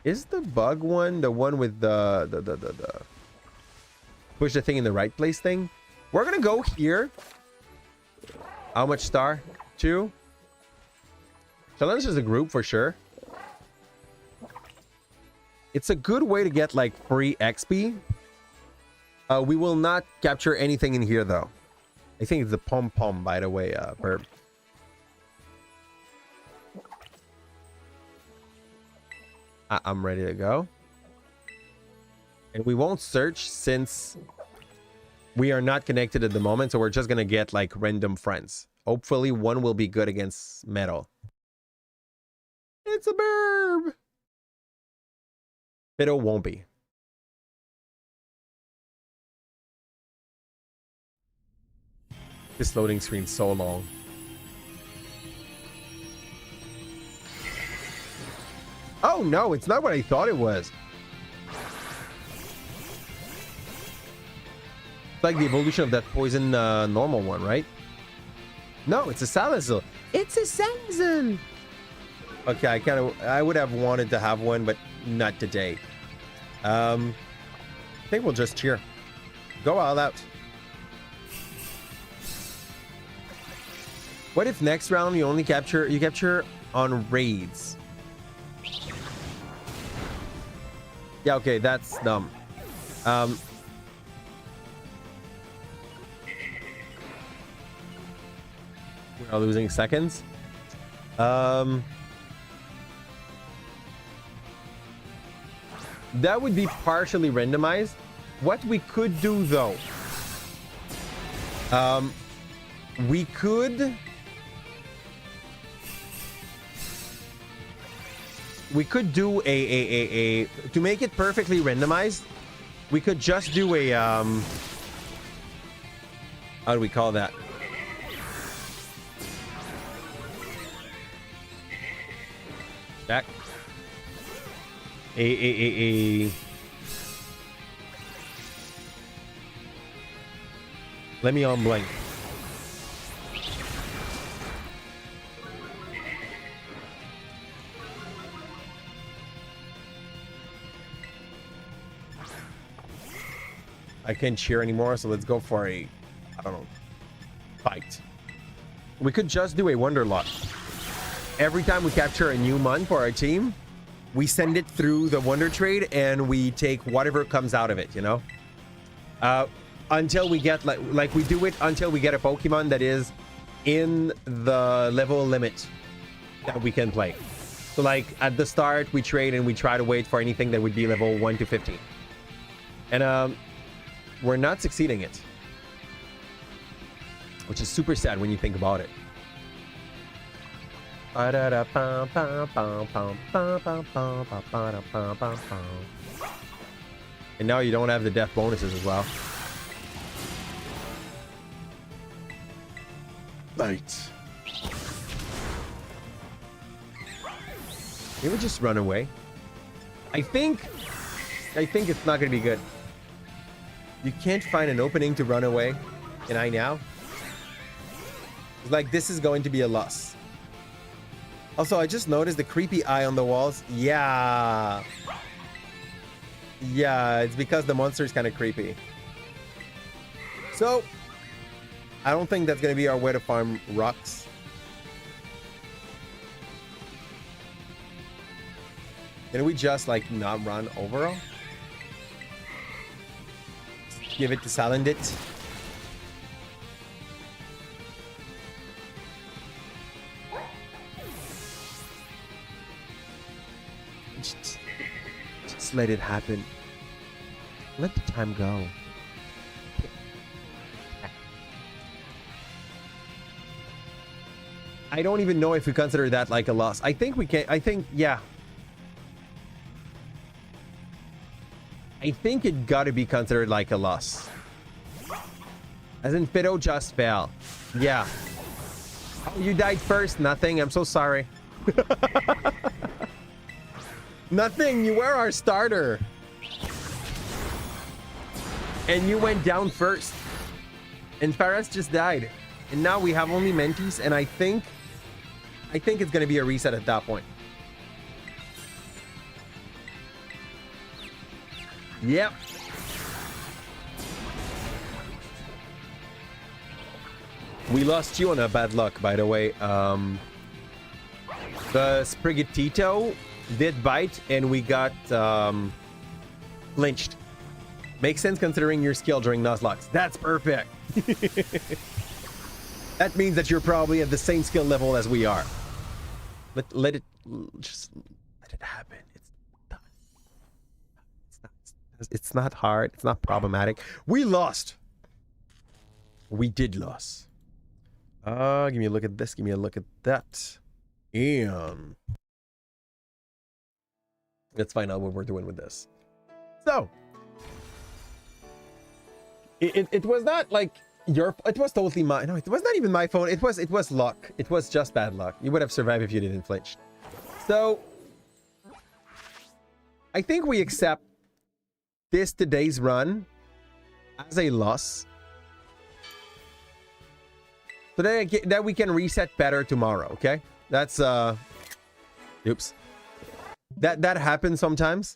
Is the bug one the one with the push the thing in the right place thing? We're gonna go here. How much star? 2. Challenge is a group for sure. It's a good way to get like free XP. We will not capture anything in here though. I think it's the pom-pom, by the way, Burb. I'm ready to go. And we won't search since we are not connected at the moment, so we're just gonna get like random friends. Hopefully one will be good against metal. It's a Burb! Fiddle won't be. This loading screen's so long. Oh no, it's not what I thought it was. It's like the evolution of that poison normal one, right? No, it's a Salazzle. It's a Salazzle. Okay, I would have wanted to have one, but not today. I think we'll just cheer. Go all out. What if next round you only capture on raids? Yeah, okay, that's dumb. We're losing seconds. That would be partially randomized. What we could do though, we could do a to make it perfectly randomized. We could just do a how do we call that? Back. Let me on blank. I can't cheer anymore, so let's go for a, I don't know, fight. We could just do a Wonder Lock. Every time we capture a new mon for our team, we send it through the Wonder Trade and we take whatever comes out of it, you know? Until we get, like we do it until we get a Pokemon that is in the level limit that we can play. So like at the start, we trade and we try to wait for anything that would be level 1 to 15. And we're not succeeding it, which is super sad when you think about it. And now you don't have the death bonuses as well. Bite. He would just run away. I think it's not gonna be good. You can't find an opening to run away. Can I now? It's like this is going to be a loss. Also, I just noticed the creepy eye on the walls. Yeah. Yeah, it's because the monster is kind of creepy. So, I don't think that's going to be our way to farm rocks. Can we just, like, not run overall? Give it to Salandit. Just let it happen. Let the time go. I don't even know if we consider that like a loss. I think we can. I think, yeah. I think it gotta be considered like a loss. As in, Fido just fell. Yeah. Oh, you died first. Nothing. I'm so sorry. Nothing. You were our starter. And you went down first. And Faraz just died. And now we have only Mentis. And I think it's going to be a reset at that point. Yep. We lost you on a bad luck, by the way. The Sprigatito did bite, and we got flinched. Makes sense considering your skill during Nuzlocke. That's perfect. That means that you're probably at the same skill level as we are. Let it happen. It's not hard. It's not problematic. We lost. We did lose. Give me a look at this. Give me a look at that. And let's find out what we're doing with this. So it was not like your, it was totally my, no, it was not even my phone. It was luck. It was just bad luck. You would have survived if you didn't flinch. So I think we accept today's run as a loss, so that we can reset better tomorrow. Okay, that's oops, that happens sometimes.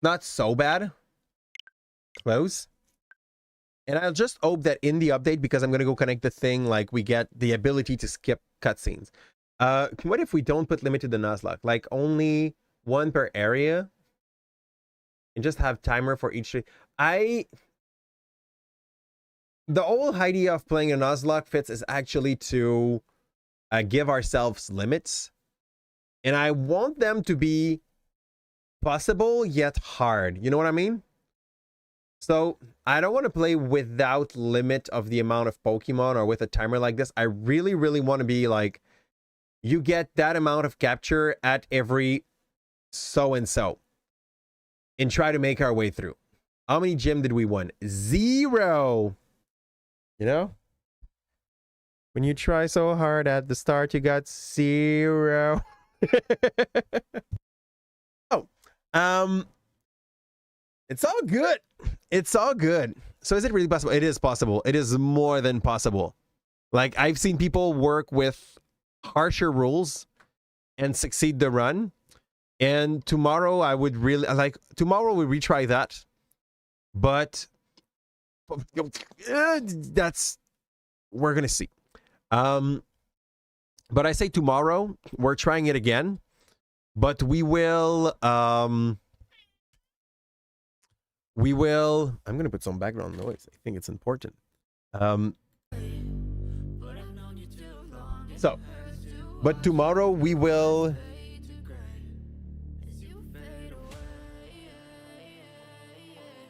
Not so bad. Close. And I'll just hope that in the update, because I'm gonna go connect the thing, like we get the ability to skip cutscenes. What if we don't put limit to the Nuzlocke, like only one per area, and just have timer for each? The whole idea of playing a Nuzlocke fits is actually to give ourselves limits, and I want them to be possible yet hard. You know what I mean? So I don't want to play without limit of the amount of Pokemon or with a timer like this. I really, really want to be like, you get that amount of capture at every so and so, and try to make our way through. How many gym did we win? 0. You know, when you try so hard at the start, you got 0. Oh, it's all good. It's all good. So is it really possible? It is possible. It is more than possible. Like, I've seen people work with harsher rules and succeed the run. And tomorrow I would really like, tomorrow we retry that. But that's, we're gonna see. But I say tomorrow we're trying it again, but we will I'm gonna put some background noise. I think it's important. So but tomorrow we will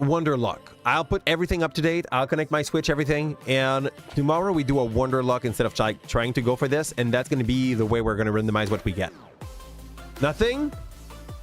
Wonderlock. I'll put everything up to date. I'll connect my Switch, everything. And tomorrow we do a Wonderlock instead of trying to go for this. And that's going to be the way we're going to randomize what we get. Nothing